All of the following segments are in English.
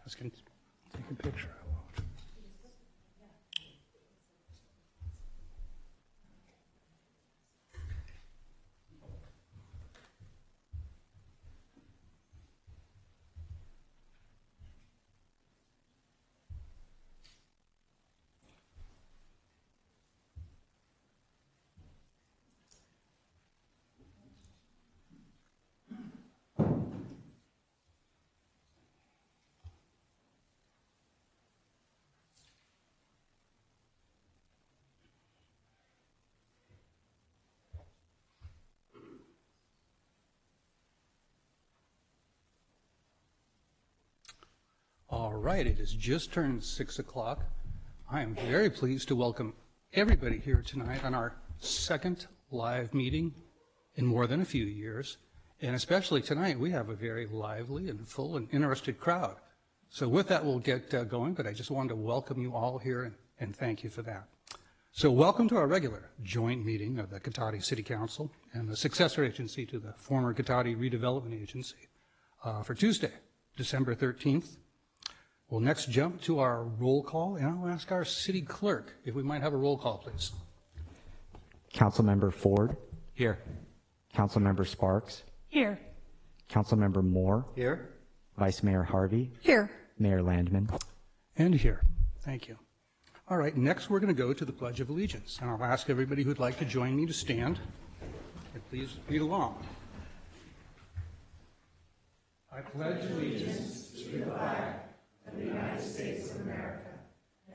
I can take a picture. All right, it has just turned 6 o'clock. I am very pleased to welcome everybody here tonight on our second live meeting in more than a few years. And especially tonight, we have a very lively and full and interested crowd. So with that, we'll get going, but I just wanted to welcome you all here and thank you for that. So welcome to our regular joint meeting of the Cotati City Council and the successor agency to the former Cotati Redevelopment Agency for Tuesday, December 13th. We'll next jump to our roll call, and I'll ask our city clerk if we might have a roll call, please. Councilmember Ford. Here. Councilmember Sparks. Here. Councilmember Moore. Here. Vice Mayor Harvey. Here. Mayor Landman. And here. Thank you. All right, next we're going to go to the Pledge of Allegiance, and I'll ask everybody who'd like to join me to stand, and please read along. I pledge allegiance to the flag of the United States of America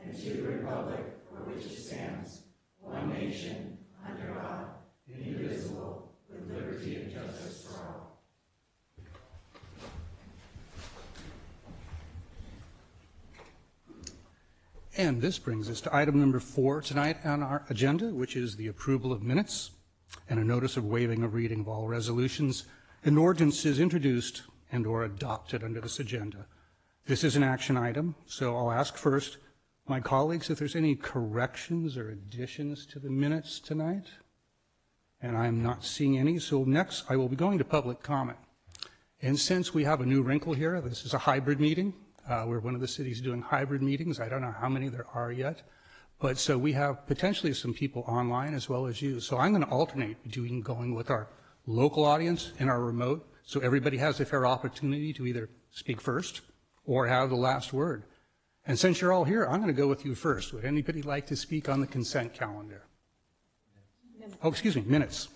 and to the republic for which it stands, one nation, under God, indivisible, with liberty and justice for all. And this brings us to item number 4 tonight on our agenda, which is the approval of minutes and a notice of waiving of reading of all resolutions and ordinances introduced and or adopted under this agenda. This is an action item, so I'll ask first my colleagues if there's any corrections or additions to the minutes tonight. And I'm not seeing any, so next I will be going to public comment. And since we have a new wrinkle here, this is a hybrid meeting. We're one of the cities doing hybrid meetings. I don't know how many there are yet, but so we have potentially some people online as well as you. So I'm going to alternate between going with our local audience and our remote, so everybody has a fair opportunity to either speak first or have the last word. And since you're all here, I'm going to go with you first. Would anybody like to speak on the consent calendar? Oh, excuse me, minutes.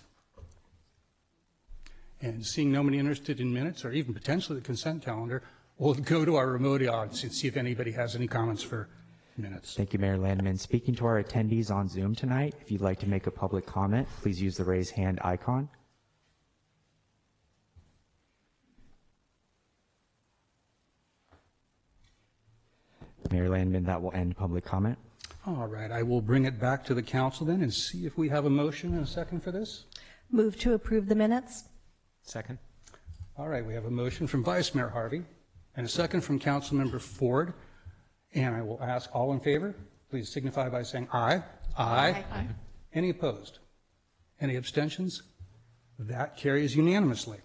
And seeing nobody interested in minutes or even potentially the consent calendar, we'll go to our remote audience and see if anybody has any comments for minutes. Thank you, Mayor Landman. Speaking to our attendees on Zoom tonight, if you'd like to make a public comment, please use the raise hand icon. Mayor Landman, that will end public comment. All right, I will bring it back to the council then and see if we have a motion and a second for this. Move to approve the minutes. Second. All right, we have a motion from Vice Mayor Harvey and a second from Councilmember Ford. And I will ask all in favor, please signify by saying aye. Aye. Aye. Any opposed? Any abstentions? That carries unanimously.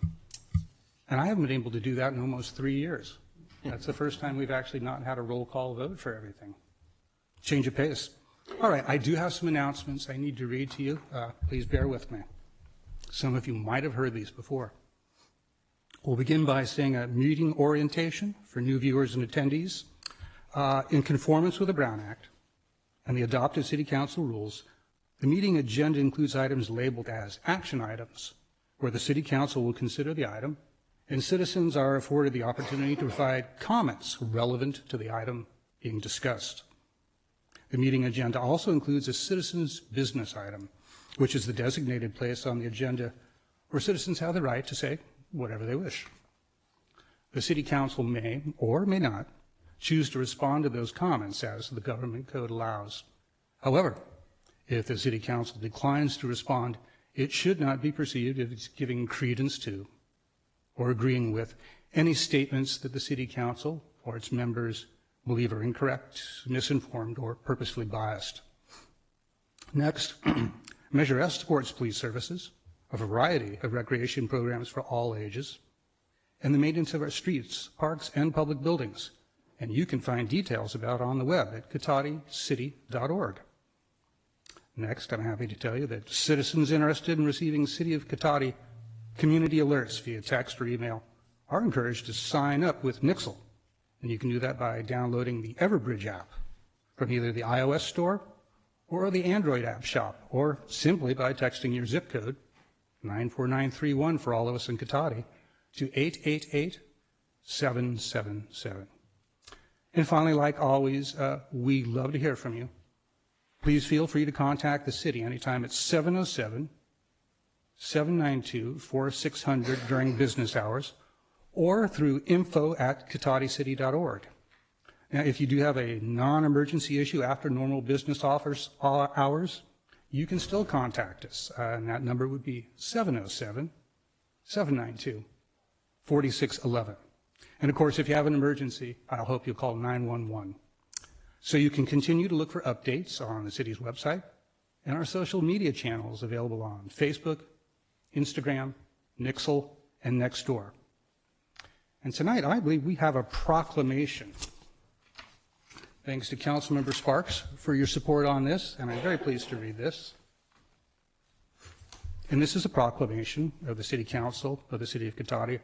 And I haven't been able to do that in almost 3 years. That's the first time we've actually not had a roll call vote for everything. Change of pace. All right, I do have some announcements I need to read to you. Please bear with me. Some of you might have heard these before. We'll begin by saying a meeting orientation for new viewers and attendees. In conformance with the Brown Act and the adopted City Council rules, the meeting agenda includes items labeled as action items, where the City Council will consider the item, and citizens are afforded the opportunity to provide comments relevant to the item being discussed. The meeting agenda also includes a citizens' business item, which is the designated place on the agenda where citizens have the right to say whatever they wish. The City Council may or may not choose to respond to those comments as the government code allows. However, if the City Council declines to respond, it should not be perceived as giving credence to or agreeing with any statements that the City Council or its members believe are incorrect, misinformed, or purposefully biased. Next, Measure S supports police services, a variety of recreation programs for all ages, and the maintenance of our streets, parks, and public buildings, and you can find details about it on the web at cotadicity.org. Next, I'm happy to tell you that citizens interested in receiving City of Cotati community alerts via text or email are encouraged to sign up with Nixle, and you can do that by downloading the Everbridge app from either the iOS store or the Android app shop, or simply by texting your zip code, 94931 for all of us in Cotati, to 888-777. And finally, like always, we love to hear from you. Please feel free to contact the city anytime at 707-792-4600 during business hours, or through info@cotadicity.org. Now, if you do have a non-emergency issue after normal business hours, you can still contact us, and that number would be 707-792-4611. And of course, if you have an emergency, I'll hope you'll call 911. So you can continue to look for updates on the city's website and our social media channels available on Facebook, Instagram, Nixle, and Nextdoor. And tonight, I believe we have a proclamation. Thanks to Councilmember Sparks for your support on this, and I'm very pleased to read this. And this is a proclamation of the City Council of the City of Cotati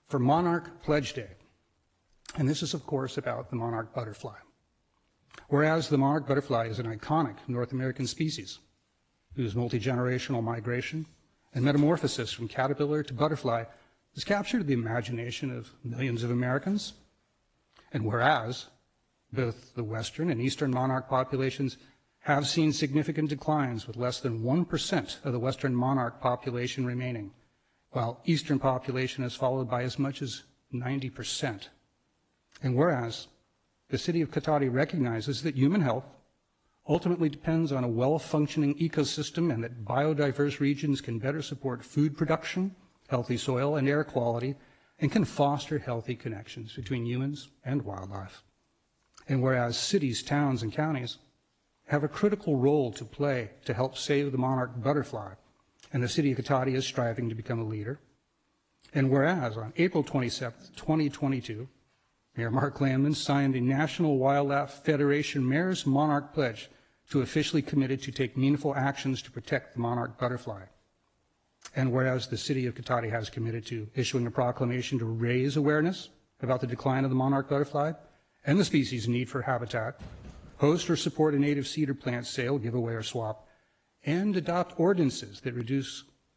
for Monarch Pledge Day. And this is, of course, about the monarch butterfly. Whereas the monarch butterfly is an iconic North American species whose multi-generational migration and metamorphosis from caterpillar to butterfly has captured the imagination of millions of Americans, and whereas both the western and eastern monarch populations have seen significant declines, with less than 1% of the western monarch population remaining, while eastern population has followed by as much as 90%. And whereas the City of Cotati recognizes that human health ultimately depends on a well-functioning ecosystem, and that biodiverse regions can better support food production, healthy soil and air quality, and can foster healthy connections between humans and wildlife. And whereas cities, towns, and counties have a critical role to play to help save the monarch butterfly, and the City of Cotati is striving to become a leader. And whereas on April 27th, 2022, Mayor Mark Landman signed the National Wildlife Federation Mayor's Monarch Pledge to officially commit to take meaningful actions to protect the monarch butterfly. And whereas the City of Cotati has committed to issuing a proclamation to raise awareness about the decline of the monarch butterfly and the species' need for habitat, host or support a native cedar plant sale, giveaway, or swap, and adopt ordinances that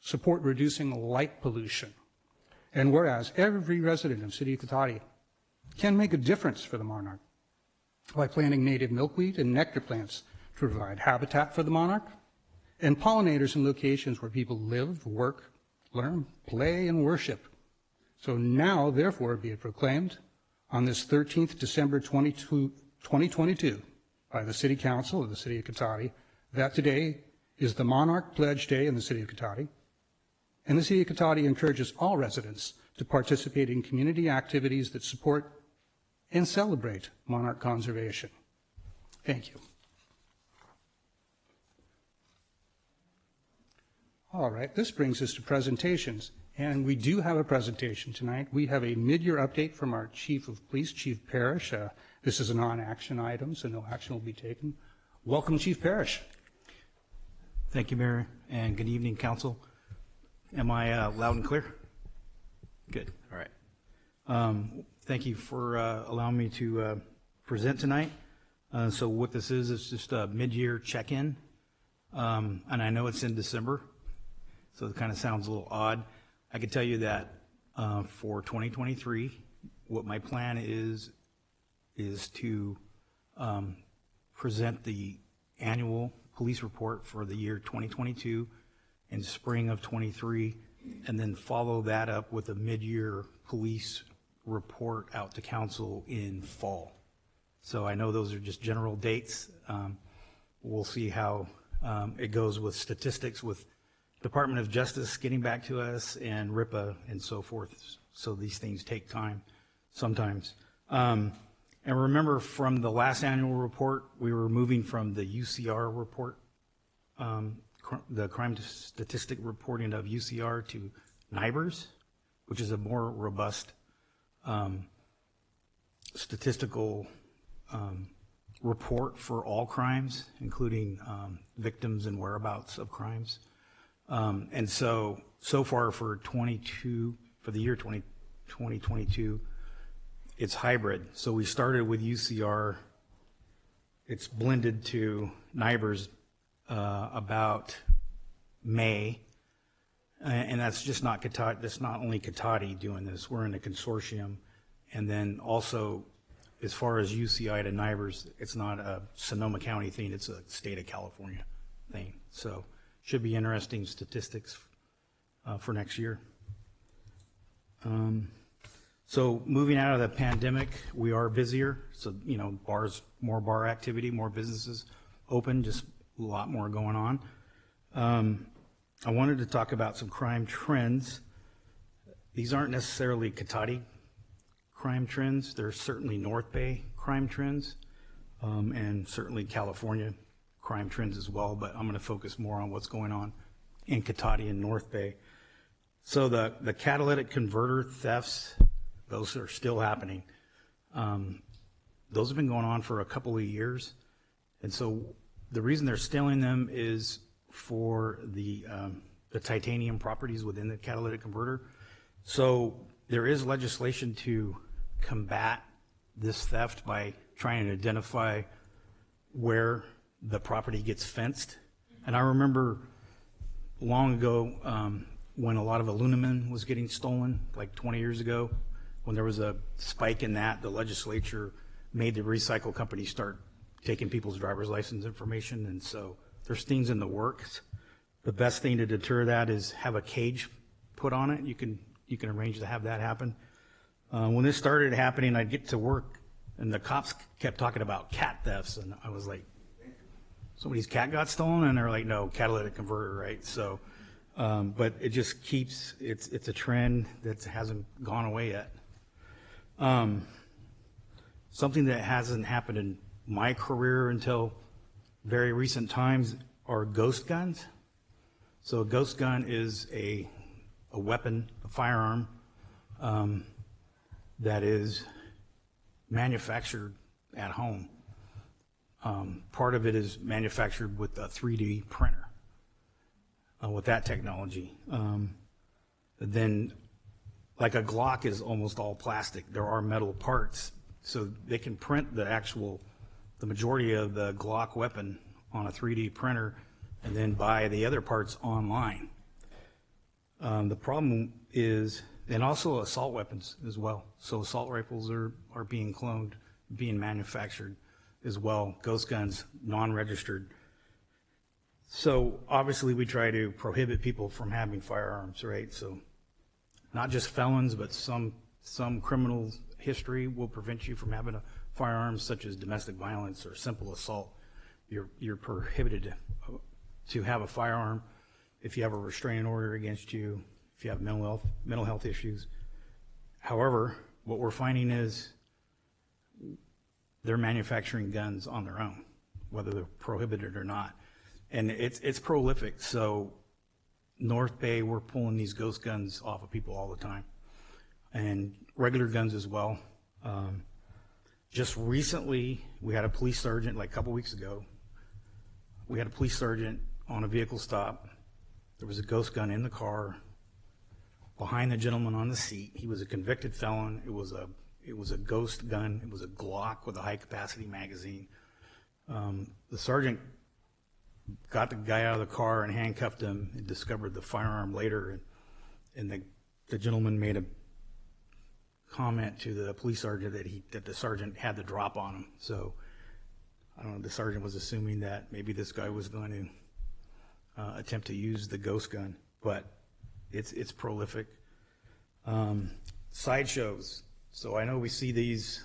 support reducing light pollution. And whereas every resident of City of Cotati can make a difference for the monarch by planting native milkweed and nectar plants to provide habitat for the monarch, and pollinators in locations where people live, work, learn, play, and worship. So now, therefore, be it proclaimed on this 13th December 2022 by the City Council of the City of Cotati that today is the Monarch Pledge Day in the City of Cotati, and the City of Cotati encourages all residents to participate in community activities that support and celebrate monarch conservation. Thank you. All right, this brings us to presentations, and we do have a presentation tonight. We have a mid-year update from our Chief of Police, Chief Parrish. This is a non-action item, so no action will be taken. Welcome, Chief Parrish. Thank you, Mayor, and good evening, Council. Am I loud and clear? Good, all right. Thank you for allowing me to present tonight. So what this is just a mid-year check-in, and I know it's in December, so it kind of sounds a little odd. I can tell you that for 2023, what my plan is to present the annual police report for the year 2022 in spring of 23, and then follow that up with a mid-year police report out to council in fall. So I know those are just general dates. We'll see how it goes with statistics, with Department of Justice getting back to us and RIPA and so forth. So these things take time sometimes. And remember, from the last annual report, we were moving from the UCR report, the crime statistic reporting of UCR, to NIBRS, which is a more robust statistical report for all crimes, including victims and whereabouts of crimes. And so far for the year 2022, it's hybrid. So we started with UCR. It's blended to NIBRS about May. And that's just not Cotati, that's not only Cotati doing this. We're in a consortium. And then also, as far as UCI to NIBRS, it's not a Sonoma County thing, it's a state of California thing. So should be interesting statistics for next year. So moving out of the pandemic, we are busier. So, you know, more bar activity, more businesses open, just a lot more going on. I wanted to talk about some crime trends. These aren't necessarily Cotati crime trends. They're certainly North Bay crime trends, and certainly California crime trends as well, but I'm going to focus more on what's going on in Cotati and North Bay. So the catalytic converter thefts, those are still happening. Those have been going on for a couple of years. And so the reason they're stealing them is for the titanium properties within the catalytic converter. So there is legislation to combat this theft by trying to identify where the property gets fenced. And I remember long ago when a lot of aluminum was getting stolen, like 20 years ago, when there was a spike in that, the legislature made the recycle companies start taking people's driver's license information. And so there's things in the works. The best thing to deter that is have a cage put on it. You can arrange to have that happen. When this started happening, I'd get to work and the cops kept talking about cat thefts, and I was like, somebody's cat got stolen? And they're like, no, catalytic converter, right? So, but it just keeps, it's a trend that hasn't gone away yet. Something that hasn't happened in my career until very recent times are ghost guns. So a ghost gun is a weapon, a firearm, that is manufactured at home. Part of it is manufactured with a 3D printer, with that technology. Then, like a Glock is almost all plastic. There are metal parts, so they can print the majority of the Glock weapon on a 3D printer and then buy the other parts online. The problem is, and also assault weapons as well. So assault rifles are being cloned, being manufactured as well. Ghost guns, non-registered. So obviously we try to prohibit people from having firearms, right? So not just felons, but some criminal history will prevent you from having a firearm, such as domestic violence or simple assault. You're prohibited to have a firearm if you have a restraining order against you, if you have mental health issues. However, what we're finding is they're manufacturing guns on their own, whether they're prohibited or not. And it's prolific. So North Bay, we're pulling these ghost guns off of people all the time, and regular guns as well. Just recently, we had a police sergeant, like a couple weeks ago, we had a police sergeant on a vehicle stop. There was a ghost gun in the car behind the gentleman on the seat. He was a convicted felon. It was a ghost gun. It was a Glock with a high capacity magazine. The sergeant got the guy out of the car and handcuffed him and discovered the firearm later. And the gentleman made a comment to the police sergeant that the sergeant had the drop on him. So I don't know, the sergeant was assuming that maybe this guy was going to attempt to use the ghost gun, but it's prolific. Sideshows. So I know we see these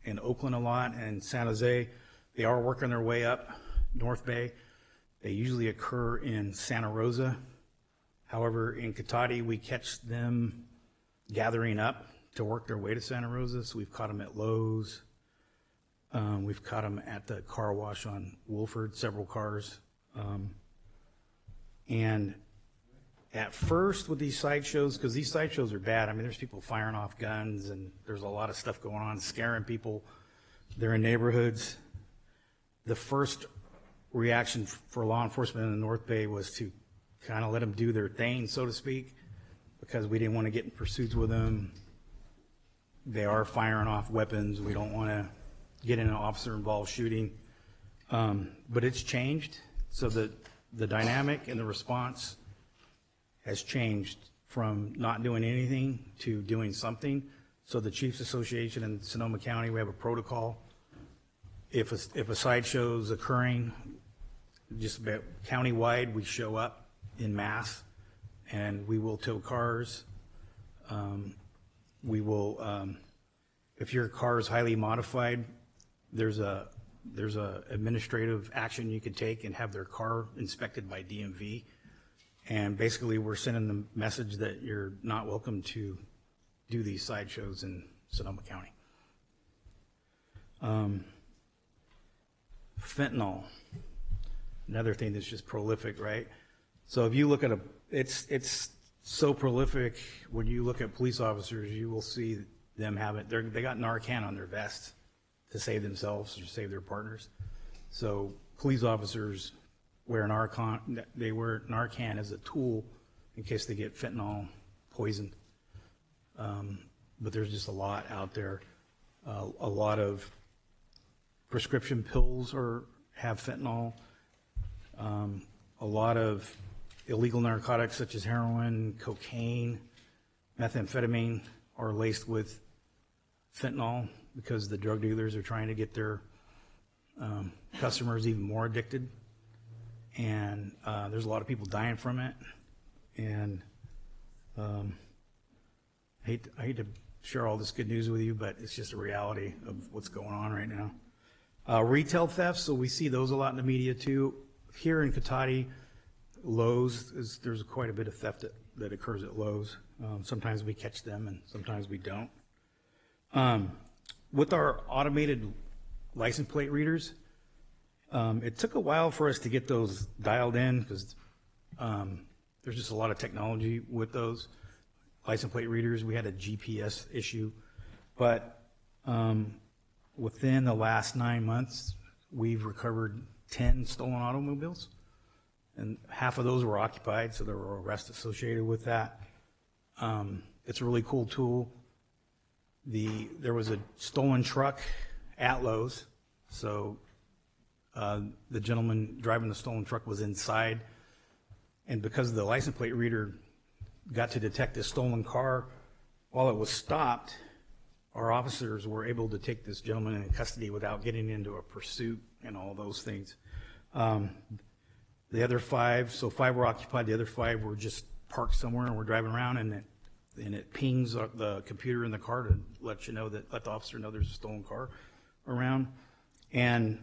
in Oakland a lot and San Jose. They are working their way up North Bay. They usually occur in Santa Rosa. However, in Cotati, we catch them gathering up to work their way to Santa Rosa. So we've caught them at Lowe's. We've caught them at the car wash on Wolford, several cars. And at first with these sideshows, because these sideshows are bad. I mean, there's people firing off guns and there's a lot of stuff going on, scaring people. They're in neighborhoods. The first reaction for law enforcement in the North Bay was to kind of let them do their thing, so to speak, because we didn't want to get in pursuits with them. They are firing off weapons. We don't want to get in an officer-involved shooting. But it's changed, so that the dynamic and the response has changed from not doing anything to doing something. So the Chiefs Association in Sonoma County, we have a protocol. If a sideshow's occurring, just about countywide, we show up in mass, and we will tow cars. We will, if your car is highly modified, there's a administrative action you could take and have their car inspected by DMV. And basically, we're sending the message that you're not welcome to do these sideshows in Sonoma County. Fentanyl, another thing that's just prolific, right? So if you look at it's so prolific. When you look at police officers, you will see them they got Narcan on their vest to save themselves or save their partners. So police officers wear Narcan as a tool in case they get fentanyl poisoned. But there's just a lot out there. A lot of prescription pills have fentanyl. A lot of illegal narcotics such as heroin, cocaine, methamphetamine are laced with fentanyl because the drug dealers are trying to get their customers even more addicted. And there's a lot of people dying from it. And I hate to share all this good news with you, but it's just a reality of what's going on right now. Retail thefts, so we see those a lot in the media too. Here in Cotati, Lowe's, there's quite a bit of theft that occurs at Lowe's. Sometimes we catch them and sometimes we don't. With our automated license plate readers, it took a while for us to get those dialed in because there's just a lot of technology with those license plate readers. We had a GPS issue, but within the last 9 months, we've recovered 10 stolen automobiles, and half of those were occupied, so there were arrests associated with that. It's a really cool tool. There was a stolen truck at Lowe's, so the gentleman driving the stolen truck was inside, and because the license plate reader got to detect this stolen car while it was stopped, our officers were able to take this gentleman in custody without getting into a pursuit and all those things. The other 5, so 5 were occupied, the other 5 were just parked somewhere and we're driving around, and it pings the computer in the car to let the officer know there's a stolen car around. And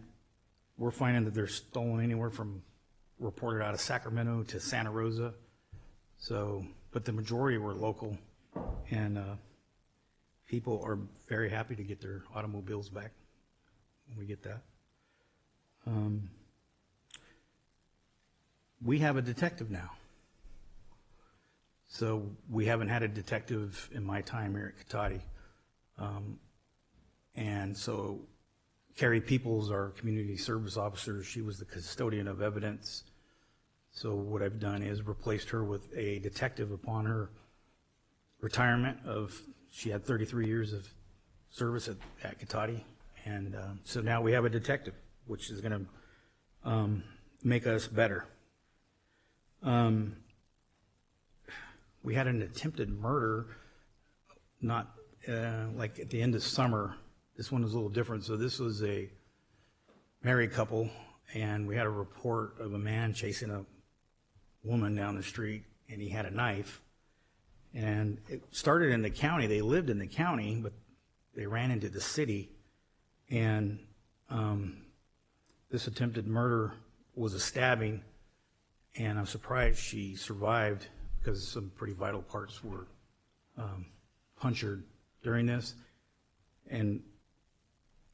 we're finding that they're stolen anywhere from reported out of Sacramento to Santa Rosa. So, but the majority were local, and people are very happy to get their automobiles back when we get that. We have a detective now. So we haven't had a detective in my time here at Cotati. And so Carrie Peoples, our community service officer, she was the custodian of evidence. So what I've done is replaced her with a detective upon her retirement she had 33 years of service at Cotati. And so now we have a detective, which is going to make us better. We had an attempted murder, not like at the end of summer. This one was a little different. So this was a married couple, and we had a report of a man chasing a woman down the street, and he had a knife. And it started in the county. They lived in the county, but they ran into the city. And this attempted murder was a stabbing, and I'm surprised she survived because some pretty vital parts were punctured during this. And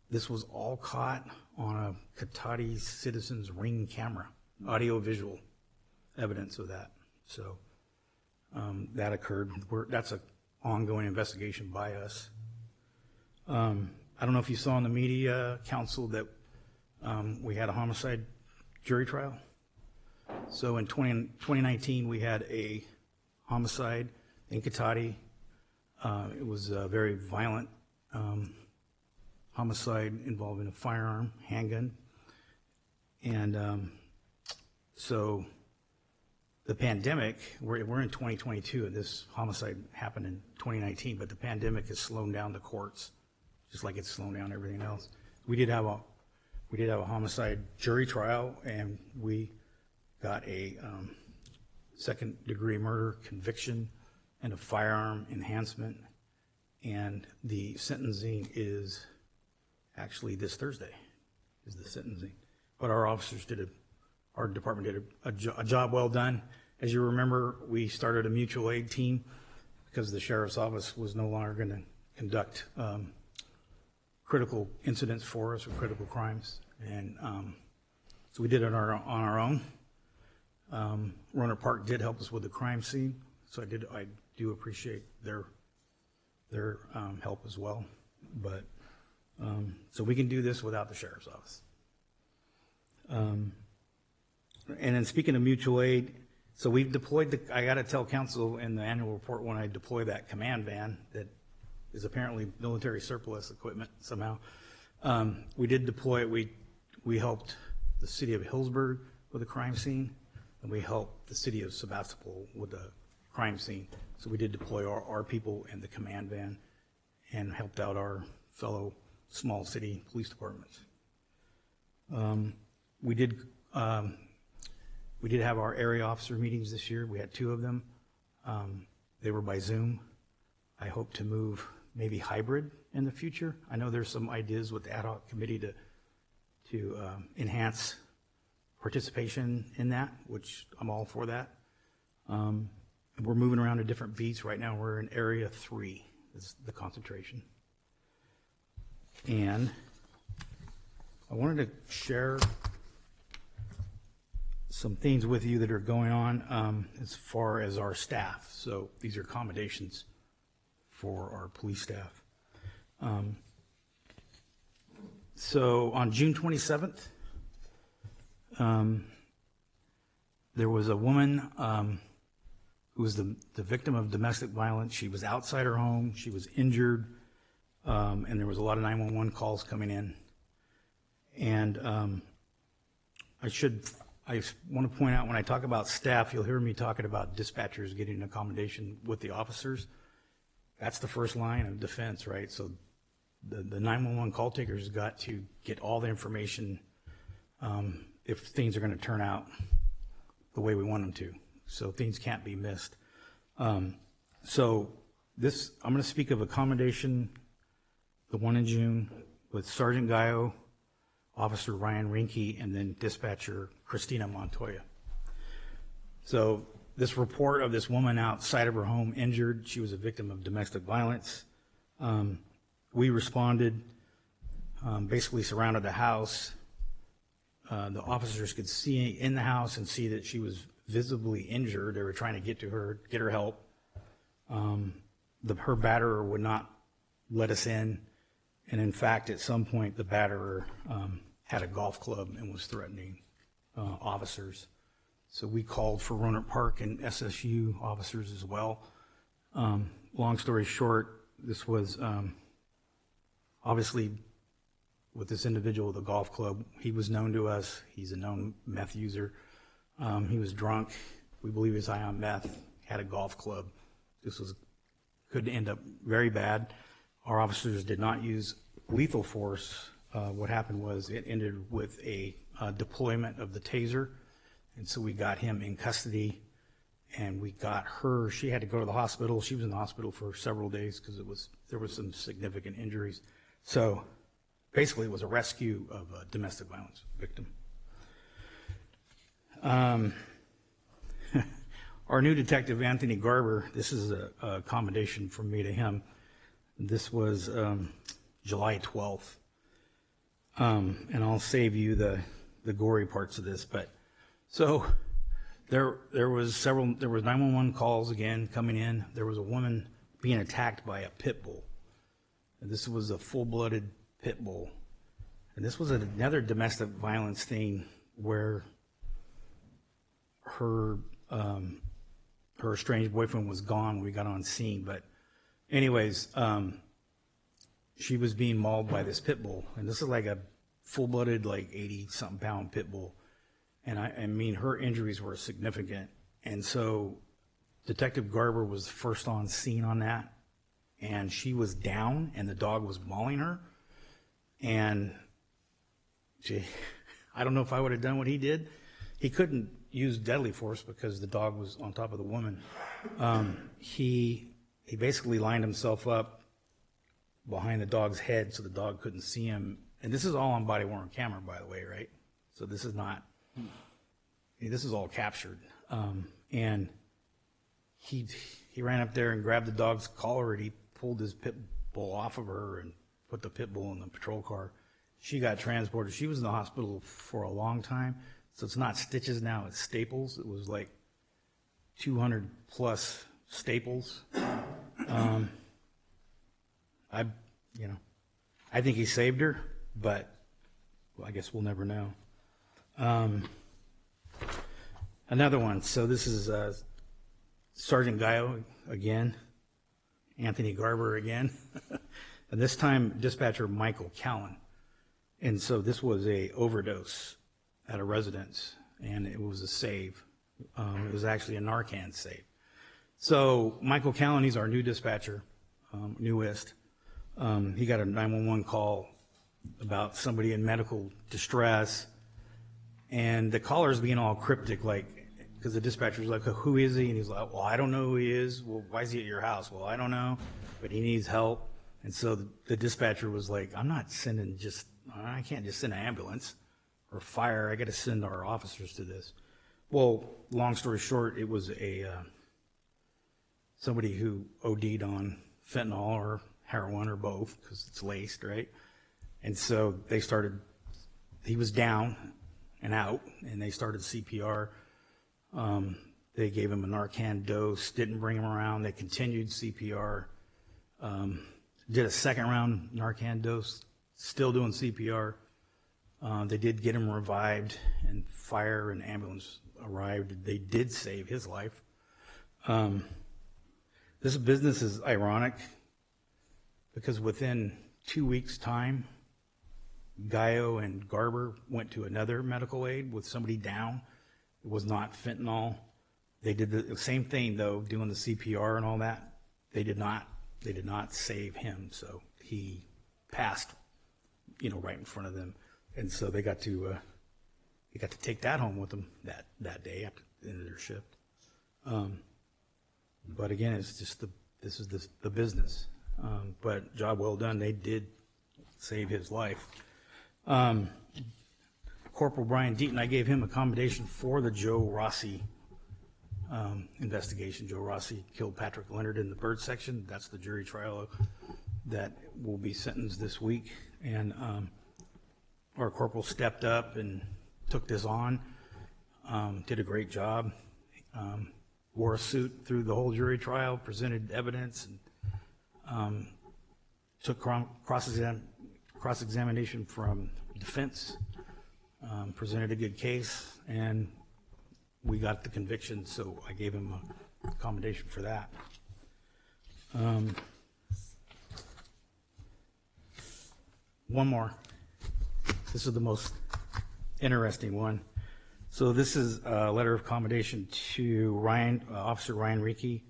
this was all caught on a Cotati Citizens Ring camera, audio-visual evidence of that. So That occurred. That's an ongoing investigation by us. I don't know if you saw in the media, council, that we had a homicide jury trial. So in 2019, we had a homicide in Cotati. It was a very violent homicide involving a firearm, handgun. And so the pandemic, we're in 2022, and this homicide happened in 2019, but the pandemic has slowed down the courts, just like it's slowed down everything else. We did have a homicide jury trial, and we got a second-degree murder conviction and a firearm enhancement, and the sentencing is actually this Thursday, is the sentencing. But our officers our department did a job well done. As you remember, we started a mutual aid team because the sheriff's office was no longer going to conduct critical incidents for us or critical crimes. And so we did it on our own. Rohnert Park did help us with the crime scene, so I do appreciate their help as well. But so we can do this without the sheriff's office. And then speaking of mutual aid, so we've deployed I got to tell council in the annual report when I deploy that command van that is apparently military surplus equipment somehow. We did deploy it. We helped the city of Hillsburg with a crime scene, and we helped the city of Sebastopol with a crime scene. So we did deploy our people in the command van and helped out our fellow small city police departments. We did have our area officer meetings this year. We had 2 of them. They were by Zoom. I hope to move maybe hybrid in the future. I know there's some ideas with the ad hoc committee to enhance participation in that, which I'm all for that. We're moving around to different beats. Right now we're in area 3 is the concentration. And I wanted to share some things with you that are going on as far as our staff. So these are accommodations for our police staff. So on June 27th, there was a woman who was the victim of domestic violence. She was outside her home. She was injured, and there was a lot of 911 calls coming in. And I want to point out, when I talk about staff, you'll hear me talking about dispatchers getting an accommodation with the officers. That's the first line of defense, right? So the 911 call takers got to get all the information if things are going to turn out the way we want them to. So things can't be missed. So this, I'm going to speak of accommodation, the one in June, with Sergeant Gallo, Officer Ryan Rinke, and then dispatcher Christina Montoya. So this report of this woman outside of her home injured, she was a victim of domestic violence. We responded, basically surrounded the house. The officers could see in the house and see that she was visibly injured. They were trying to get to her, get her help. Her batterer would not let us in. And in fact, at some point, the batterer had a golf club and was threatening officers. So we called for Rohnert Park and SSU officers as well. Long story short, this was obviously with this individual with the golf club. He was known to us. He's a known meth user. He was drunk. We believe he was high on meth, had a golf club. This could end up very bad. Our officers did not use lethal force. What happened was it ended with a deployment of the taser. And so we got him in custody, and we got her. She had to go to the hospital. She was in the hospital for several days because there was some significant injuries. So basically it was a rescue of a domestic violence victim. Our new detective, Anthony Garber, this is a commendation from me to him. This was July 12th. And I'll save you the gory parts of this. But so There was 911 calls again coming in. There was a woman being attacked by a pit bull. And this was a full-blooded pit bull. And this was another domestic violence thing where her estranged boyfriend was gone when we got on scene. But anyways, she was being mauled by this pit bull. And this is like a full-blooded, like 80-something pound pit bull. And I mean, her injuries were significant. And so Detective Garber was first on scene on that. And she was down, and the dog was mauling her. And I don't know if I would have done what he did. He couldn't use deadly force because the dog was on top of the woman. He basically lined himself up behind the dog's head so the dog couldn't see him. And this is all on body-worn camera, by the way, right? So this is not, this is all captured. And he ran up there and grabbed the dog's collar, and he pulled his pit bull off of her and put the pit bull in the patrol car. She got transported. She was in the hospital for a long time. So it's not stitches now, it's staples. It was like 200 plus staples. I think he saved her, but well, I guess we'll never know. Another one. So this is Sergeant Gallo again, Anthony Garber again, and this time dispatcher Michael Callan. And so this was a overdose at a residence, and it was a save. It was actually a Narcan save. So Michael Callan, he's our new dispatcher, newest. He got a 911 call about somebody in medical distress, and the caller's being all cryptic, like, because the dispatcher's like, who is he? And he's like, well, I don't know who he is. Well, why is he at your house? Well, I don't know, but he needs help. And so the dispatcher was like, I can't just send an ambulance or fire. I got to send our officers to this. Well, long story short, it was somebody who OD'd on fentanyl or heroin or both, because it's laced, right? And so he was down and out, and they started CPR. They gave him a Narcan dose, didn't bring him around. They continued CPR, did a second round Narcan dose, still doing CPR. They did get him revived, and fire and ambulance arrived. They did save his life. This business is ironic because within 2 weeks' time, Gallo and Garber went to another medical aid with somebody down. It was not fentanyl. They did the same thing, though, doing the CPR and all that. They did not save him, so he passed, right in front of them. And so they got to take that home with them that day after the end of their shift. But again, it's just this is the business. But job well done. They did save his life. Corporal Brian Deaton, I gave him a commendation for the Joe Rossi investigation. Joe Rossi killed Patrick Leonard in the bird section. That's the jury trial that will be sentenced this week. And our corporal stepped up and took this on, did a great job, wore a suit through the whole jury trial, presented evidence, and took cross-examination from defense, presented a good case, and we got the conviction, so I gave him a commendation for that. One more. This is the most interesting one. So this is a letter of commendation to Officer Ryan Reiki,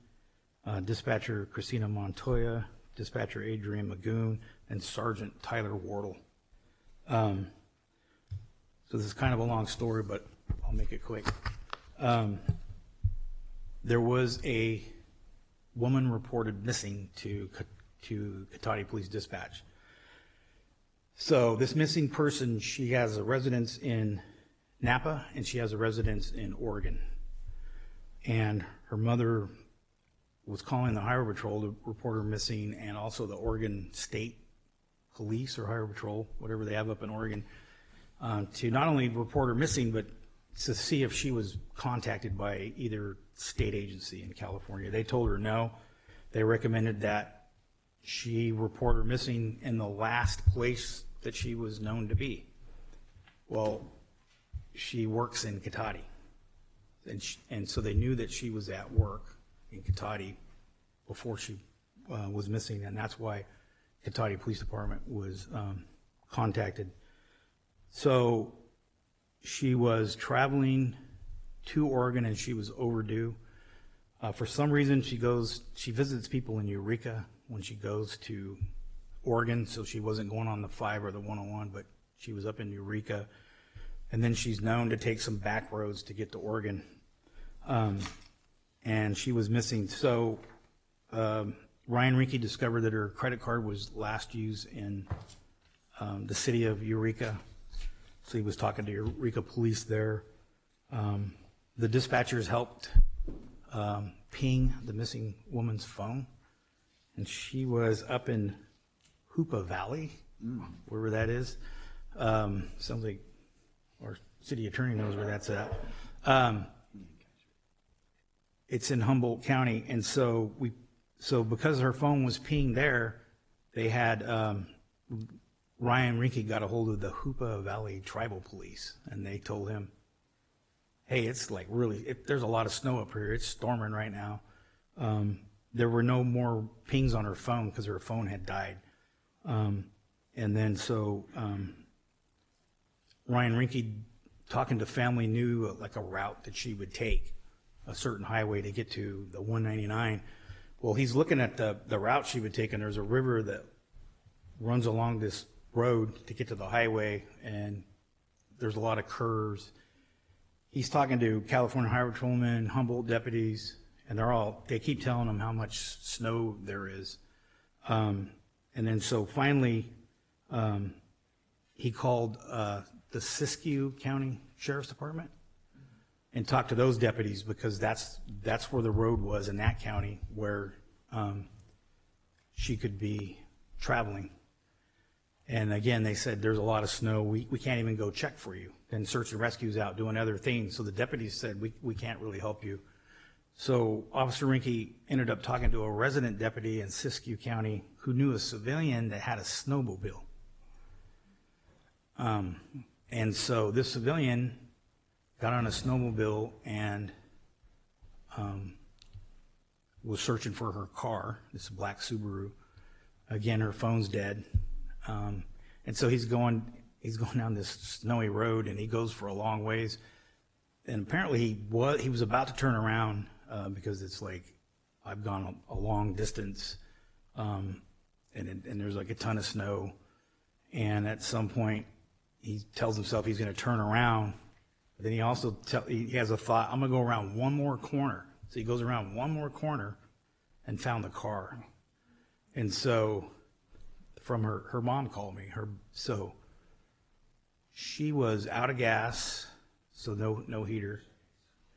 Dispatcher Christina Montoya, Dispatcher Adrian Magoon, and Sergeant Tyler Wardle. So this is kind of a long story, but I'll make it quick. There was a woman reported missing to Cotati Police Dispatch. So this missing person, she has a residence in Napa, and she has a residence in Oregon. And her mother was calling the Highway Patrol to report her missing, and also the Oregon State Police or Highway Patrol, whatever they have up in Oregon, to not only report her missing, but to see if she was contacted by either state agency in California. They told her no. They recommended that she report her missing in the last place that she was known to be. Well, she works in Cotati. And so they knew that she was at work in Cotati before she was missing, and that's why Cotati Police Department was contacted. So she was traveling to Oregon, and she was overdue. For some reason, she visits people in Eureka when she goes to Oregon, so she wasn't going on the 5 or the 101, but she was up in Eureka. And then she's known to take some back roads to get to Oregon. And she was missing. So Ryan Rinke discovered that her credit card was last used in the city of Eureka. So he was talking to Eureka police there. The dispatchers helped ping the missing woman's phone. And she was up in Hoopa Valley, wherever that is. Sounds like our city attorney knows where that's at. It's in Humboldt County, and so because her phone was pinged there, they had Ryan Rinke got a hold of the Hoopa Valley Tribal Police, and they told him, "Hey, it's like there's a lot of snow up here. It's storming right now." There were no more pings on her phone because her phone had died, and then Ryan Rinke, talking to family, knew like a route that she would take, a certain highway to get to the 199. Well, he's looking at the route she would take, and there's a river that runs along this road to get to the highway, and there's a lot of curves. He's talking to California Highway Patrolmen, Humboldt deputies, and they keep telling him how much snow there is. And then so finally, he called the Siskiyou County Sheriff's Department and talked to those deputies, because that's where the road was in that county where she could be traveling. And again, they said, there's a lot of snow. We can't even go check for you. Then search and rescue's out doing other things. So the deputies said, we can't really help you. So Officer Rinke ended up talking to a resident deputy in Siskiyou County who knew a civilian that had a snowmobile. And so this civilian got on a snowmobile and was searching for her car, this black Subaru. Again, her phone's dead. And so he's going down this snowy road, and he goes for a long ways. And apparently he was about to turn around because it's like, I've gone a long distance, and there's like a ton of snow. And at some point, he tells himself he's going to turn around. But then he also he has a thought, I'm going to go around one more corner. So he goes around one more corner and found the car. And so from her mom called me. So she was out of gas, so no heater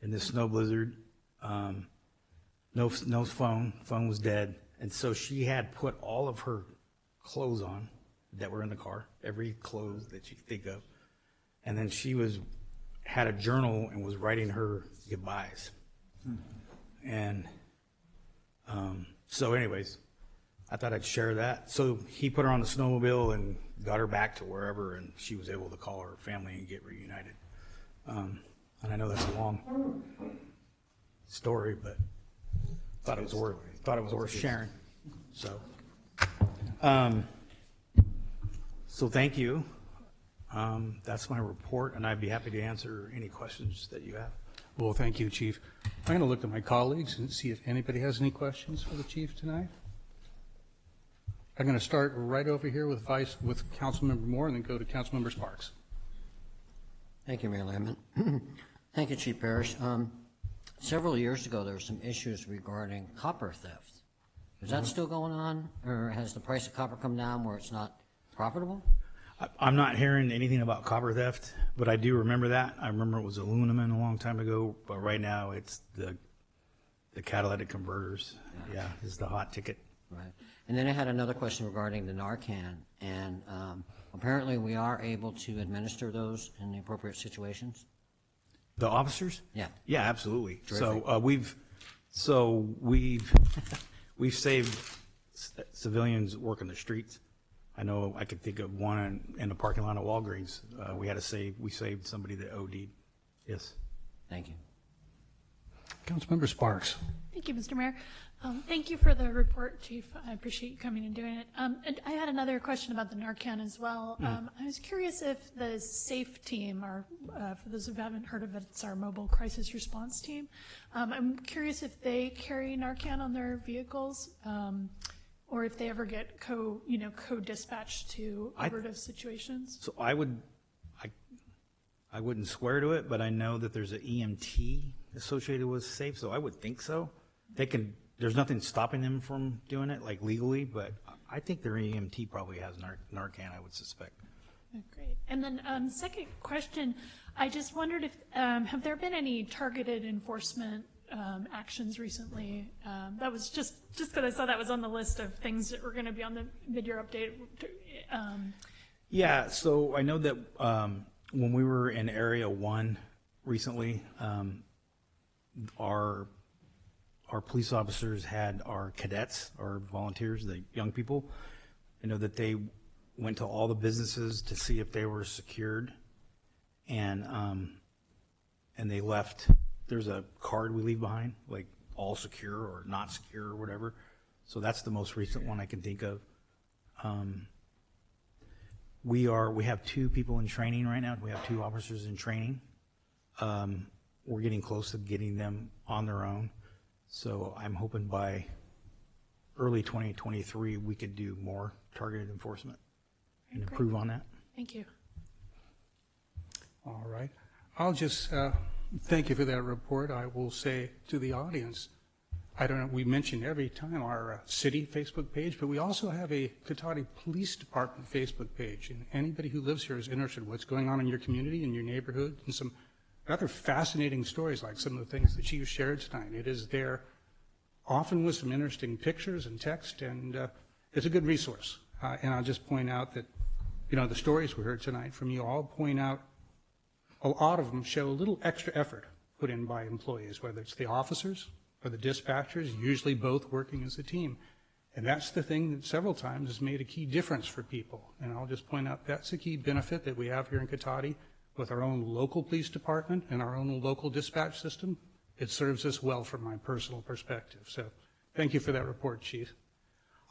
in this snow blizzard. No phone. Phone was dead. And so she had put all of her clothes on that were in the car, every clothes that you could think of. And then she had a journal and was writing her goodbyes. And so anyways, I thought I'd share that. So he put her on the snowmobile and got her back to wherever, and she was able to call her family and get reunited. And I know that's a long story, but thought it was worth sharing. So thank you. That's my report, and I'd be happy to answer any questions that you have. Well, thank you, Chief. I'm going to look at my colleagues and see if anybody has any questions for the Chief tonight. I'm going to start right over here with Councilmember Moore and then go to Councilmember Sparks. Thank you, Mayor Lamont. Thank you, Chief Parrish. Several years ago, there were some issues regarding copper theft. Is that still going on, or has the price of copper come down where it's not profitable? I'm not hearing anything about copper theft, but I do remember that. I remember it was aluminum a long time ago, but right now it's the catalytic converters. Yeah, is the hot ticket. Right. And then I had another question regarding the Narcan, and apparently we are able to administer those in the appropriate situations. The officers? Yeah. Yeah, absolutely. Terrific. We've saved civilians working the streets. I know I could think of one in the parking lot of Walgreens. We saved somebody that OD'd. Yes. Thank you. Councilmember Sparks. Thank you, Mr. Mayor. Thank you for the report, Chief. I appreciate you coming and doing it. And I had another question about the Narcan as well. I was curious if the SAFE team, or for those who haven't heard of it, it's our mobile crisis response team. I'm curious if they carry Narcan on their vehicles, or if they ever get co-dispatched to abortive situations. So I wouldn't swear to it, but I know that there's an EMT associated with SAFE, so I would think so. There's nothing stopping them from doing it, like legally, but I think their EMT probably has Narcan, I would suspect. Great. And then second question, I just wondered if, have there been any targeted enforcement actions recently? That was just because I saw that was on the list of things that were going to be on the mid-year update. Yeah, so I know that when we were in Area 1 recently, our police officers had our cadets, our volunteers, the young people, that they went to all the businesses to see if they were secured, and they left. There's a card we leave behind, like all secure or not secure or whatever. So that's the most recent one I can think of. We have 2 people in training right now. We have 2 officers in training. We're getting close to getting them on their own. So I'm hoping by early 2023 we could do more targeted enforcement and improve on that. Thank you. All right. I'll just thank you for that report. I will say to the audience, I don't know, we mention every time our city Facebook page, but we also have a Cotati Police Department Facebook page. And anybody who lives here is interested in what's going on in your community, in your neighborhood, and some rather fascinating stories like some of the things that you shared tonight. It is there, often with some interesting pictures and text, and it's a good resource. And I'll just point out that, the stories we heard tonight from you all point out a lot of them show a little extra effort put in by employees, whether it's the officers or the dispatchers, usually both working as a team. And that's the thing that several times has made a key difference for people. And I'll just point out that's a key benefit that we have here in Cotati with our own local police department and our own local dispatch system. It serves us well from my personal perspective. So thank you for that report, Chief.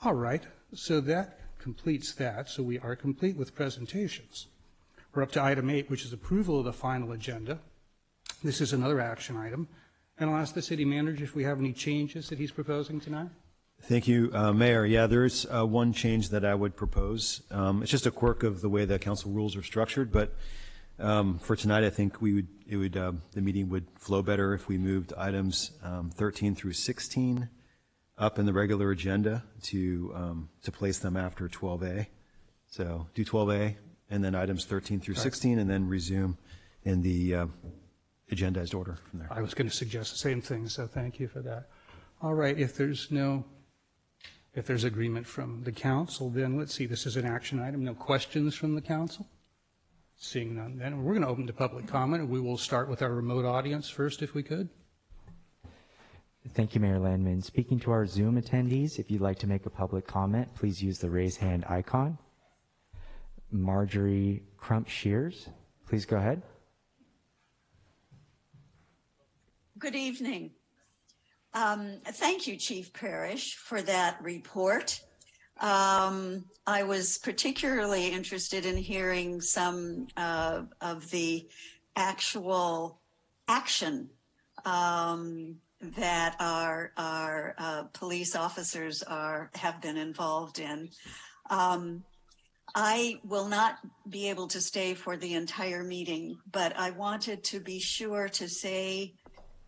All right, so that completes that. So we are complete with presentations. We're up to item 8, which is approval of the final agenda. This is another action item. And I'll ask the city manager if we have any changes that he's proposing tonight. Thank you, Mayor. Yeah, there's one change that I would propose. It's just a quirk of the way the council rules are structured, but for tonight, I think the meeting would flow better if we moved items 13 through 16 up in the regular agenda to place them after 12A. So do 12A and then items 13 through 16, and then resume in the agendized order from there. I was going to suggest the same thing, so thank you for that. All right, if there's agreement from the council, then let's see, this is an action item. No questions from the council? Seeing none, then we're going to open to public comment, and we will start with our remote audience first, if we could. Thank you, Mayor Landman. Speaking to our Zoom attendees, if you'd like to make a public comment, please use the raise hand icon. Marjorie Crump Shears, please go ahead. Good evening. Thank you, Chief Parrish, for that report. I was particularly interested in hearing some of the actual action that our police officers have been involved in. I will not be able to stay for the entire meeting, but I wanted to be sure to say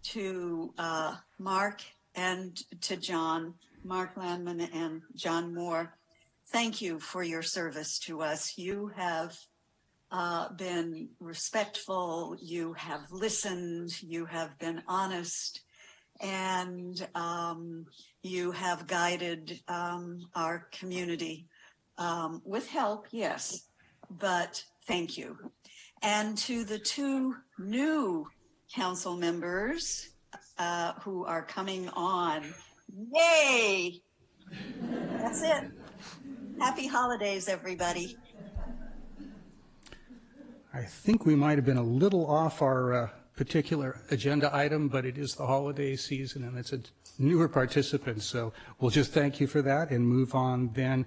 to Mark and to John, Mark Landman and John Moore, thank you for your service to us. You have been respectful, you have listened, you have been honest, and you have guided our community with help, yes, but thank you. And to the 2 new council members who are coming on. Yay! That's it. Happy holidays, everybody. I think we might have been a little off our particular agenda item, but it is the holiday season and it's a newer participant, so we'll just thank you for that and move on then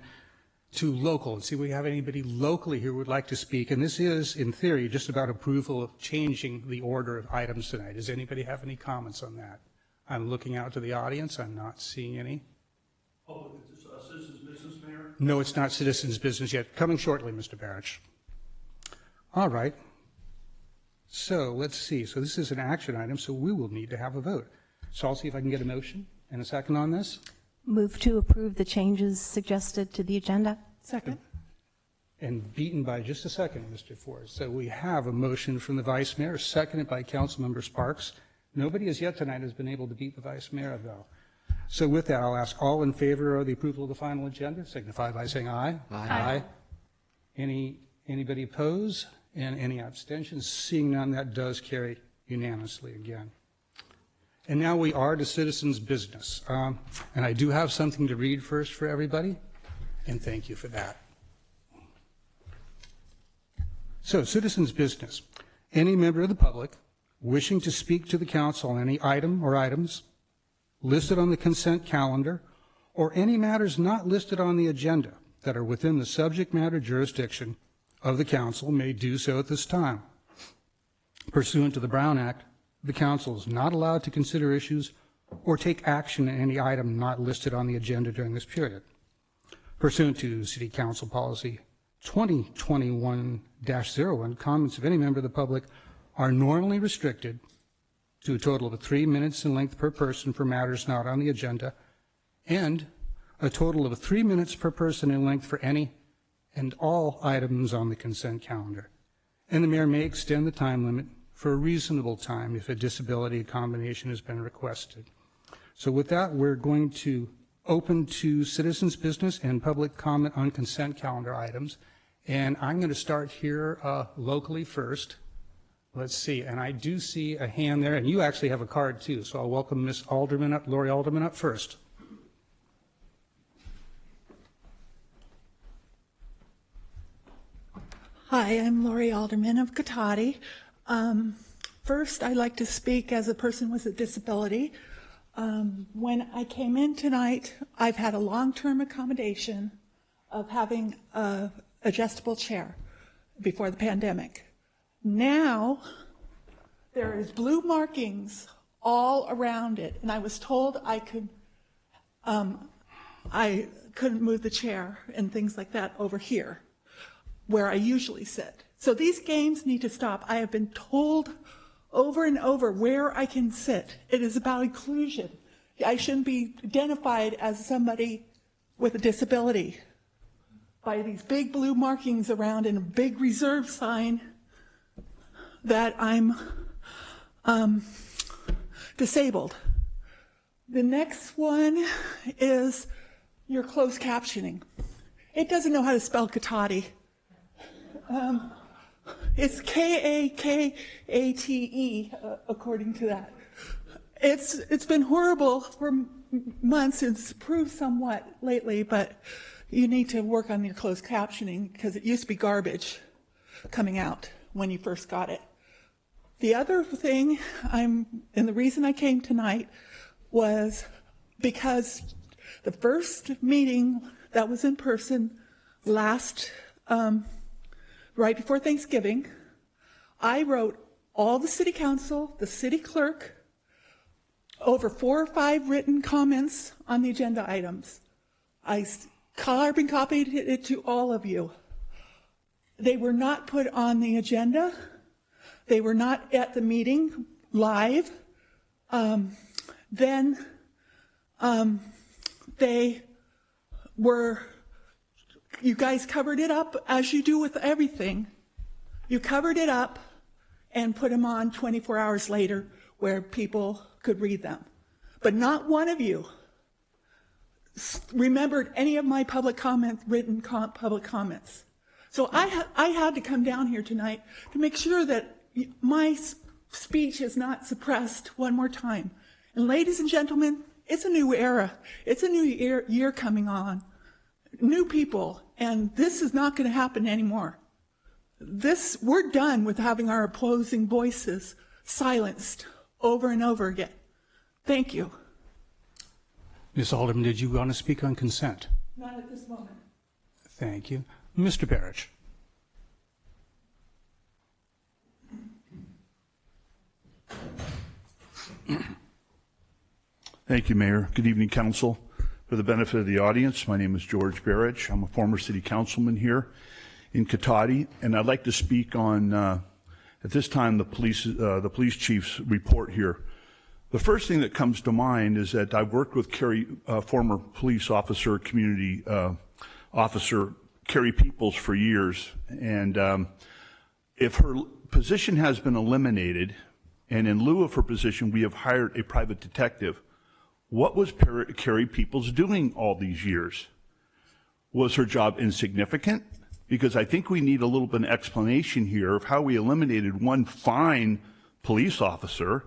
to local and see if we have anybody locally here who would like to speak. And this is, in theory, just about approval of changing the order of items tonight. Does anybody have any comments on that? I'm looking out to the audience. I'm not seeing any. Oh, is this citizens' business, Mayor? No, it's not citizens' business yet. Coming shortly, Mr. Barrich. All right. So let's see. So this is an action item, so we will need to have a vote. So I'll see if I can get a motion and a second on this. Move to approve the changes suggested to the agenda. Second. And beaten by just a second, Mr. Forrest. So we have a motion from the Vice Mayor, seconded by Councilmember Sparks. Nobody as yet tonight has been able to beat the Vice Mayor, though. So with that, I'll ask all in favor of the approval of the final agenda, signify by saying aye. Aye. Anybody oppose? And any abstentions? Seeing none, that does carry unanimously again. And now we are to citizens' business. And I do have something to read first for everybody, and thank you for that. So, citizens' business. Any member of the public wishing to speak to the council on any item or items listed on the consent calendar or any matters not listed on the agenda that are within the subject matter jurisdiction of the council may do so at this time. Pursuant to the Brown Act, the council is not allowed to consider issues or take action on any item not listed on the agenda during this period. Pursuant to City Council Policy 2021-01, comments of any member of the public are normally restricted to a total of 3 minutes in length per person for matters not on the agenda, and a total of 3 minutes per person in length for any and all items on the consent calendar. And the mayor may extend the time limit for a reasonable time if a disability accommodation has been requested. So with that, we're going to open to citizens' business and public comment on consent calendar items. And I'm going to start here locally first. Let's see, and I do see a hand there, and you actually have a card too, so I'll welcome Ms. Alderman up, Lori Alderman up first. Hi, I'm Lori Alderman of Cotati. First, I'd like to speak as a person with a disability. When I came in tonight, I've had a long-term accommodation of having an adjustable chair before the pandemic. Now, there is blue markings all around it, and I was told I couldn't move the chair and things like that over here, where I usually sit. So these games need to stop. I have been told over and over where I can sit. It is about inclusion. I shouldn't be identified as somebody with a disability by these big blue markings around and a big reserve sign that I'm disabled. The next one is your closed captioning. It doesn't know how to spell Cotati. It's K-A-K-A-T-E, according to that. It's been horrible for months. It's improved somewhat lately, but you need to work on your closed captioning because it used to be garbage coming out when you first got it. The other thing and the reason I came tonight was because the first meeting that was in person last, right before Thanksgiving, I wrote all the city council, the city clerk, over 4 or 5 written comments on the agenda items. I carbon copied it to all of you. They were not put on the agenda. They were not at the meeting live. Then they were, you guys covered it up as you do with everything. You covered it up and put them on 24 hours later where people could read them. But not one of you remembered any of my public comments, written public comments. So I had to come down here tonight to make sure that my speech is not suppressed one more time. And ladies and gentlemen, it's a new era. It's a new year coming on. New people, and this is not going to happen anymore. We're done with having our opposing voices silenced over and over again. Thank you. Ms. Alderman, did you want to speak on consent? Not at this moment. Thank you. Mr. Parrish. Thank you, Mayor. Good evening, Council. For the benefit of the audience, my name is George Barrich. I'm a former city councilman here in Cotati, and I'd like to speak on, at this time, the police chief's report here. The first thing that comes to mind is that I've worked with former police officer, community officer Carrie Peoples for years, and if her position has been eliminated, and in lieu of her position, we have hired a private detective, what was Carrie Peoples doing all these years? Was her job insignificant? Because I think we need a little bit of explanation here of how we eliminated one fine police officer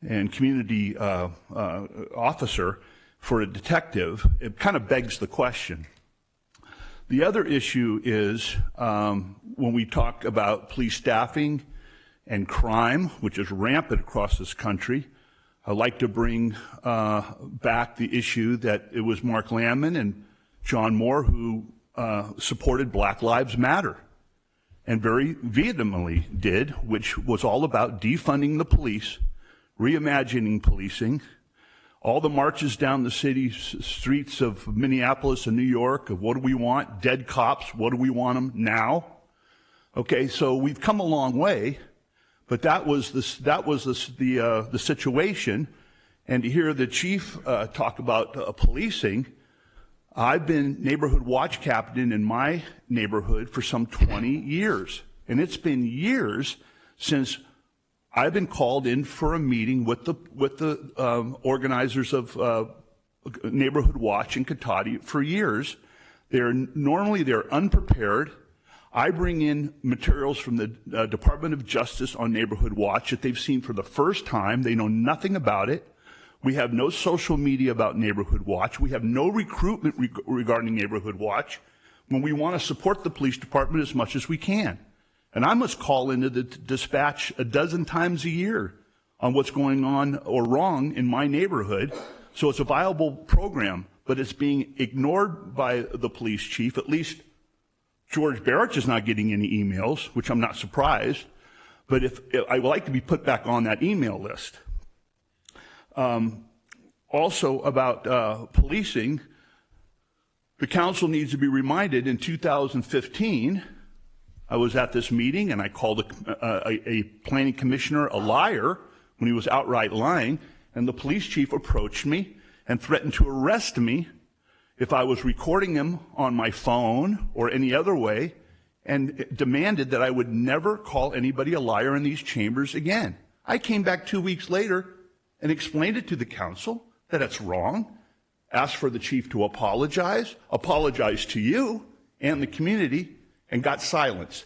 and community officer for a detective. It kind of begs the question. The other issue is when we talk about police staffing and crime, which is rampant across this country, I'd like to bring back the issue that it was Mark Landman and John Moore who supported Black Lives Matter, and very vehemently did, which was all about defunding the police, reimagining policing, all the marches down the city streets of Minneapolis and New York of what do we want? Dead cops, what do we want them now? Okay, so we've come a long way, but that was the situation. And to hear the chief talk about policing, I've been neighborhood watch captain in my neighborhood for some 20 years. And it's been years since I've been called in for a meeting with the organizers of Neighborhood Watch in Cotati for years. Normally they're unprepared. I bring in materials from the Department of Justice on Neighborhood Watch that they've seen for the first time. They know nothing about it. We have no social media about Neighborhood Watch. We have no recruitment regarding Neighborhood Watch when we want to support the police department as much as we can. And I must call into the dispatch a dozen times a year on what's going on or wrong in my neighborhood. So it's a viable program, but it's being ignored by the police chief. At least George Barrich is not getting any emails, which I'm not surprised. But if I would like to be put back on that email list. Also about policing, the council needs to be reminded in 2015, I was at this meeting and I called a planning commissioner a liar when he was outright lying, and the police chief approached me and threatened to arrest me if I was recording him on my phone or any other way, and demanded that I would never call anybody a liar in these chambers again. I came back 2 weeks later and explained it to the council that it's wrong, asked for the chief to apologize to you and the community, and got silence,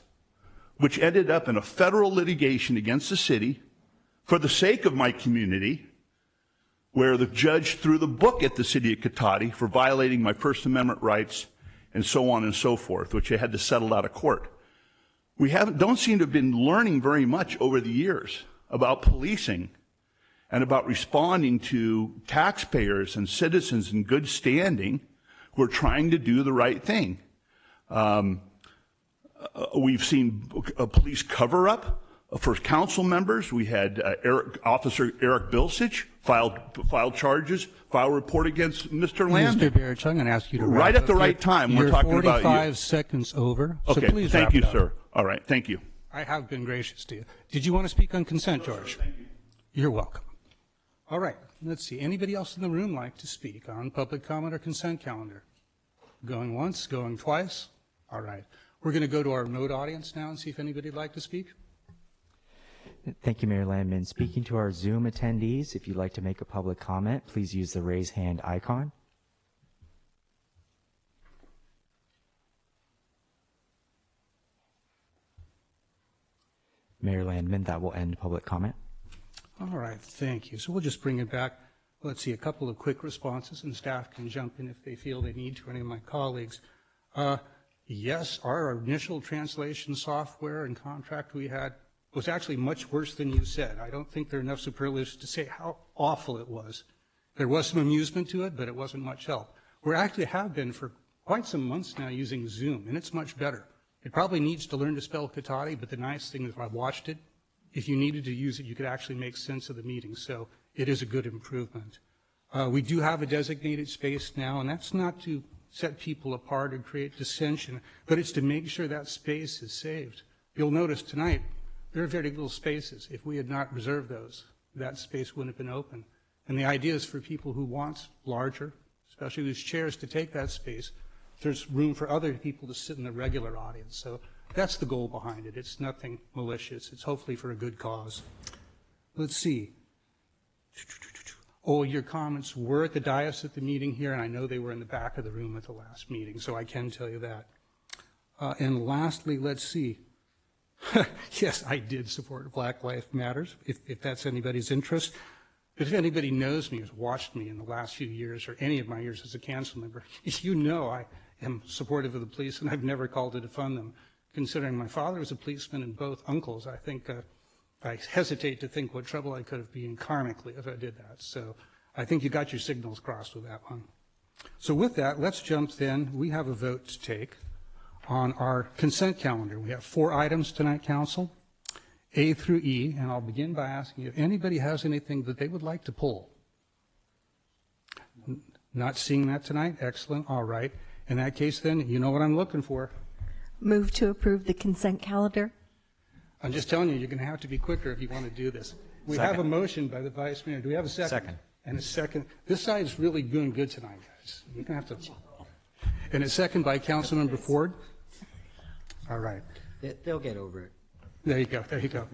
which ended up in a federal litigation against the city for the sake of my community, where the judge threw the book at the city of Cotati for violating my First Amendment rights and so on and so forth, which I had to settle out of court. We don't seem to have been learning very much over the years about policing and about responding to taxpayers and citizens in good standing who are trying to do the right thing. We've seen a police cover-up for council members. We had Officer Eric Bilsich filed charges, file report against Mr. Landman. Mr. Barrich, I'm going to ask you to wrap right at up. the right time. We're talking about you. You're 45 seconds over, so Okay, please thank wrap you, it up. sir. All right, thank you. I have been gracious to you. Did you want to speak on consent, George? Thank you. You're welcome. All right, let's see. Anybody else in the room like to speak on public comment or consent calendar? Going once, going twice? All right. We're going to go to our remote audience now and see if anybody would like to speak. Thank you, Mayor Landman. Speaking to our Zoom attendees, if you'd like to make a public comment, please use the raise hand icon. Mayor Landman, that will end public comment. All right, thank you. So we'll just bring it back. Let's see, a couple of quick responses, and staff can jump in if they feel they need to, any of my colleagues. Yes, our initial translation software and contract we had was actually much worse than you said. I don't think there are enough superlatives to say how awful it was. There was some amusement to it, but it wasn't much help. We actually have been for quite some months now using Zoom, and it's much better. It probably needs to learn to spell Katati, but the nice thing is I watched it. If you needed to use it, you could actually make sense of the meeting, so it is a good improvement. We do have a designated space now, and that's not to set people apart or create dissension, but it's to make sure that space is saved. You'll notice tonight, there are very little spaces. If we had not reserved those, that space wouldn't have been open. And the idea is for people who want larger, especially those chairs, to take that space, there's room for other people to sit in the regular audience. So that's the goal behind it. It's nothing malicious. It's hopefully for a good cause. Let's see. Oh, your comments were at the dais at the meeting here, and I know they were in the back of the room at the last meeting, so I can tell you that. And lastly, let's see. Yes, I did support Black Lives Matters, if that's anybody's interest. But if anybody knows me, has watched me in the last few years, or any of my years as a council member, you know I am supportive of the police, and I've never called to defund them. Considering my father was a policeman and both uncles, I think I hesitate to think what trouble I could have been karmically if I did that. So I think you got your signals crossed with that one. So with that, let's jump then. We have a vote to take on our consent calendar. We have 4 items tonight, Council, A through E, and I'll begin by asking if anybody has anything that they would like to pull. Not seeing that tonight? Excellent. All right. In that case, then, you know what I'm looking for. Move to approve the consent calendar. I'm just telling you, you're going to have to be quicker if you want to do this. We have a motion by the Vice Mayor. Do we have a second? Second. And a second. This side is really doing good tonight, guys. You're going to have to. And a second by Councilmember Ford. All right. They'll get over it. There you go. There you go.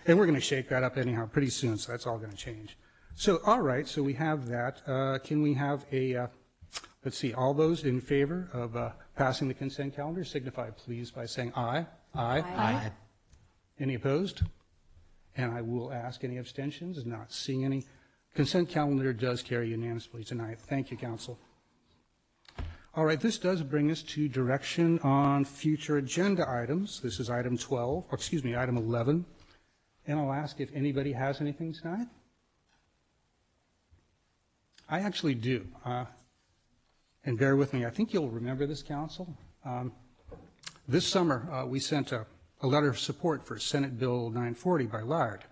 And we're going to shake that up anyhow pretty soon, so that's all going to change. So, all right. So we have that. Can we have a, let's see, all those in favor of passing the consent calendar signify please by saying aye. Aye. Aye. Any opposed? And I will ask any abstentions. Not seeing any. Consent calendar does carry unanimously tonight. Thank you, Council. All right, this does bring us to direction on future agenda items. This is item 12, or excuse me, item 11. And I'll ask if anybody has anything tonight. I actually do. And bear with me. I think you'll remember this, Council. This summer, we sent a letter of support for Senate Bill 940 by Laird,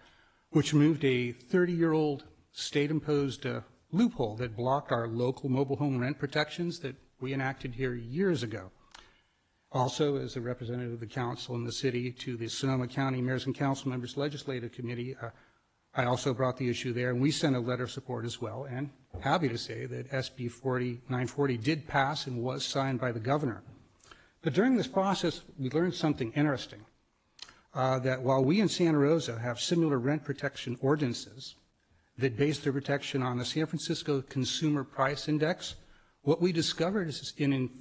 which moved a 30-year-old state-imposed loophole that blocked our local mobile home rent protections that we enacted here years ago. Also, as a representative of the council and the city to the Sonoma County Mayors and Council Members Legislative Committee, I also brought the issue there, and we sent a letter of support as well, and happy to say that SB 940 did pass and was signed by the governor. But during this process, we learned something interesting. That while we in Santa Rosa have similar rent protection ordinances that base their protection on the San Francisco Consumer Price Index, what we discovered is in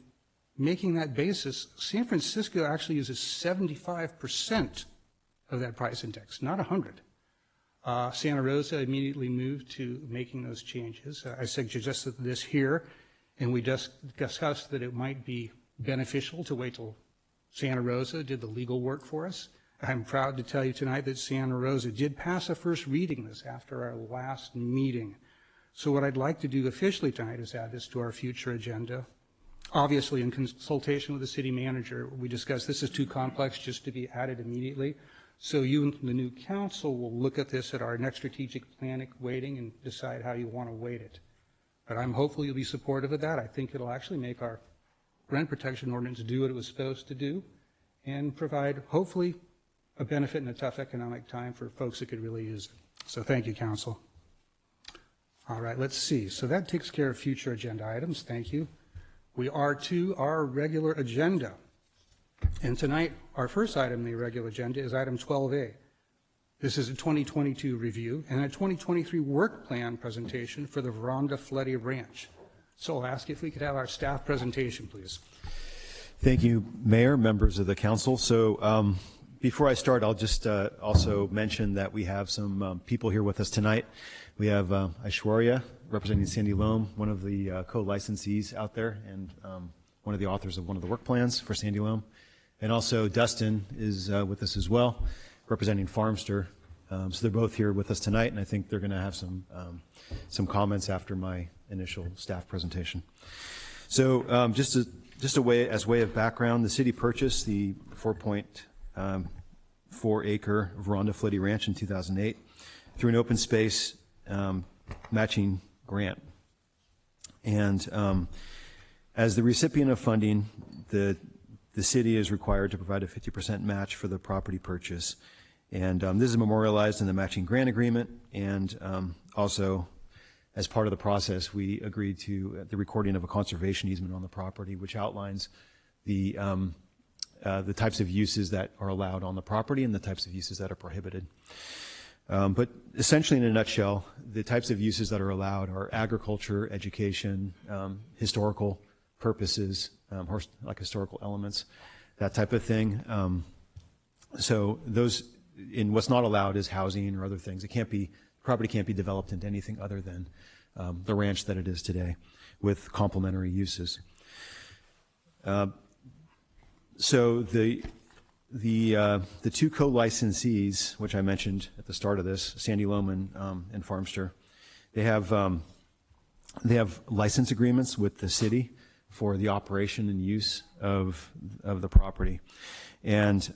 making that basis, San Francisco actually uses 75% of that price index, not 100. Santa Rosa immediately moved to making those changes. I suggested this here, and we just discussed that it might be beneficial to wait till Santa Rosa did the legal work for us. I'm proud to tell you tonight that Santa Rosa did pass a first reading this after our last meeting. So what I'd like to do officially tonight is add this to our future agenda. Obviously, in consultation with the city manager, we discussed this is too complex just to be added immediately. So you and the new council will look at this at our next strategic planning waiting and decide how you want to weight it. But I'm hopeful you'll be supportive of that. I think it'll actually make our rent protection ordinance do what it was supposed to do and provide, hopefully, a benefit in a tough economic time for folks that could really use it. So thank you, Council. All right, let's see. So that takes care of future agenda items. Thank you. We are to our regular agenda. And tonight, our first item in the regular agenda is item 12A. This is a 2022 review and a 2023 work plan presentation for the Veranda Fletty Ranch. So I'll ask if we could have our staff presentation, please. Thank you, Mayor, members of the council. So Before I start, I'll just also mention that we have some people here with us tonight. We have Aishwarya, representing Sandy Loam, one of the co-licensees out there, and one of the authors of one of the work plans for Sandy Loam. And also Dustin is with us as well, representing Farmster. So they're both here with us tonight, and I think they're going to have some comments after my initial staff presentation. So just as way of background, the city purchased the 4.4 acre Veranda Flitty Ranch in 2008 through an open space matching grant. And as the recipient of funding, the city is required to provide a 50% match for the property purchase. And this is memorialized in the matching grant agreement, and also as part of the process, we agreed to the recording of a conservation easement on the property, which outlines the types of uses that are allowed on the property and the types of uses that are prohibited. But essentially, in a nutshell, the types of uses that are allowed are agriculture, education, historical purposes, like historical elements, that type of thing. So those, in what's not allowed is housing or other things. Property can't be developed into anything other than the ranch that it is today, with complementary uses. So the two co-licensees, which I mentioned at the start of this, Sandy Loam and Farmster, they have license agreements with the city for the operation and use of the property, and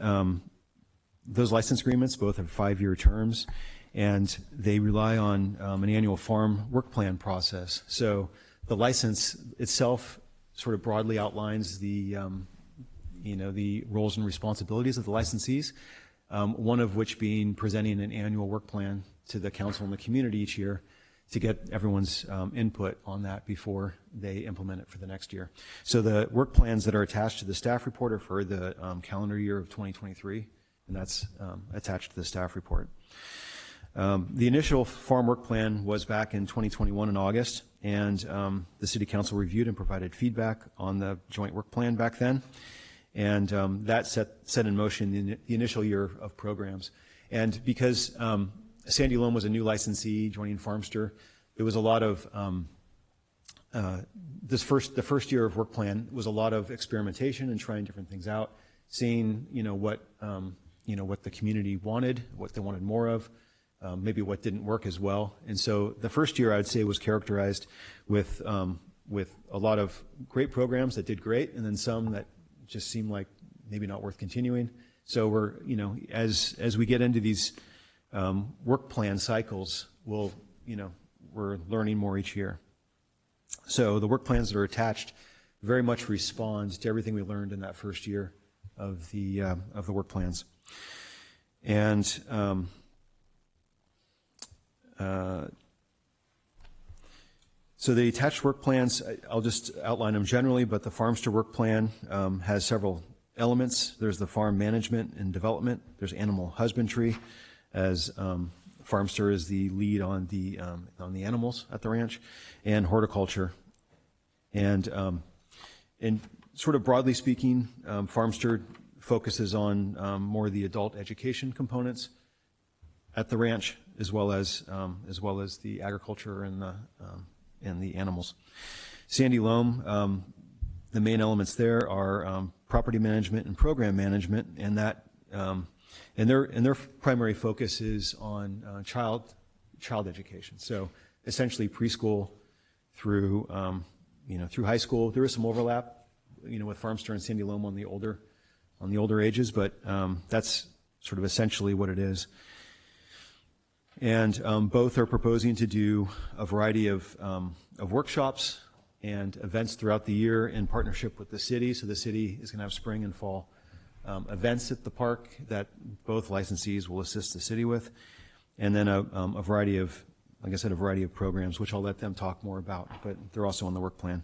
those license agreements both have 5-year terms, and they rely on an annual farm work plan process. So the license itself sort of broadly outlines the roles and responsibilities of the licensees, one of which being presenting an annual work plan to the council and the community each year to get everyone's input on that before they implement it for the next year. So the work plans that are attached to the staff report are for the calendar year of 2023, and that's attached to the staff report. The initial farm work plan was back in 2021 in August, and the City Council reviewed and provided feedback on the joint work plan back then. And that set in motion the initial year of programs. And because Sandy Loam was a new licensee joining Farmster, there was a lot of, the first year of work plan was a lot of experimentation and trying different things out, seeing what the community wanted, what they wanted more of, maybe what didn't work as well. And so the first year, I'd say, was characterized with a lot of great programs that did great, and then some that just seemed like maybe not worth continuing. So we're, as we get into these work plan cycles, we're learning more each year. So the work plans that are attached very much respond to everything we learned in that first year of the work plans. And so the attached work plans, I'll just outline them generally, but the Farmster work plan has several elements. There's the farm management and development. There's animal husbandry, as Farmster is the lead on the animals at the ranch, and horticulture. And sort of broadly speaking, Farmster focuses on more the adult education components at the ranch, as well as the agriculture and the animals. Sandy Loam, the main elements there are property management and program management, and that and their primary focus is on child education. So essentially preschool through through high school. There is some overlap, with Farmster and Sandy Loam on the older ages, but that's sort of essentially what it is. And both are proposing to do a variety of workshops and events throughout the year in partnership with the city. So the city is going to have spring and fall events at the park that both licensees will assist the city with, and then a variety of, like I said, a variety of programs, which I'll let them talk more about, but they're also on the work plan.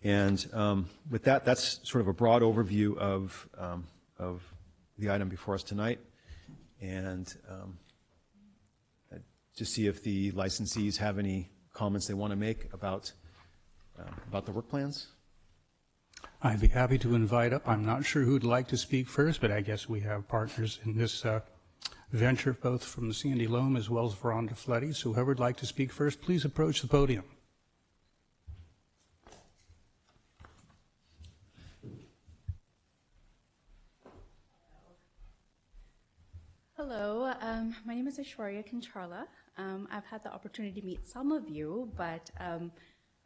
And with that, that's sort of a broad overview of the item before us tonight. And just see if the licensees have any comments they want to make about the work plans. I'd be happy to invite up. I'm not sure who'd like to speak first, but I guess we have partners in this venture, both from the Sandy Loam as well as Veranda Fletty. So whoever would like to speak first, please approach the podium. Hello, my name is Aishwarya Kancharla. I've had the opportunity to meet some of you, but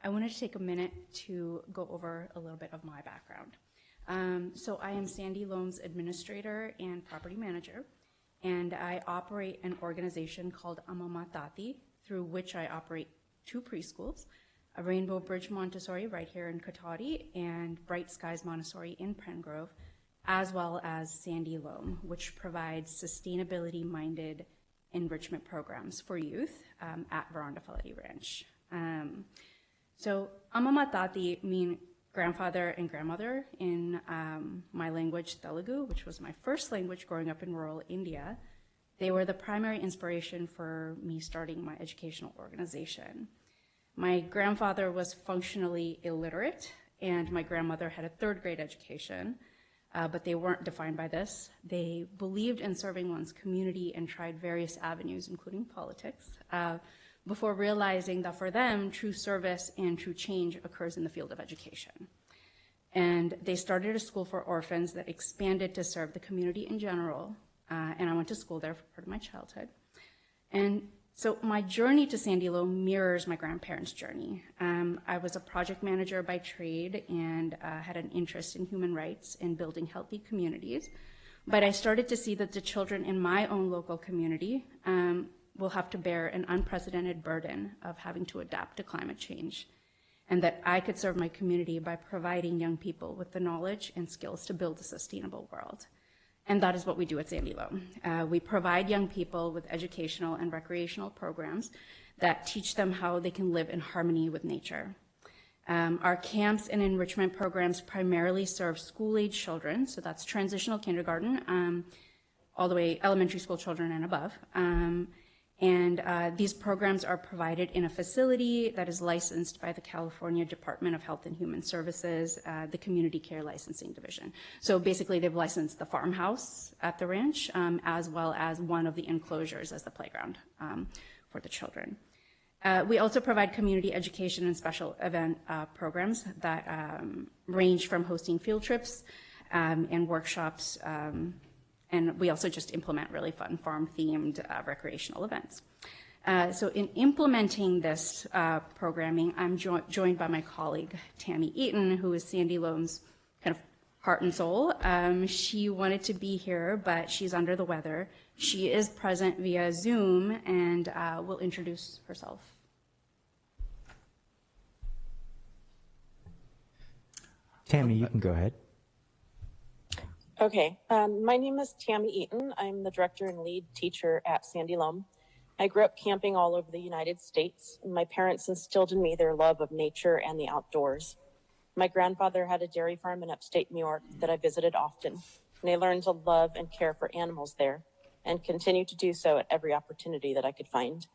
I wanted to take a minute to go over a little bit of my background. So I am Sandy Loam's administrator and property manager, and I operate an organization called Amama Tati, through which I operate 2 preschools, a Rainbow Bridge Montessori right here in Katati and Bright Skies Montessori in Pengrove, as well as Sandy Loam, which provides sustainability-minded enrichment programs for youth at Veranda Fletty Ranch. So Amama Tati mean grandfather and grandmother in my language, Telugu, which was my first language growing up in rural India. They were the primary inspiration for me starting my educational organization. My grandfather was functionally illiterate, and my grandmother had a 3rd grade education. But they weren't defined by this. They believed in serving one's community and tried various avenues, including politics, before realizing that for them, true service and true change occurs in the field of education. And they started a school for orphans that expanded to serve the community in general, and I went to school there for part of my childhood. And so my journey to Sandy Loam mirrors my grandparents' journey. I was a project manager by trade and had an interest in human rights and building healthy communities. But I started to see that the children in my own local community will have to bear an unprecedented burden of having to adapt to climate change, and that I could serve my community by providing young people with the knowledge and skills to build a sustainable world. And that is what we do at Sandy Loam. We provide young people with educational and recreational programs that teach them how they can live in harmony with nature. Our camps and enrichment programs primarily serve school-age children, so that's transitional kindergarten, all the way elementary school children and above. These programs are provided in a facility that is licensed by the California Department of Health and Human Services, the Community Care Licensing Division. So basically they've licensed the farmhouse at the ranch, as well as one of the enclosures as the playground for the children. We also provide community education and special event programs that range from hosting field trips and workshops, and we also just implement really fun farm-themed recreational events. So in implementing this programming, I'm joined by my colleague, Tammy Eaton, who is Sandy Loam's kind of heart and soul. She wanted to be here, but she's under the weather. She is present via Zoom and will introduce herself. Tammy, you can go ahead. Okay, my name is Tammy Eaton. I'm the director and lead teacher at Sandy Loam. I grew up camping all over the United States. My parents instilled in me their love of nature and the outdoors. My grandfather had a dairy farm in upstate New York that I visited often, and I learned to love and care for animals there and continue to do so at every opportunity that I could find.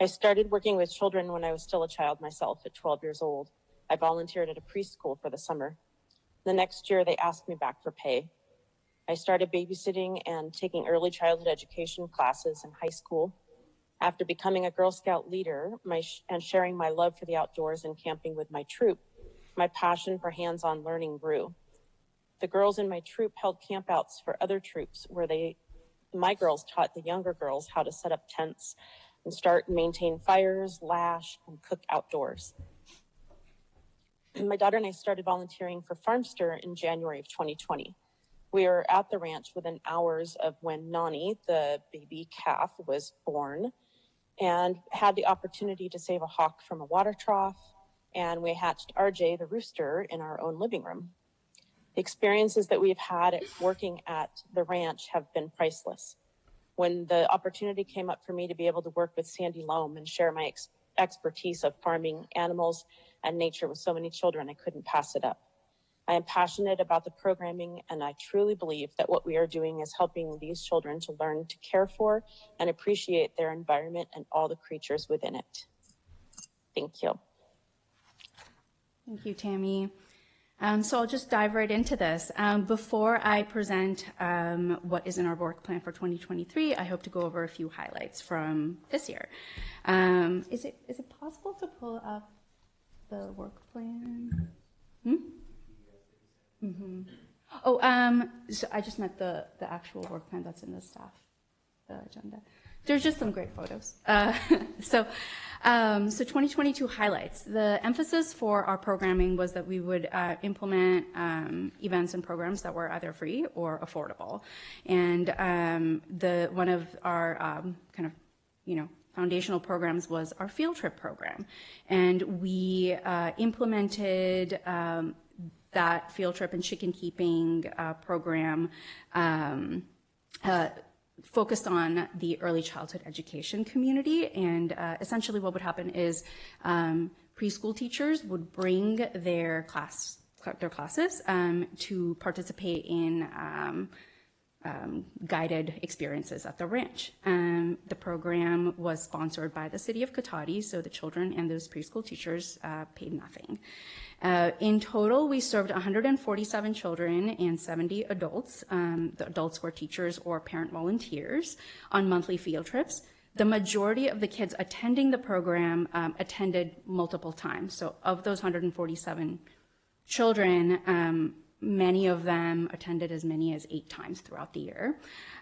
I started working with children when I was still a child myself at 12 years old. I volunteered at a preschool for the summer. The next year, they asked me back for pay. I started babysitting and taking early childhood education classes in high school. After becoming a Girl Scout leader and sharing my love for the outdoors and camping with my troop, my passion for hands-on learning grew. The girls in my troop held campouts for other troops where my girls taught the younger girls how to set up tents and start and maintain fires, lash, and cook outdoors. My daughter and I started volunteering for Farmster in January of 2020. We were at the ranch within hours of when Nani, the baby calf, was born, and had the opportunity to save a hawk from a water trough, and we hatched RJ, the rooster, in our own living room. The experiences that we've had at working at the ranch have been priceless. When the opportunity came up for me to be able to work with Sandy Loam and share my expertise of farming animals and nature with so many children, I couldn't pass it up. I am passionate about the programming, and I truly believe that what we are doing is helping these children to learn to care for and appreciate their environment and all the creatures within it. Thank you. Thank you, Tammy. So I'll just dive right into this. Before I present what is in our work plan for 2023, I hope to go over a few highlights from this year. Is it possible to pull up the work plan? So I just meant the actual work plan that's in the staff agenda. There's just some great photos. So 2022 highlights. The emphasis for our programming was that we would implement events and programs that were either free or affordable. And one of our foundational programs was our field trip program. And we implemented that field trip and chicken keeping program focused on the early childhood education community. And essentially what would happen is preschool teachers would bring their classes to participate in guided experiences at the ranch. The program was sponsored by the city of Cotati, so the children and those preschool teachers paid nothing. In total, we served 147 children and 70 adults. The adults were teachers or parent volunteers on monthly field trips. The majority of the kids attending the program attended multiple times. So of those 147 children, many of them attended as many as 8 times throughout the year.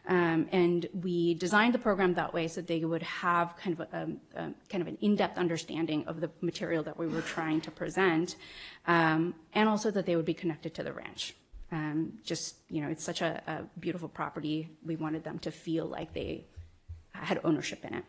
And we designed the program that way so they would have kind of an in-depth understanding of the material that we were trying to present, and also that they would be connected to the ranch. It's such a beautiful property. We wanted them to feel like they had ownership in it.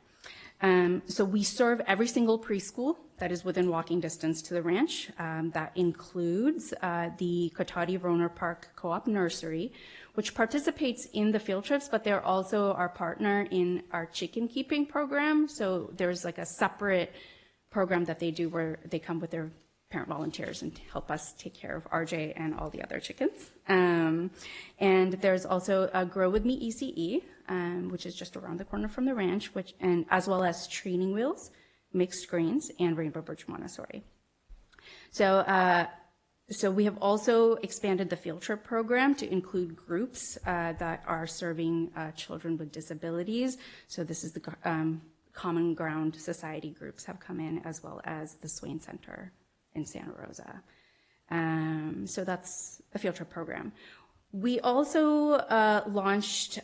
So we serve every single preschool that is within walking distance to the ranch. That includes the Cotati Roner Park Co-op Nursery, which participates in the field trips, but they're also our partner in our chicken keeping program. So there's like a separate program that they do where they come with their parent volunteers and help us take care of RJ and all the other chickens. And there's also a Grow With Me ECE, which is just around the corner from the ranch, and as well as training wheels, mixed greens, and Rainbow Bridge Montessori. So we have also expanded the field trip program to include groups that are serving children with disabilities. So this is the Common Ground Society groups have come in, as well as the Swain Center in Santa Rosa. So that's a field trip program. We also launched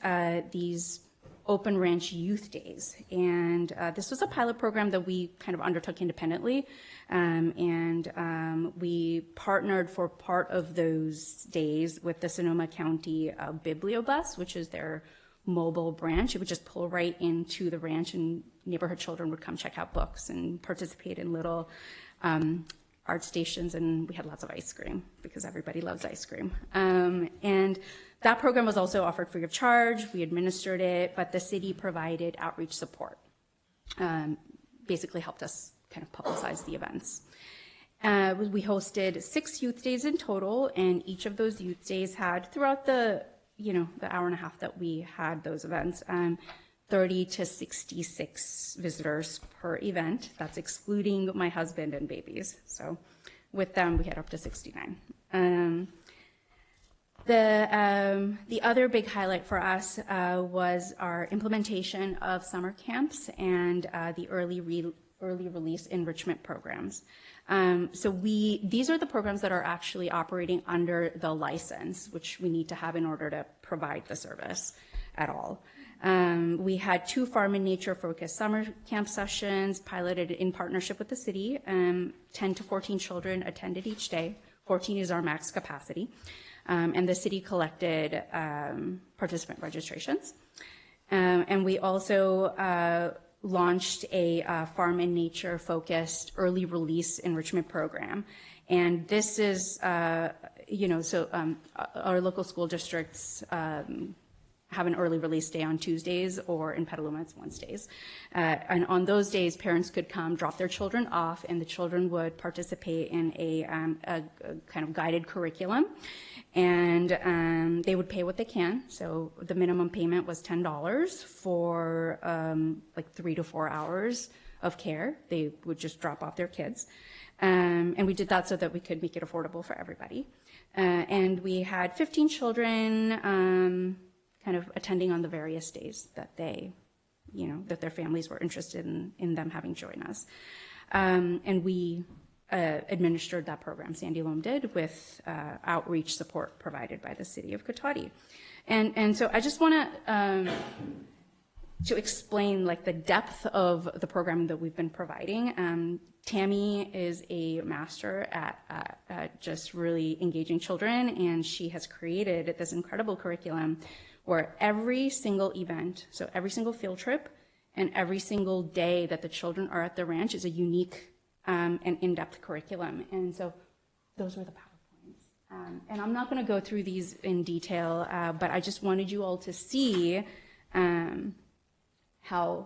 these Open Ranch Youth Days, and this was a pilot program that we kind of undertook independently, and we partnered for part of those days with the Sonoma County Bibliobus, which is their mobile branch. It would just pull right into the ranch, and neighborhood children would come check out books and participate in little art stations, and we had lots of ice cream because everybody loves ice cream. And that program was also offered free of charge. We administered it, but the city provided outreach support. Basically helped us kind of publicize the events. We hosted 6 youth days in total, and each of those youth days had, throughout the hour and a half that we had those events, 30 to 66 visitors per event. That's excluding my husband and babies. So with them, we had up to 69. The other big highlight for us was our implementation of summer camps and the early release enrichment programs. So these are the programs that are actually operating under the license, which we need to have in order to provide the service at all. We had 2 farm and nature focused summer camp sessions piloted in partnership with the city. 10 to 14 children attended each day. 14 is our max capacity. And the city collected participant registrations. And we also launched a farm and nature focused early release enrichment program. And this is, our local school districts have an early release day on Tuesdays, or in Petaluma it's Wednesdays. And on those days, parents could come drop their children off, and the children would participate in a kind of guided curriculum. And they would pay what they can. So the minimum payment was $10 for like 3 to 4 hours of care. They would just drop off their kids. And we did that so that we could make it affordable for everybody. And we had 15 children kind of attending on the various days that they, that their families were interested in them having join us. And we administered that program, Sandy Loam did, with outreach support provided by the city of Cotati. And so I just want to explain like the depth of the programming that we've been providing. Tammy is a master at just really engaging children, and she has created this incredible curriculum where every single event, so every single field trip and every single day that the children are at the ranch is a unique and in-depth curriculum. And so those were the PowerPoints. And I'm not going to go through these in detail, but I just wanted you all to see how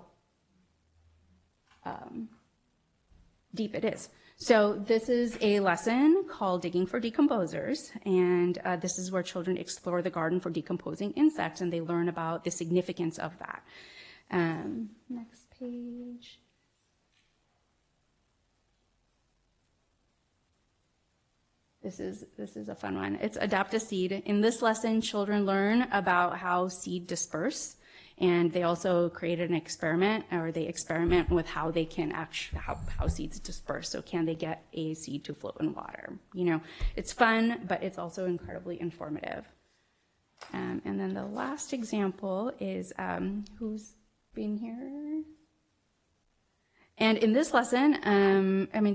deep it is. So this is a lesson called Digging for Decomposers, and this is where children explore the garden for decomposing insects, and they learn about the significance of that. Next page. This is a fun one. It's Adapt a Seed. In this lesson, children learn about how seed disperse, and they also created an experiment, or they experiment with how they can how seeds disperse. So can they get a seed to float in water? It's fun, but it's also incredibly informative. And then the last example is who's been here? And in this lesson,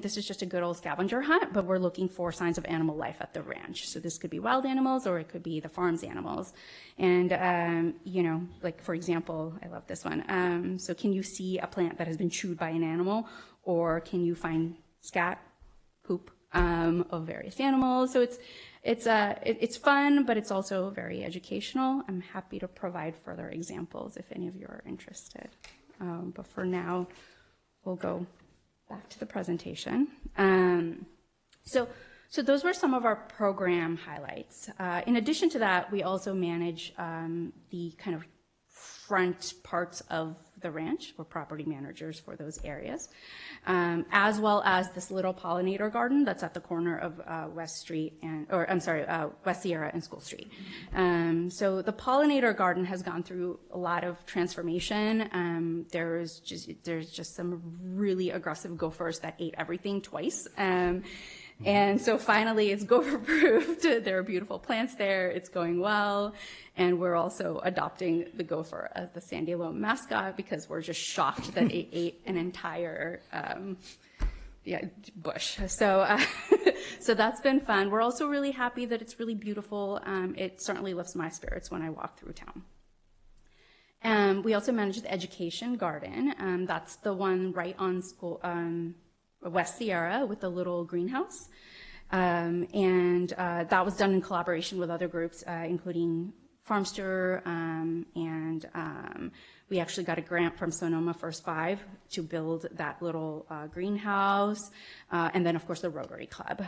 this is just a good old scavenger hunt, but we're looking for signs of animal life at the ranch. So this could be wild animals, or it could be the farm's animals. And, like, for example, I love this one. So can you see a plant that has been chewed by an animal, or can you find scat, poop, of various animals? So it's fun, but it's also very educational. I'm happy to provide further examples if any of you are interested. But for now, we'll go back to the presentation. So those were some of our program highlights. In addition to that, we also manage the kind of front parts of the ranch. We're property managers for those areas, as well as this little pollinator garden that's at the corner of West Sierra and School Street. So the pollinator garden has gone through a lot of transformation. There's just some really aggressive gophers that ate everything twice. And so finally it's gopher approved. There are beautiful plants there. It's going well. And we're also adopting the gopher as the Sandy Loam mascot because we're just shocked that it ate an entire bush. So that's been fun. We're also really happy that it's really beautiful. It certainly lifts my spirits when I walk through town. We also manage the education garden. That's the one right on school, West Sierra with the little greenhouse. And that was done in collaboration with other groups, including Farmster, and we actually got a grant from Sonoma First Five to build that little greenhouse, and then of course the Rotary Club.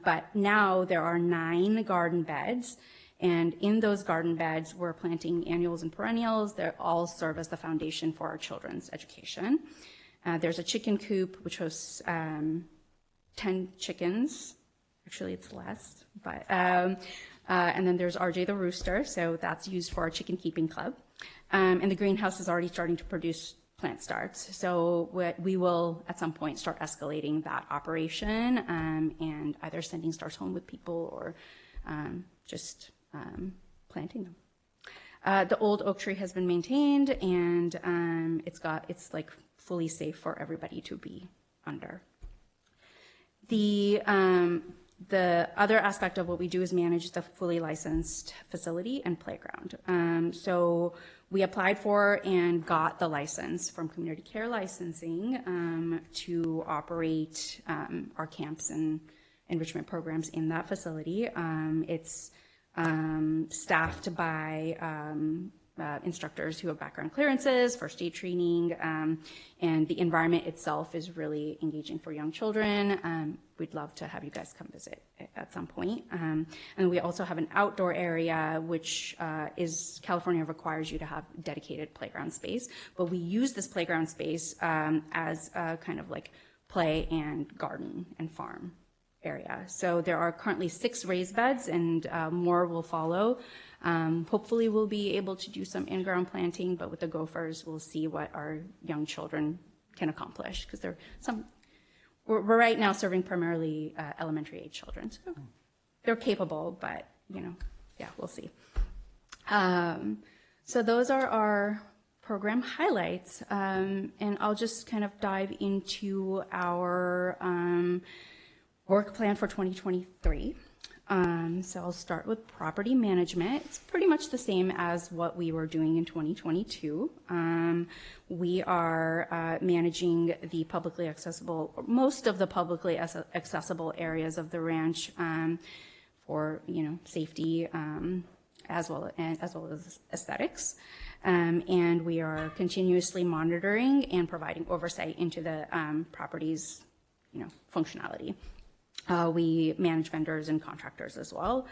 But now there are 9 garden beds, and in those garden beds we're planting annuals and perennials that all serve as the foundation for our children's education. There's a chicken coop which hosts 10 chickens. Actually, it's less, but and then there's RJ the rooster, so that's used for our chicken keeping club. And the greenhouse is already starting to produce plant starts. So we will at some point start escalating that operation and either sending starts home with people or just planting them. The old oak tree has been maintained, and it's like fully safe for everybody to be under. The other aspect of what we do is manage the fully licensed facility and playground. So we applied for and got the license from Community Care Licensing to operate our camps and enrichment programs in that facility. It's staffed by instructors who have background clearances, first aid training, and the environment itself is really engaging for young children. We'd love to have you guys come visit at some point. And we also have an outdoor area, which California requires you to have dedicated playground space, but we use this playground space as a kind of like play and garden and farm area. So there are currently 6 raised beds, and more will follow. Hopefully we'll be able to do some in-ground planting, but with the Gophers, we'll see what our young children can accomplish, because we're right now serving primarily elementary age children. So they're capable, but yeah, we'll see. So those are our program highlights, and I'll just kind of dive into our work plan for 2023. So I'll start with property management. It's pretty much the same as what we were doing in 2022. We are managing the publicly accessible, most of the publicly accessible areas of the ranch for safety as well as aesthetics. And we are continuously monitoring and providing oversight into the property's functionality. We manage vendors and contractors as well.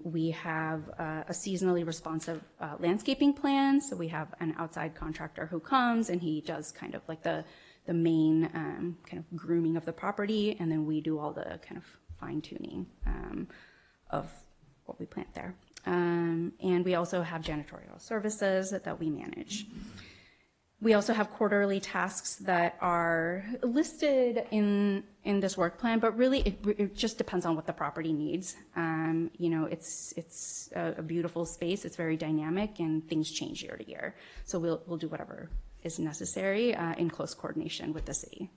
We have a seasonally responsive landscaping plan. So we have an outside contractor who comes and he does kind of like the main kind of grooming of the property, and then we do all the kind of fine tuning of what we plant there. And we also have janitorial services that we manage. We also have quarterly tasks that are listed in this work plan, but really it just depends on what the property needs. It's a beautiful space. It's very dynamic, and things change year to year. So we'll do whatever is necessary in close coordination with the city.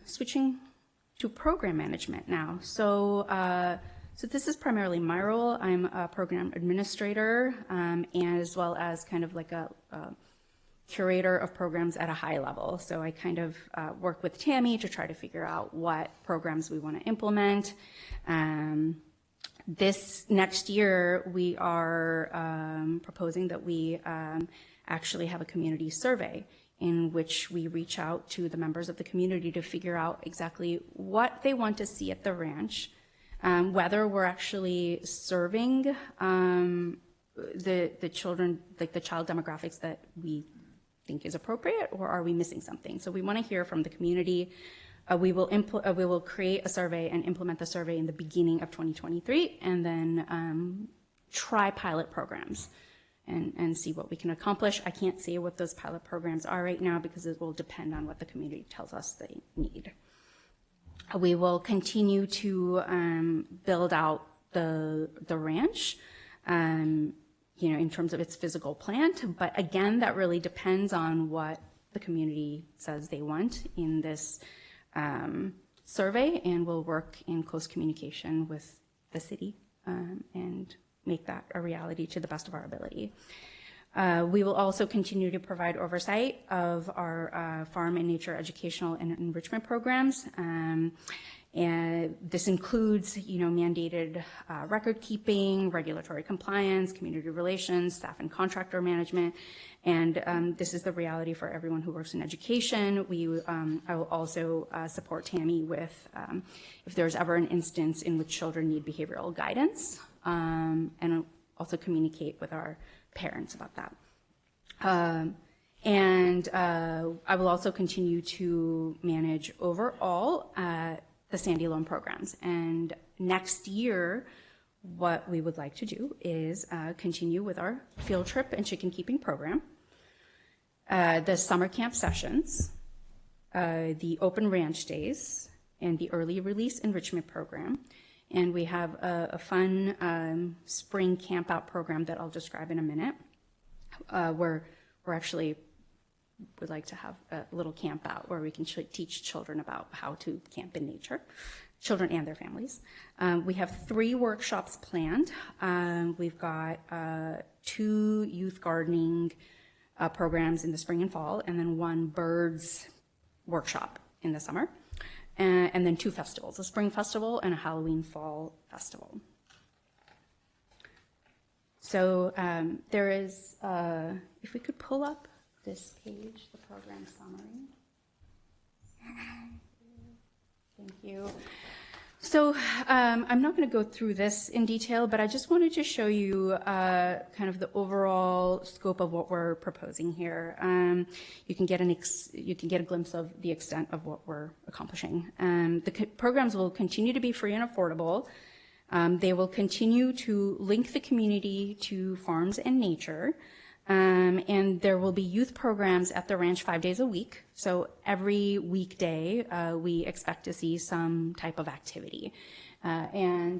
Switching to program management now. So this is primarily my role. I'm a program administrator, and as well as kind of like a curator of programs at a high level. So I kind of work with Tammy to try to figure out what programs we want to implement. This next year, we are proposing that we actually have a community survey in which we reach out to the members of the community to figure out exactly what they want to see at the ranch. Whether we're actually serving the children, like the child demographics that we think is appropriate, or are we missing something? So we want to hear from the community. We will create a survey and implement the survey in the beginning of 2023, and then try pilot programs and see what we can accomplish. I can't say what those pilot programs are right now because it will depend on what the community tells us they need. We will continue to build out the ranch, in terms of its physical plant. But again, that really depends on what the community says they want in this survey, and we'll work in close communication with the city and make that a reality to the best of our ability. We will also continue to provide oversight of our farm and nature educational and enrichment programs. And this includes, mandated record keeping, regulatory compliance, community relations, staff and contractor management. And this is the reality for everyone who works in education. I will also support Tammy with if there's ever an instance in which children need behavioral guidance, and also communicate with our parents about that. I will also continue to manage overall the Sandy Loam programs. And next year, what we would like to do is continue with our field trip and chicken keeping program, the summer camp sessions, the open ranch days, and the early release enrichment program. And we have a fun spring camp out program that I'll describe in a minute, where we're actually would like to have a little camp out where we can teach children about how to camp in nature, children and their families. We have 3 workshops planned. We've got 2 youth gardening programs in the spring and fall, and then 1 birds workshop in the summer. And then 2 festivals, a spring festival and a Halloween fall festival. So there is, if we could pull up this page, the program summary. Thank you. So I'm not going to go through this in detail, but I just wanted to show you kind of the overall scope of what we're proposing here. You can get a glimpse of the extent of what we're accomplishing. The programs will continue to be free and affordable. They will continue to link the community to farms and nature. And there will be youth programs at the ranch 5 days a week. So every weekday, we expect to see some type of activity. You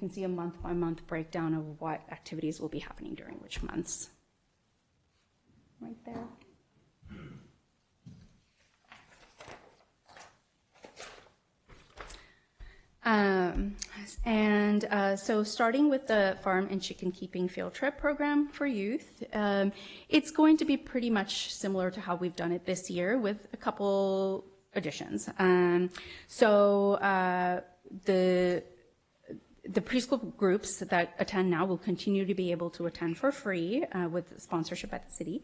can see a month-by-month breakdown of what activities will be happening during which months. Right there. So starting with the farm and chicken keeping field trip program for youth, it's going to be pretty much similar to how we've done it this year with a couple additions. The preschool groups that attend now will continue to be able to attend for free with sponsorship at the city.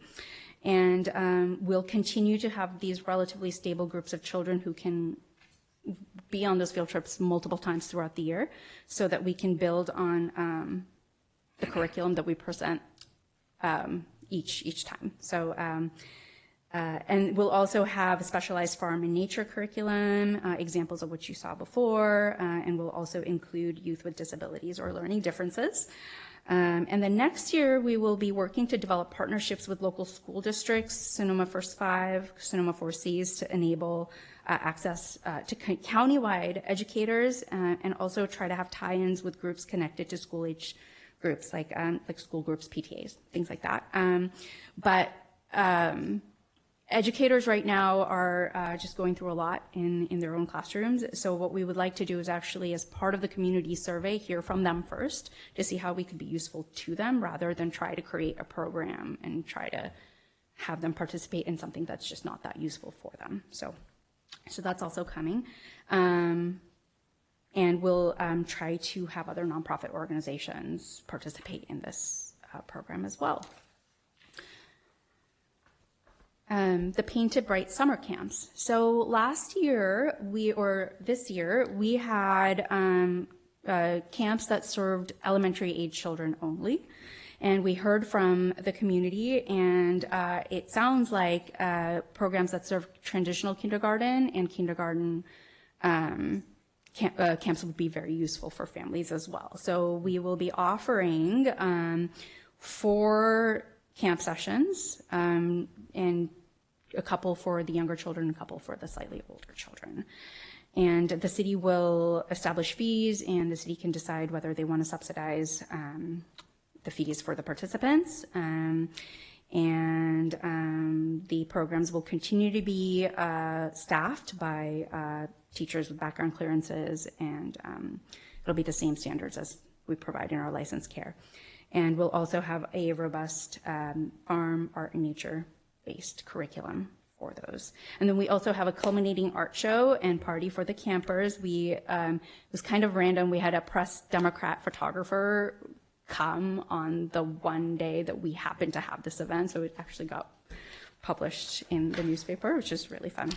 And we'll continue to have these relatively stable groups of children who can be on those field trips multiple times throughout the year so that we can build on the curriculum that we present each time. So, and we'll also have a specialized farm and nature curriculum, examples of which you saw before, and we'll also include youth with disabilities or learning differences. And then next year, we will be working to develop partnerships with local school districts, Sonoma First 5, Sonoma 4Cs, to enable access to countywide educators, and also try to have tie-ins with groups connected to school-age groups, like school groups, PTAs, things like that. Educators right now are just going through a lot in their own classrooms. So what we would like to do is actually, as part of the community survey, hear from them first to see how we could be useful to them rather than try to create a program and try to have them participate in something that's just not that useful for them. So that's also coming. And we'll try to have other nonprofit organizations participate in this program as well. The Painted Bright summer camps. So last year, this year, we had camps that served elementary age children only. And we heard from the community, and it sounds like programs that serve traditional kindergarten and kindergarten camps would be very useful for families as well. So we will be offering 4 camp sessions, and a couple for the younger children, a couple for the slightly older children. And the city will establish fees, and the city can decide whether they want to subsidize the fees for the participants. The programs will continue to be staffed by teachers with background clearances, and it'll be the same standards as we provide in our licensed care. And we'll also have a robust farm, art, and nature-based curriculum for those. And then we also have a culminating art show and party for the campers. It was kind of random. We had a press Democrat photographer come on the one day that we happened to have this event, so it actually got published in the newspaper, which is really fun.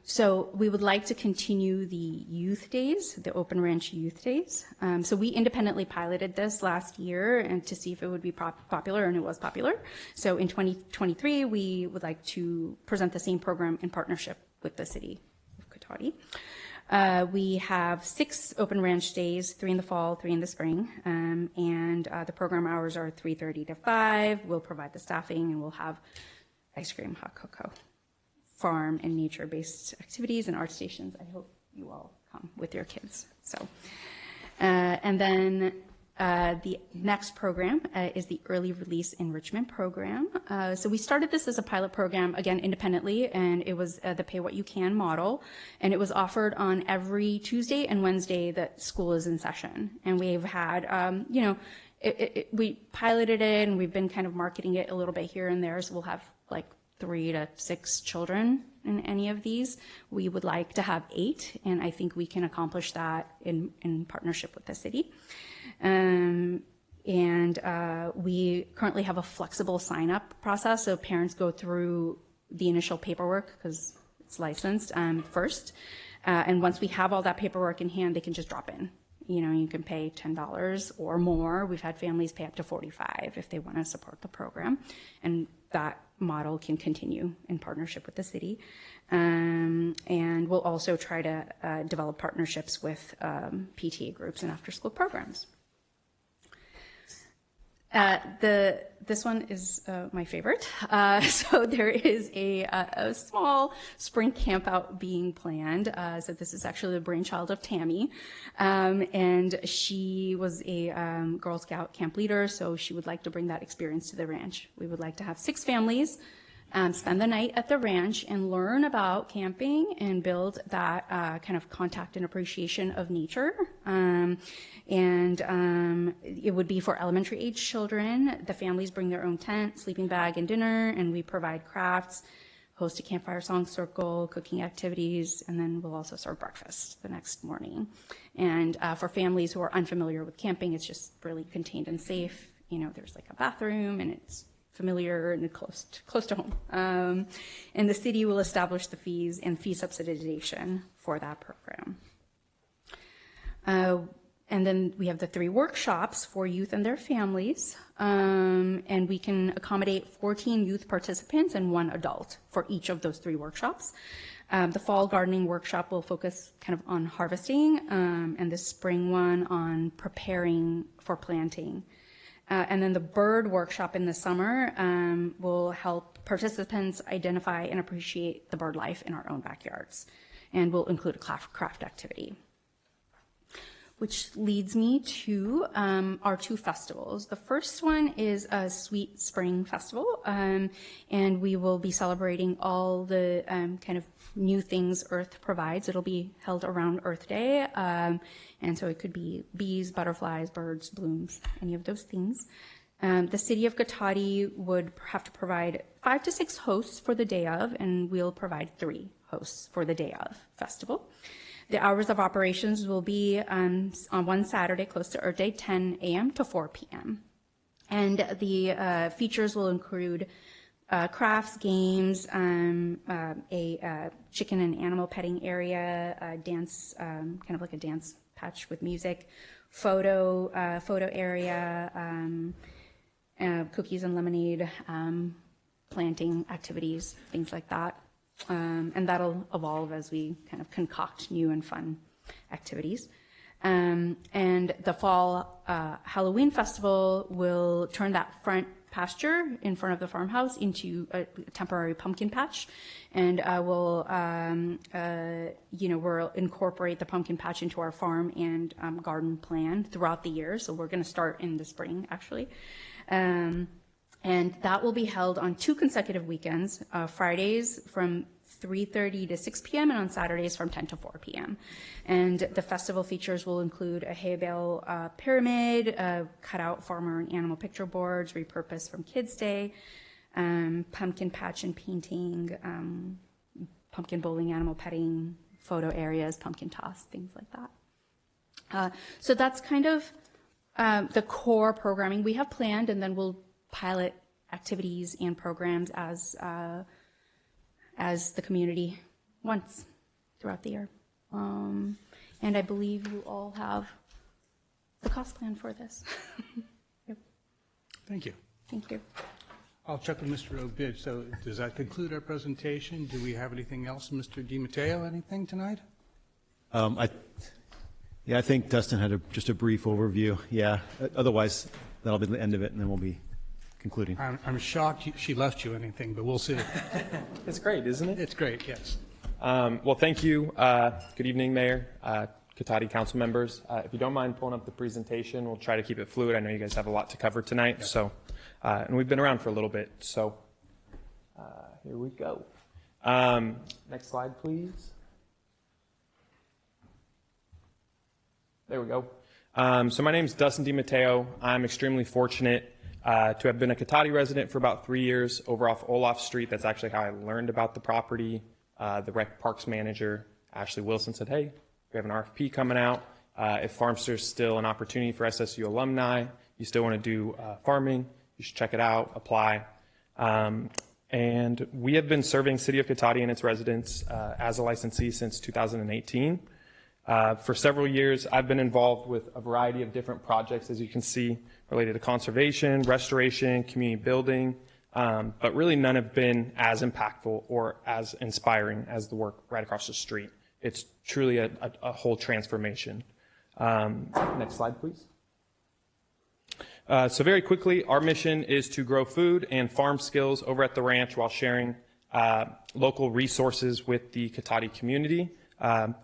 So we would like to continue the youth days, the Open Ranch Youth Days. So we independently piloted this last year and to see if it would be popular, and it was popular. So in 2023, we would like to present the same program in partnership with the city of Cotati. We have 6 Open Ranch days, 3 in the fall, 3 in the spring, and the program hours are 3:30 to 5. We'll provide the staffing, and we'll have ice cream, hot cocoa, farm and nature-based activities, and art stations. I hope you all come with your kids. So, and then the next program is the Early Release Enrichment Program. So we started this as a pilot program, again, independently, and it was the Pay What You Can model, and it was offered on every Tuesday and Wednesday that school is in session. And we've had, we piloted it, and we've been kind of marketing it a little bit here and there, so we'll have like 3 to 6 children in any of these. We would like to have 8, and I think we can accomplish that in partnership with the city. We currently have a flexible sign-up process, so parents go through the initial paperwork because it's licensed first. And once we have all that paperwork in hand, they can just drop in. You can pay $10 or more. We've had families pay up to $45 if they want to support the program. And that model can continue in partnership with the city. And we'll also try to develop partnerships with PTA groups and after-school programs. This one is my favorite. So there is a small spring camp out being planned. So this is actually the brainchild of Tammy. And she was a Girl Scout camp leader, so she would like to bring that experience to the ranch. We would like to have 6 families spend the night at the ranch and learn about camping and build that kind of contact and appreciation of nature. It would be for elementary age children. The families bring their own tent, sleeping bag, and dinner, and we provide crafts, host a campfire song circle, cooking activities, and then we'll also serve breakfast the next morning. And for families who are unfamiliar with camping, it's just really contained and safe. There's like a bathroom, and it's familiar and close to home. And the city will establish the fees and fee subsidization for that program. And then we have the 3 workshops for youth and their families. And we can accommodate 14 youth participants and 1 adult for each of those 3 workshops. The fall gardening workshop will focus kind of on harvesting, and the spring one on preparing for planting. And then the bird workshop in the summer will help participants identify and appreciate the bird life in our own backyards, and will include a craft activity. Which leads me to our 2 festivals. The first one is a Sweet Spring Festival, and we will be celebrating all the kind of new things Earth provides. It'll be held around Earth Day, and so it could be bees, butterflies, birds, blooms, any of those things. The city of Cotati would have to provide 5 to 6 hosts for the day of, and we'll provide 3 hosts for the day of festival. The hours of operations will be on one Saturday, close to Earth Day, 10 a.m. to 4 p.m. And the features will include crafts, games, a chicken and animal petting area, a dance, kind of like a dance patch with music, photo area, cookies and lemonade, planting activities, things like that. And that'll evolve as we kind of concoct new and fun activities. And the fall Halloween festival will turn that front pasture in front of the farmhouse into a temporary pumpkin patch, and we'll incorporate the pumpkin patch into our farm and garden plan throughout the year. So we're going to start in the spring, actually. And that will be held on 2 consecutive weekends, Fridays from 3:30 to 6 p.m. and on Saturdays from 10 to 4 p.m. And the festival features will include a hay bale pyramid, cut out farmer and animal picture boards repurposed from Kids Day, pumpkin patch and painting, pumpkin bowling, animal petting, photo areas, pumpkin toss, things like that. So that's kind of the core programming we have planned, and then we'll pilot activities and programs as the community wants throughout the year. And I believe you all have the cost plan for this. Yep. Thank you. Thank you. I'll check with Mr. Obid. So does that conclude our presentation? Do we have anything else? Mr. DiMatteo, anything tonight? I think Dustin had just a brief overview. Yeah, otherwise that'll be the end of it, and then we'll be concluding. I'm shocked she left you anything, but we'll see. It's great, isn't it? It's great, yes. Well, thank you. Good evening, Mayor, Cotati council members. If you don't mind pulling up the presentation, we'll try to keep it fluid. I know you guys have a lot to cover tonight, yep. So, and we've been around for a little bit, so here we go. Next slide, please. There we go. So my name is Dustin DiMatteo. I'm extremely fortunate to have been a Cotati resident for about 3 years over off Olaf Street. That's actually how I learned about the property. The rec parks manager, Ashley Wilson, said, hey, we have an RFP coming out. If Farmster's still an opportunity for SSU alumni, you still want to do farming, you should check it out, apply. And we have been serving City of Cotati and its residents as a licensee since 2018. For several years, I've been involved with a variety of different projects, as you can see, related to conservation, restoration, community building, but really none have been as impactful or as inspiring as the work right across the street. It's truly a whole transformation. Next slide, please. So very quickly, our mission is to grow food and farm skills over at the ranch while sharing local resources with the Cotati community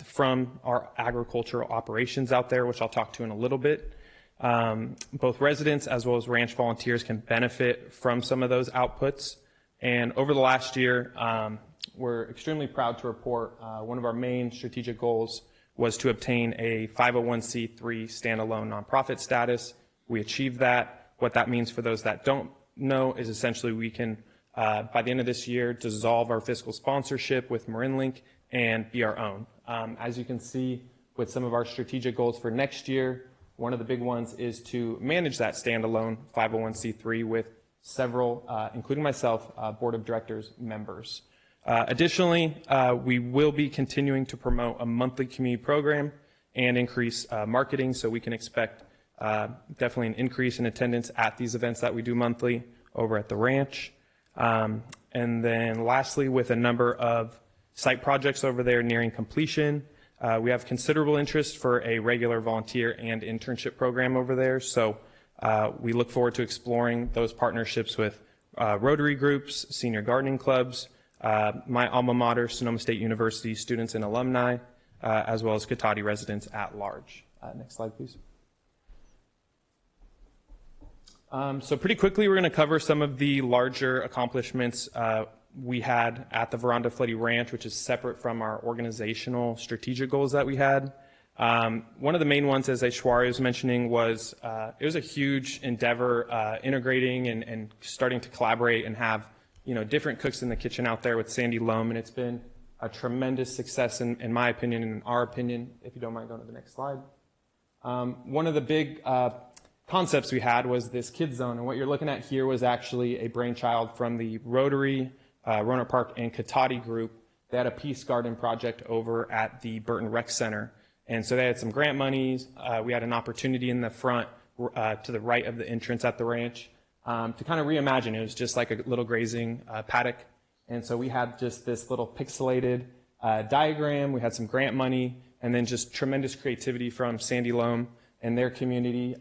from our agricultural operations out there, which I'll talk to in a little bit. Both residents as well as ranch volunteers can benefit from some of those outputs. And over the last year, we're extremely proud to report one of our main strategic goals was to obtain a 501c3 standalone nonprofit status. We achieved that. What that means for those that don't know is essentially we can, by the end of this year, dissolve our fiscal sponsorship with MarinLink and be our own. As you can see with some of our strategic goals for next year, one of the big ones is to manage that standalone 501c3 with several, including myself, board of directors members. Additionally, we will be continuing to promote a monthly community program and increase marketing, so we can expect definitely an increase in attendance at these events that we do monthly over at the ranch. And then lastly, with a number of site projects over there nearing completion, we have considerable interest for a regular volunteer and internship program over there. So we look forward to exploring those partnerships with Rotary groups, senior gardening clubs, my alma mater, Sonoma State University students and alumni, as well as Cotati residents at large. Next slide, please. So pretty quickly, we're going to cover some of the larger accomplishments we had at the Veranda Floody Ranch, which is separate from our organizational strategic goals that we had. One of the main ones, as Aishwarya was mentioning, was it was a huge endeavor integrating and starting to collaborate and have different cooks in the kitchen out there with Sandy Loam, and it's been a tremendous success in my opinion and in our opinion. If you don't mind going to the next slide. One of the big concepts we had was this kids zone, and what you're looking at here was actually a brainchild from the Rotary, Roanoke Park, and Cotati group. They had a peace garden project over at the Burton Rec Center, and so they had some grant monies. We had an opportunity in the front to the right of the entrance at the ranch to kind of reimagine. It was just like a little grazing paddock, and so we had just this little pixelated diagram. We had some grant money, and then just tremendous creativity from Sandy Loam and their community.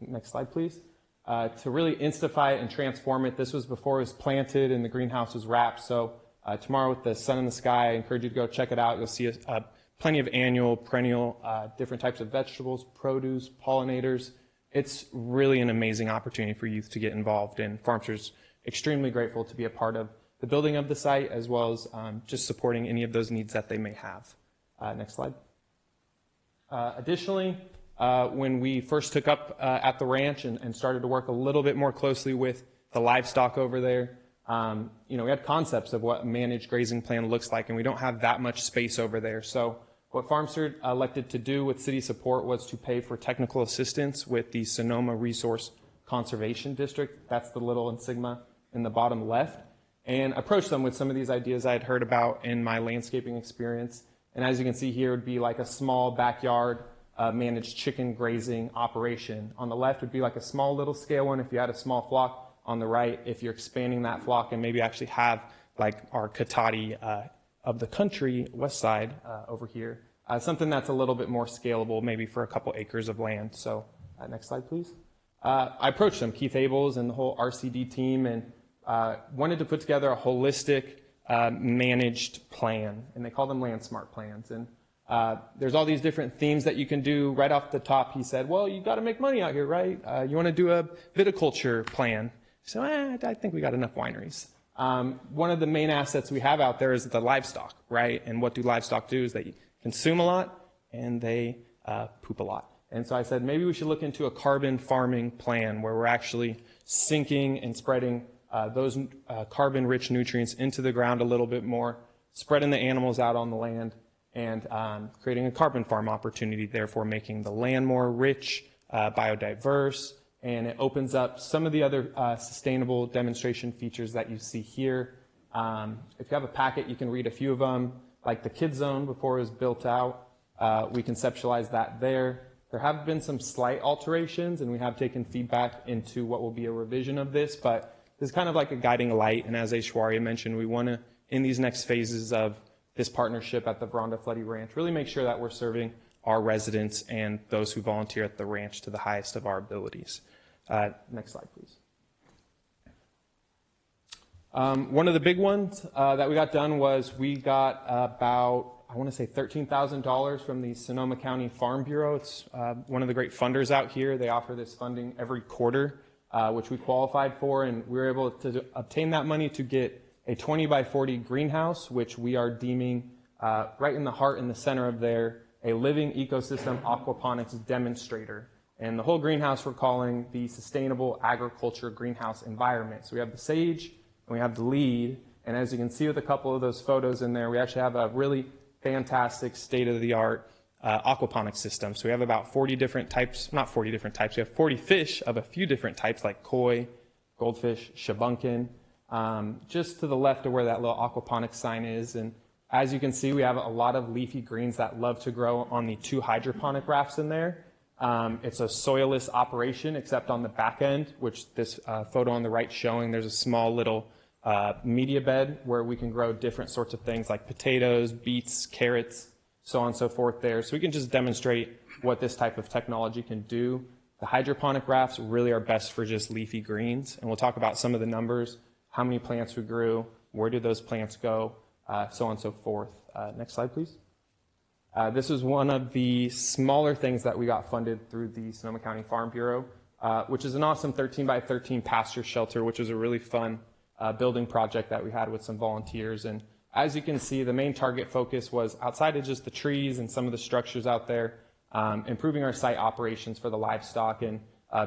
Next slide, please. To really instify it and transform it. This was before it was planted and the greenhouse was wrapped. So tomorrow with the sun in the sky, I encourage you to go check it out. You'll see plenty of annual, perennial, different types of vegetables, produce, pollinators. It's really an amazing opportunity for youth to get involved in. Farmster's extremely grateful to be a part of the building of the site as well as just supporting any of those needs that they may have. Next slide. Additionally, when we first took up at the ranch and started to work a little bit more closely with the livestock over there, we had concepts of what a managed grazing plan looks like, and we don't have that much space over there. So what Farmster elected to do with city support was to pay for technical assistance with the Sonoma Resource Conservation District. That's the little insignia in the bottom left, and approach them with some of these ideas I had heard about in my landscaping experience. And as you can see here, it would be like a small backyard managed chicken grazing operation. On the left would be like a small little scale one if you had a small flock. On the right, if you're expanding that flock and maybe actually have like our Cotati of the country, west side over here, something that's a little bit more scalable, maybe for a couple acres of land. So next slide, please. I approached them, Keith Abels and the whole RCD team, and wanted to put together a holistic managed plan, and they call them Land Smart plans. And there's all these different themes that you can do. Right off the top, he said, well, you got to make money out here, right? You want to do a viticulture plan. So I think we got enough wineries. One of the main assets we have out there is the livestock, right? And what do livestock do is they consume a lot and they poop a lot. And so I said, maybe we should look into a carbon farming plan where we're actually sinking and spreading those carbon-rich nutrients into the ground a little bit more, spreading the animals out on the land, and creating a carbon farm opportunity, therefore making the land more rich, biodiverse, and it opens up some of the other sustainable demonstration features that you see here. If you have a packet, you can read a few of them, like the Kids Zone before it was built out. We conceptualized that there. There have been some slight alterations, and we have taken feedback into what will be a revision of this, but this is kind of like a guiding light, and as Aishwarya mentioned, we want to, in these next phases of this partnership at the Veranda Floody Ranch, really make sure that we're serving our residents and those who volunteer at the ranch to the highest of our abilities. Next slide, please. One of the big ones that we got done was we got about, I want to say $13,000 from the Sonoma County Farm Bureau. It's one of the great funders out here. They offer this funding every quarter, which we qualified for, and we were able to obtain that money to get a 20 by 40 greenhouse, which we are deeming right in the heart, in the center of there, a living ecosystem aquaponics demonstrator. And the whole greenhouse we're calling the Sustainable Agriculture Greenhouse Environment. So we have the sage and we have the lead, and as you can see with a couple of those photos in there, we actually have a really fantastic state-of-the-art aquaponics system. So we have about 40 different types, not 40 different types, we have 40 fish of a few different types like koi, goldfish, shabunkin, just to the left of where that little aquaponics sign is. And as you can see, we have a lot of leafy greens that love to grow on the 2 hydroponic rafts in there. It's a soilless operation except on the back end, which this photo on the right showing, there's a small little media bed where we can grow different sorts of things like potatoes, beets, carrots, so on and so forth there. So we can just demonstrate what this type of technology can do. The hydroponic rafts really are best for just leafy greens, and we'll talk about some of the numbers, how many plants we grew, where did those plants go, so on and so forth. Next slide, please. This is one of the smaller things that we got funded through the Sonoma County Farm Bureau, which is an awesome 13 by 13 pasture shelter, which was a really fun building project that we had with some volunteers. And as you can see, the main target focus was outside of just the trees and some of the structures out there, improving our site operations for the livestock and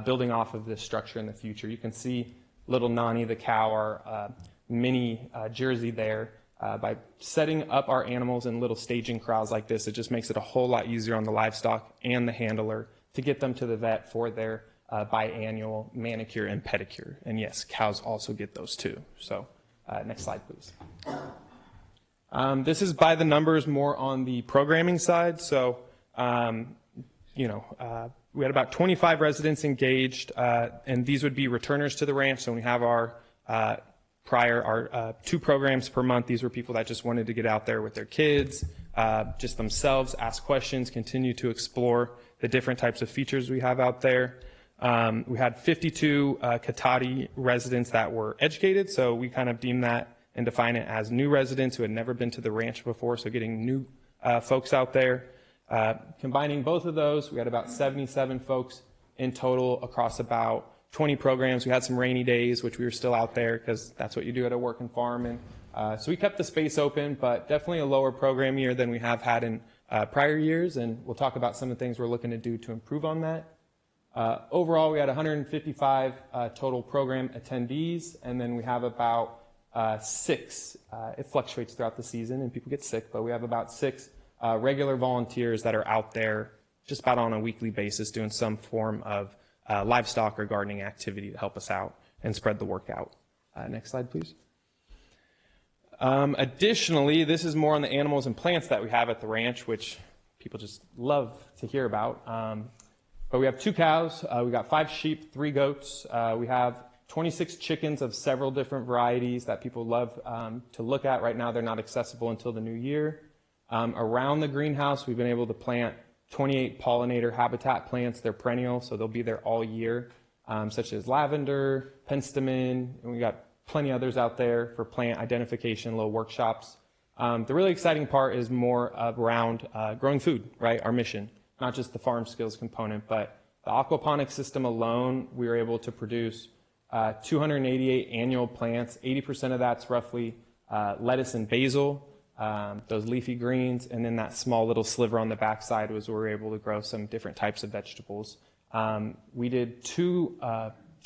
building off of this structure in the future. You can see little Nani, the cow, our mini Jersey there. By setting up our animals in little staging corrals like this, it just makes it a whole lot easier on the livestock and the handler to get them to the vet for their biannual manicure and pedicure. And yes, cows also get those too. So next slide, please. This is by the numbers more on the programming side. So, we had about 25 residents engaged, and these would be returners to the ranch. So we have our 2 programs per month. These were people that just wanted to get out there with their kids, just themselves, ask questions, continue to explore the different types of features we have out there. We had 52 Cotati residents that were educated, so we kind of deem that and define it as new residents who had never been to the ranch before, so getting new folks out there. Combining both of those, we had about 77 folks in total across about 20 programs. We had some rainy days, which we were still out there because that's what you do at a work and farm. And so we kept the space open, but definitely a lower program year than we have had in prior years. And we'll talk about some of the things we're looking to do to improve on that. Overall, we had 155 total program attendees, and then we have about 6. It fluctuates throughout the season and people get sick, but we have about 6 regular volunteers that are out there just about on a weekly basis doing some form of livestock or gardening activity to help us out and spread the work out. Next slide, please. Additionally, this is more on the animals and plants that we have at the ranch, which people just love to hear about. But we have 2 cows, we got 5 sheep, 3 goats, we have 26 chickens of several different varieties that people love to look at. Right now, they're not accessible until the new year. Around the greenhouse, we've been able to plant 28 pollinator habitat plants. They're perennial, so they'll be there all year, such as lavender, penstemon, and we got plenty others out there for plant identification, little workshops. The really exciting part is more around growing food, right? Our mission, not just the farm skills component, but the aquaponics system alone, we were able to produce 288 annual plants. 80% of that's roughly lettuce and basil, those leafy greens, and then that small little sliver on the backside was where we were able to grow some different types of vegetables. We did two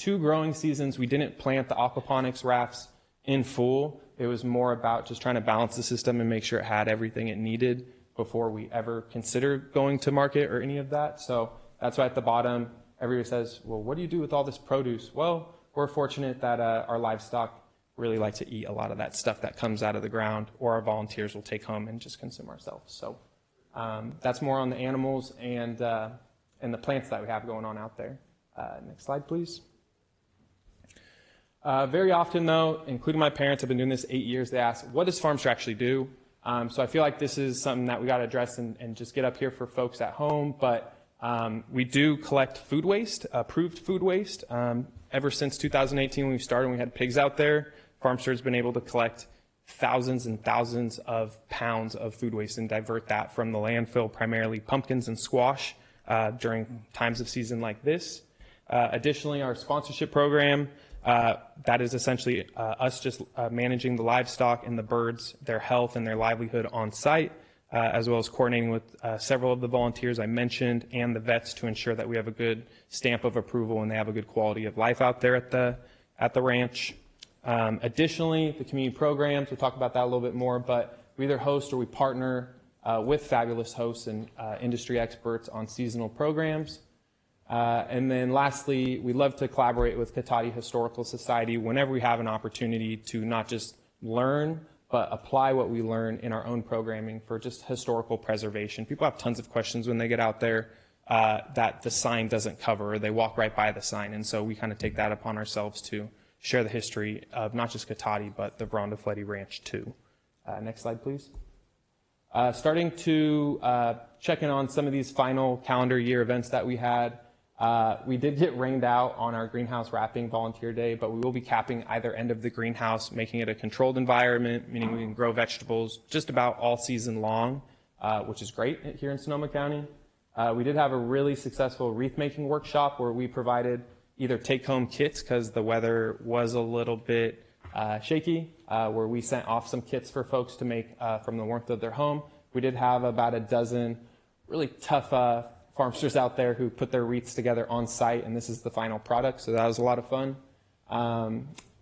growing seasons. We didn't plant the aquaponics rafts in full. It was more about just trying to balance the system and make sure it had everything it needed before we ever considered going to market or any of that. So that's why at the bottom, everybody says, well, what do you do with all this produce? Well, we're fortunate that our livestock really like to eat a lot of that stuff that comes out of the ground, or our volunteers will take home and just consume ourselves. So that's more on the animals and the plants that we have going on out there. Next slide, please. Very often, though, including my parents, have been doing this 8 years, they ask, what does Farmster actually do? So I feel like this is something that we got to address and just get up here for folks at home. But we do collect food waste, approved food waste. Ever since 2018 when we started, we had pigs out there. Farmster has been able to collect thousands and thousands of pounds of food waste and divert that from the landfill, primarily pumpkins and squash, during times of season like this. Additionally, our sponsorship program, that is essentially us just managing the livestock and the birds, their health and their livelihood on site, as well as coordinating with several of the volunteers I mentioned and the vets to ensure that we have a good stamp of approval and they have a good quality of life out there at the ranch. Additionally, the community programs, we'll talk about that a little bit more, but we either host or we partner with fabulous hosts and industry experts on seasonal programs. And then lastly, we love to collaborate with Cotati Historical Society whenever we have an opportunity to not just learn, but apply what we learn in our own programming for just historical preservation. People have tons of questions when they get out there that the sign doesn't cover, or they walk right by the sign. And so we kind of take that upon ourselves to share the history of not just Cotati, but the Veranda Fleddy Ranch too. Next slide, please. Starting to check in on some of these final calendar year events that we had. We did get rained out on our greenhouse wrapping volunteer day, but we will be capping either end of the greenhouse, making it a controlled environment, meaning we can grow vegetables just about all season long, which is great here in Sonoma County. We did have a really successful wreath making workshop where we provided either take-home kits because the weather was a little bit shaky, where we sent off some kits for folks to make from the warmth of their home. We did have about a dozen really tough farmsters out there who put their wreaths together on site, and this is the final product, so that was a lot of fun.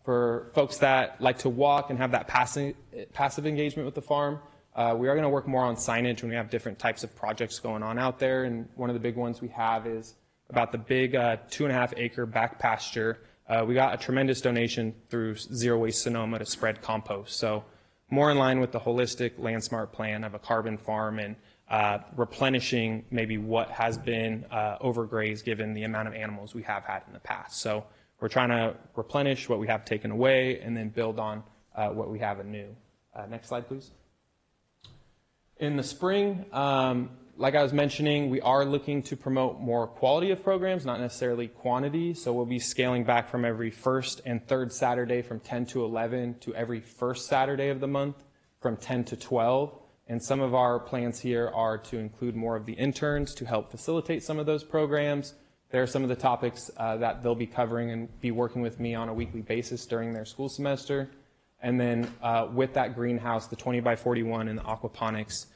For folks that like to walk and have that passive engagement with the farm, we are going to work more on signage when we have different types of projects going on out there, and one of the big ones we have is about the big 2.5 acre back pasture. We got a tremendous donation through Zero Waste Sonoma to spread compost, so more in line with the holistic LandSmart plan of a carbon farm and replenishing maybe what has been overgrazed given the amount of animals we have had in the past. So we're trying to replenish what we have taken away and then build on what we have anew. Next slide, please. In the spring, like I was mentioning, we are looking to promote more quality of programs, not necessarily quantity. So we'll be scaling back from every first and third Saturday from 10 to 11 to every first Saturday of the month from 10 to 12. And some of our plans here are to include more of the interns to help facilitate some of those programs. There are some of the topics that they'll be covering and be working with me on a weekly basis during their school semester. And then with that greenhouse, the 20 by 41 and the aquaponics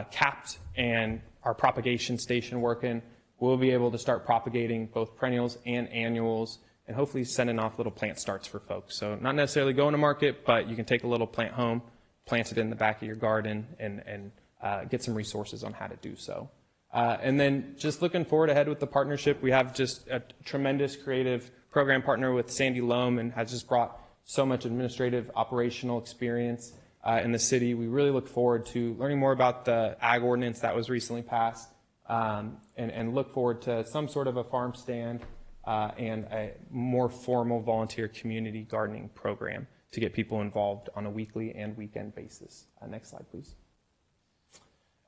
capped and our propagation station working, we'll be able to start propagating both perennials and annuals and hopefully sending off little plant starts for folks. So not necessarily going to market, but you can take a little plant home, plant it in the back of your garden, and get some resources on how to do so. And then just looking forward ahead with the partnership, we have just a tremendous creative program partner with Sandy Loam and has just brought so much administrative operational experience in the city. We really look forward to learning more about the ag ordinance that was recently passed and look forward to some sort of a farm stand and a more formal volunteer community gardening program to get people involved on a weekly and weekend basis. Next slide, please.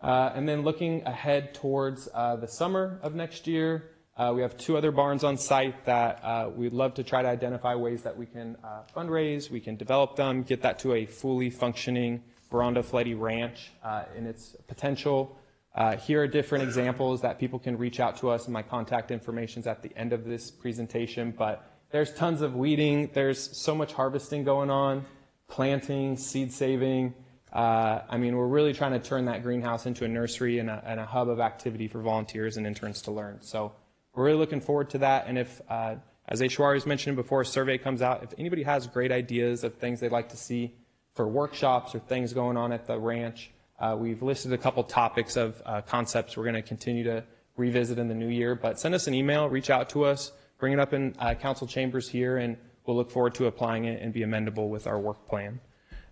And then looking ahead towards the summer of next year, we have 2 other barns on site that we'd love to try to identify ways that we can fundraise, we can develop them, get that to a fully functioning Veranda Fleddy Ranch in its potential. Here are different examples that people can reach out to us, and my contact information is at the end of this presentation, but there's tons of weeding, there's so much harvesting going on, planting, seed saving. I mean, we're really trying to turn that greenhouse into a nursery and a hub of activity for volunteers and interns to learn. So we're really looking forward to that. And if, as Aishwarya was mentioning before, a survey comes out, if anybody has great ideas of things they'd like to see for workshops or things going on at the ranch, we've listed a couple topics of concepts we're going to continue to revisit in the new year. But send us an email, reach out to us, bring it up in council chambers here, and we'll look forward to applying it and be amendable with our work plan.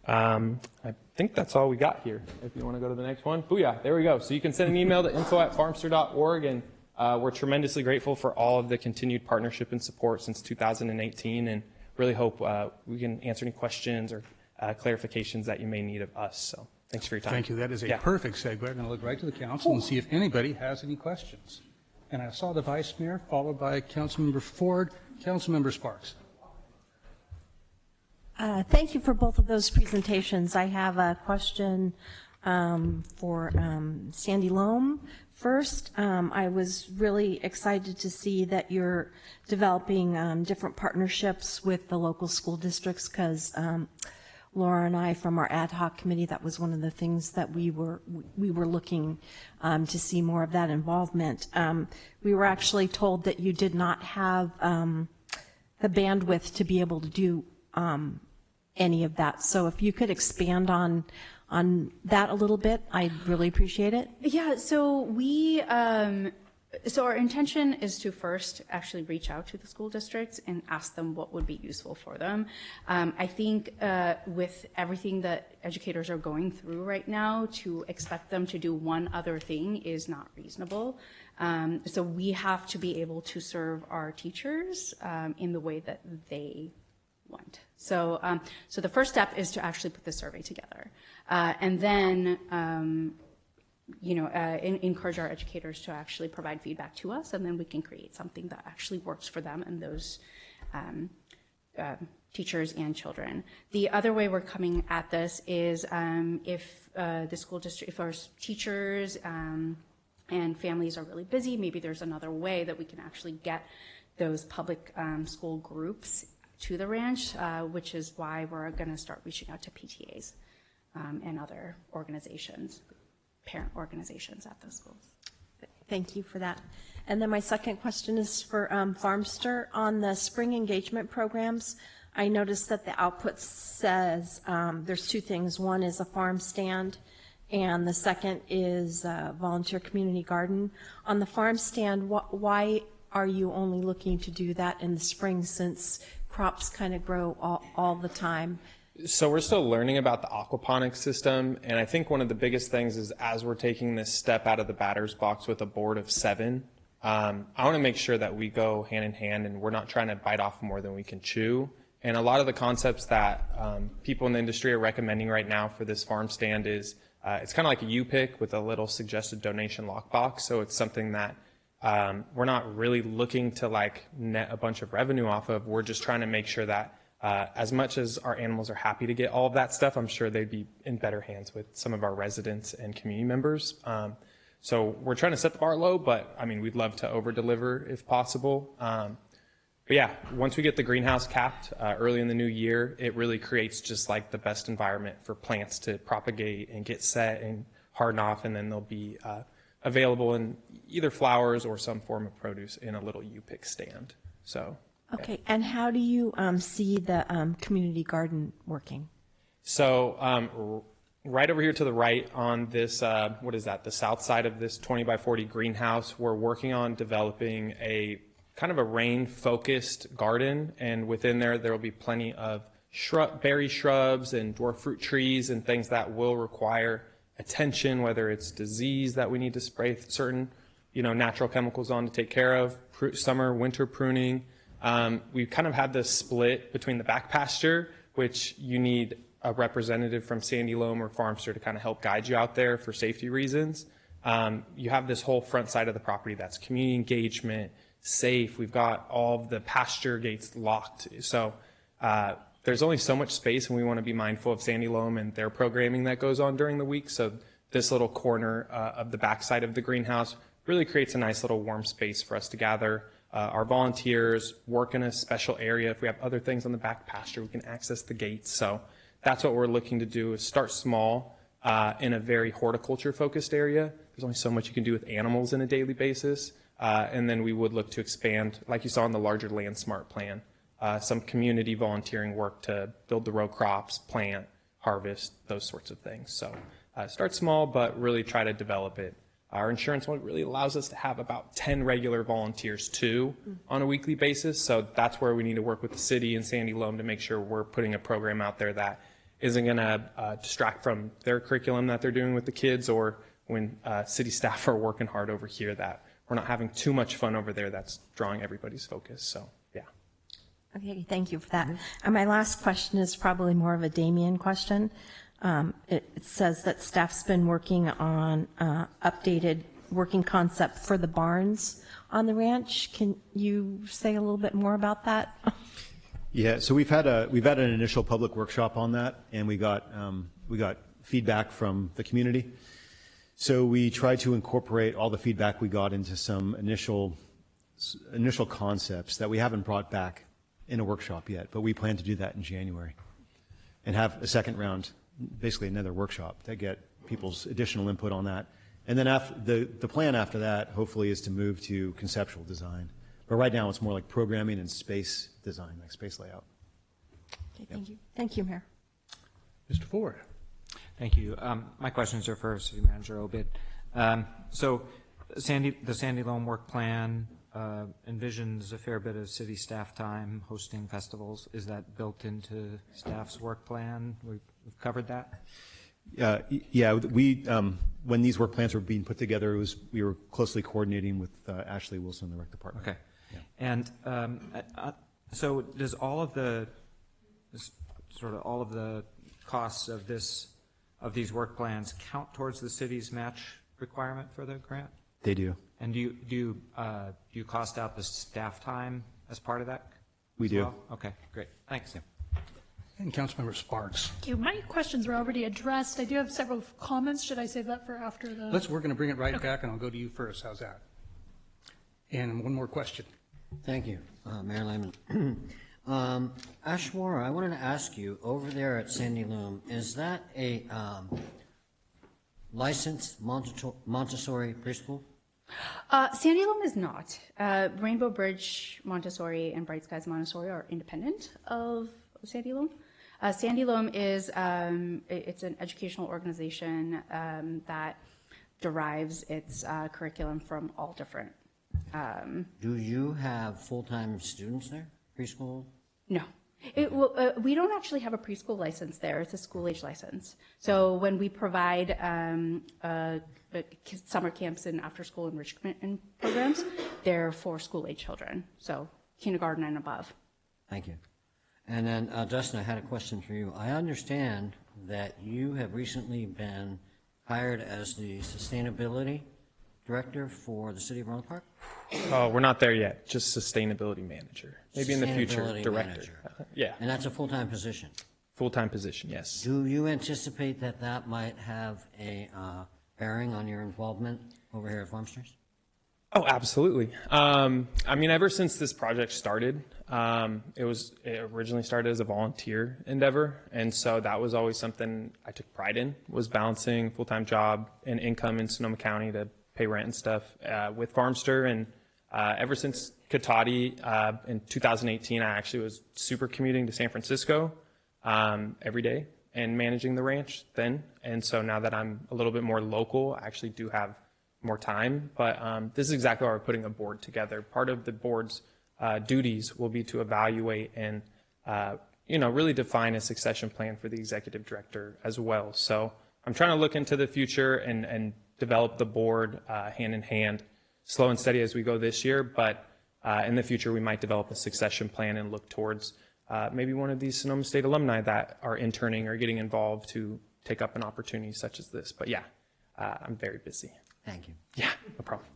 I think that's all we got here. If you want to go to the next one. Booyah, there we go. So you can send an email to info@farmster.org, and we're tremendously grateful for all of the continued partnership and support since 2018, and really hope we can answer any questions or clarifications that you may need of us. So thanks for your time. Thank you. That is a perfect segue. I'm going to look right to the council and see if anybody has any questions. And I saw the vice mayor, followed by Councilmember Ford, Councilmember Sparks. Thank you for both of those presentations. I have a question for Sandy Loam. First, I was really excited to see that you're developing different partnerships with the local school districts, because Laura and I, from our ad hoc committee, that was one of the things that we were looking to see more of that involvement. We were actually told that you did not have the bandwidth to be able to do any of that. So if you could expand on that a little bit, I'd really appreciate it. Yeah, so we, so our intention is to first actually reach out to the school districts and ask them what would be useful for them. I think with everything that educators are going through right now, to expect them to do one other thing is not reasonable. So we have to be able to serve our teachers in the way that they want. So, so the first step is to actually put the survey together, and then, encourage our educators to actually provide feedback to us, and then we can create something that actually works for them and those teachers and children. The other way we're coming at this is if the school district, if our teachers and families are really busy, maybe there's another way that we can actually get those public school groups to the ranch, which is why we're going to start reaching out to PTAs and other organizations, parent organizations at those schools. Thank you for that. And then my second question is for Farmster. On the spring engagement programs, I noticed that the output says there's two things. One is a farm stand, and the second is a volunteer community garden. On the farm stand, why are you only looking to do that in the spring, since crops kind of grow all the time? So we're still learning about the aquaponics system, and I think one of the biggest things is, as we're taking this step out of the batter's box with a board of 7, I want to make sure that we go hand in hand and we're not trying to bite off more than we can chew. And a lot of the concepts that people in the industry are recommending right now for this farm stand is it's kind of like a U-Pick with a little suggested donation lockbox. So it's something that we're not really looking to like net a bunch of revenue off of. We're just trying to make sure that as much as our animals are happy to get all of that stuff, I'm sure they'd be in better hands with some of our residents and community members. So we're trying to set the bar low, but I mean, we'd love to over deliver if possible. But yeah, once we get the greenhouse capped early in the new year, it really creates just like the best environment for plants to propagate and get set and harden off, and then they'll be available in either flowers or some form of produce in a little U-Pick stand. So. Okay, and how do you see the community garden working? So right over here to the right on this, what is that, the south side of this 20 by 40 greenhouse, we're working on developing a kind of a rain-focused garden, and within there will be plenty of berry shrubs and dwarf fruit trees and things that will require attention, whether it's disease that we need to spray certain natural chemicals on to take care of, summer, winter pruning. We kind of had this split between the back pasture, which you need a representative from Sandy Loam or Farmster to kind of help guide you out there for safety reasons. You have this whole front side of the property that's community engagement, safe. We've got all of the pasture gates locked. So there's only so much space, and we want to be mindful of Sandy Loam and their programming that goes on during the week. So this little corner of the back side of the greenhouse really creates a nice little warm space for us to gather. Our volunteers work in a special area. If we have other things on the back pasture, we can access the gates. So that's what we're looking to do, is start small in a very horticulture-focused area. There's only so much you can do with animals on a daily basis. And then we would look to expand, like you saw in the larger Land Smart plan, some community volunteering work to build the row crops, plant, harvest, those sorts of things. So start small, but really try to develop it Our insurance one really allows us to have about 10 regular volunteers too on a weekly basis. So that's where we need to work with the city and Sandy Loam to make sure we're putting a program out there that isn't going to distract from their curriculum that they're doing with the kids, or when city staff are working hard over here, that we're not having too much fun over there that's drawing everybody's focus. So, yeah. Okay, thank you for that. And my last question is probably more of a Damien question. It says that staff's been working on updated working concept for the barns on the ranch. Can you say a little bit more about that? Yeah, so we've had an initial public workshop on that, and we got feedback from the community. So we tried to incorporate all the feedback we got into some initial concepts that we haven't brought back in a workshop yet, but we plan to do that in January and have a second round, basically another workshop, to get people's additional input on that. And then the plan after that, hopefully, is to move to conceptual design. But right now, it's more like programming and space design, like space layout. Okay, thank you. Thank you, Mayor. Mr. Ford. Thank you. My questions are for City Manager Obid. So the Sandy Loam work plan envisions a fair bit of city staff time hosting festivals. Is that built into staff's work plan? We've covered that? Yeah, we when these work plans were being put together, we were closely coordinating with Ashley Wilson, the rec department. Okay. Yeah. And so does all of the costs of these work plans count towards the city's match requirement for the grant? They do. And do you cost out the staff time as part of that? We do. Well? Okay, great. Thanks. And Councilmember Sparks. Thank you. My questions were already addressed. I do have several comments. Should I save that for after the? We're going to bring it right back, and I'll go to you first. How's that? And one more question. Thank you, Mayor Lyman. Ashwara, I wanted to ask you, over there at Sandy Loam, is that a licensed Montessori preschool? Sandy Loam is not. Rainbow Bridge Montessori and Bright Skies Montessori are independent of Sandy Loam. Sandy Loam is it's an educational organization that derives its curriculum from all different. Do you have full-time students there, preschool? No. We don't actually have a preschool license there. It's a school-age license. So when we provide summer camps and after-school enrichment programs, they're for school-age children, so kindergarten and above. Thank you. And then, Dustin, I had a question for you. I understand that you have recently been hired as the sustainability director for the city of Rohnert Park? Oh, we're not there yet. Just sustainability manager. Maybe in the future, Sustainability director. manager. Yeah. And that's a full-time position? Full-time position, yes. Do you anticipate that that might have a bearing on your involvement over here at Farmsters? Oh, absolutely. I mean, ever since this project started, it originally started as a volunteer endeavor. And so that was always something I took pride in, was balancing full-time job and income in Sonoma County to pay rent and stuff with Farmster. And ever since Cotati in 2018, I actually was super commuting to San Francisco every day and managing the ranch then. And so now that I'm a little bit more local, I actually do have more time. But this is exactly why we're putting a board together. Part of the board's duties will be to evaluate and really define a succession plan for the executive director as well. So I'm trying to look into the future and develop the board hand in hand, slow and steady as we go this year. But in the future, we might develop a succession plan and look towards maybe one of these Sonoma State alumni that are interning or getting involved to take up an opportunity such as this. But yeah, I'm very busy. Thank you. Yeah, no problem.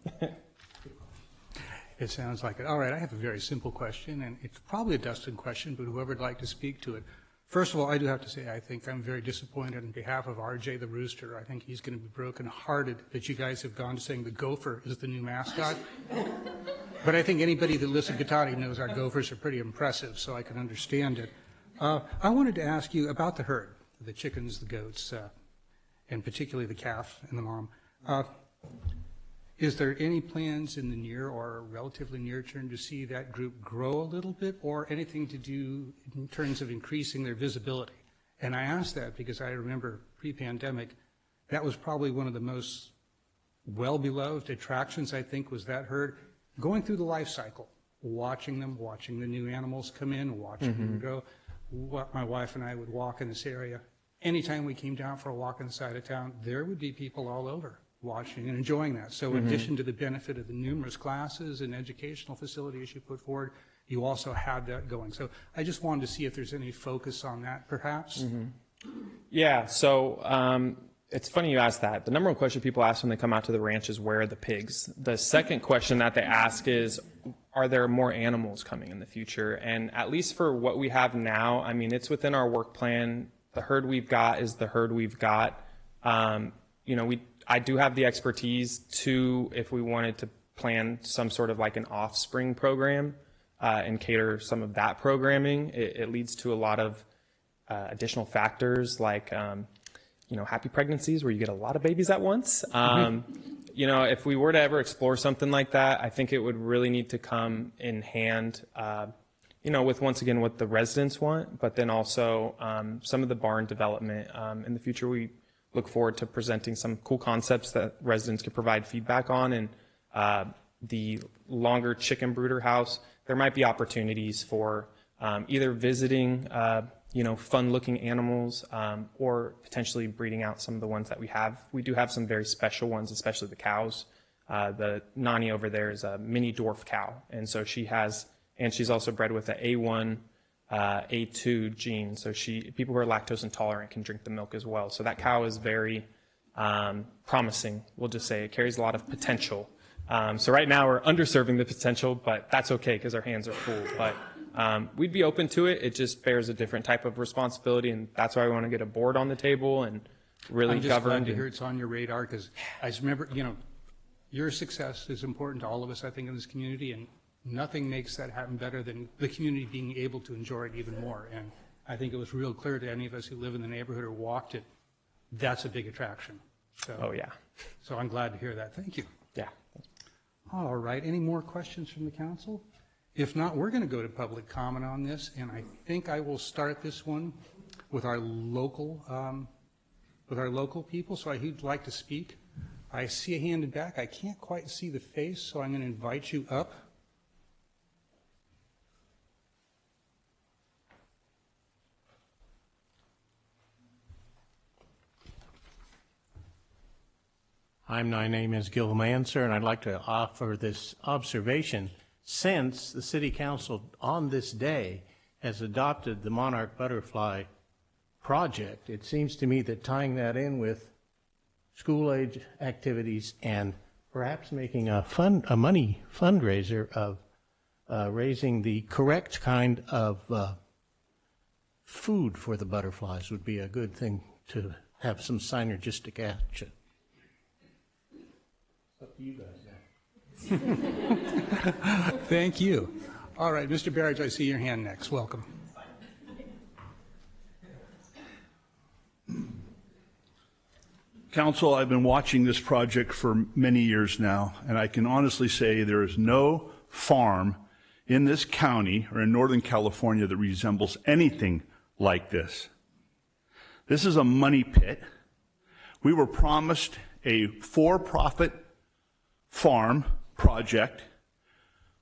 It sounds like it. All right, I have a very simple question, and it's probably a Dustin question, but whoever would like to speak to it. First of all, I do have to say I think I'm very disappointed on behalf of RJ the Rooster. I think he's going to be brokenhearted that you guys have gone to saying the Gopher is the new mascot. But I think anybody that lives in Cotati knows our Gophers are pretty impressive, so I can understand it. I wanted to ask you about the herd, the chickens, the goats, and particularly the calf and the mom. Is there any plans in the near or relatively near term to see that group grow a little bit, or anything to do in terms of increasing their visibility? And I ask that because I remember pre-pandemic, that was probably one of the most well-beloved attractions, I think, was that herd. Going through the life cycle, watching them, watching the new animals come in, watching them go. My wife and I would walk in this area. Anytime we came down for a walk on the side of town, there would be people all over watching and enjoying that. So in addition to the benefit of the numerous classes and educational facilities you put forward, you also had that going. So I just wanted to see if there's any focus on that, perhaps. Yeah, so it's funny you ask that. The number one question people ask when they come out to the ranch is, where are the pigs? The second question that they ask is, are there more animals coming in the future? And at least for what we have now, I mean, it's within our work plan. The herd we've got is the herd we've got. I do have the expertise to, if we wanted to plan some sort of like an offspring program and cater some of that programming, it leads to a lot of additional factors like, happy pregnancies where you get a lot of babies at once. If we were to ever explore something like that, I think it would really need to come in hand, with, once again, what the residents want, but then also some of the barn development. In the future, we look forward to presenting some cool concepts that residents can provide feedback on. And the longer chicken brooder house, there might be opportunities for either visiting fun-looking animals, or potentially breeding out some of the ones that we have. We do have some very special ones, especially the cows. The Nani over there is a mini dwarf cow, and so she's also bred with an A1, A2 gene, so people who are lactose intolerant can drink the milk as well. So that cow is very promising, we'll just say. It carries a lot of potential. So right now we're underserving the potential, but that's okay because our hands are full. But we'd be open to it. It just bears a different type of responsibility, and that's why I want to get a board on the table and really I'm just govern. glad to hear it's on your radar, because I just remember, your success is important to all of us, I think, in this community, and nothing makes that happen better than the community being able to enjoy it even more. And I think it was real clear to any of us who live in the neighborhood or walked it, that's a big attraction. So, Oh, yeah. So I'm glad to hear that. Thank you. Yeah. All right. Any more questions from the council? If not, we're going to go to public comment on this, and I think I will start this one with our local people. So who'd like to speak? I see a hand in back. I can't quite see the face, so I'm going to invite you up. My name is Gil Manser, and I'd like to offer this observation. Since the City Council on this day has adopted the Monarch Butterfly project, it seems to me that tying that in with school-age activities and perhaps making a money fundraiser of raising the correct kind of food for the butterflies would be a good thing to have some synergistic action. It's up to you guys now. Thank you. All right, Mr. Barrage, I see your hand next. Welcome. Council, I've been watching this project for many years now, and I can honestly say there is no farm in this county or in Northern California that resembles anything like this. This is a money pit. We were promised a for-profit farm project.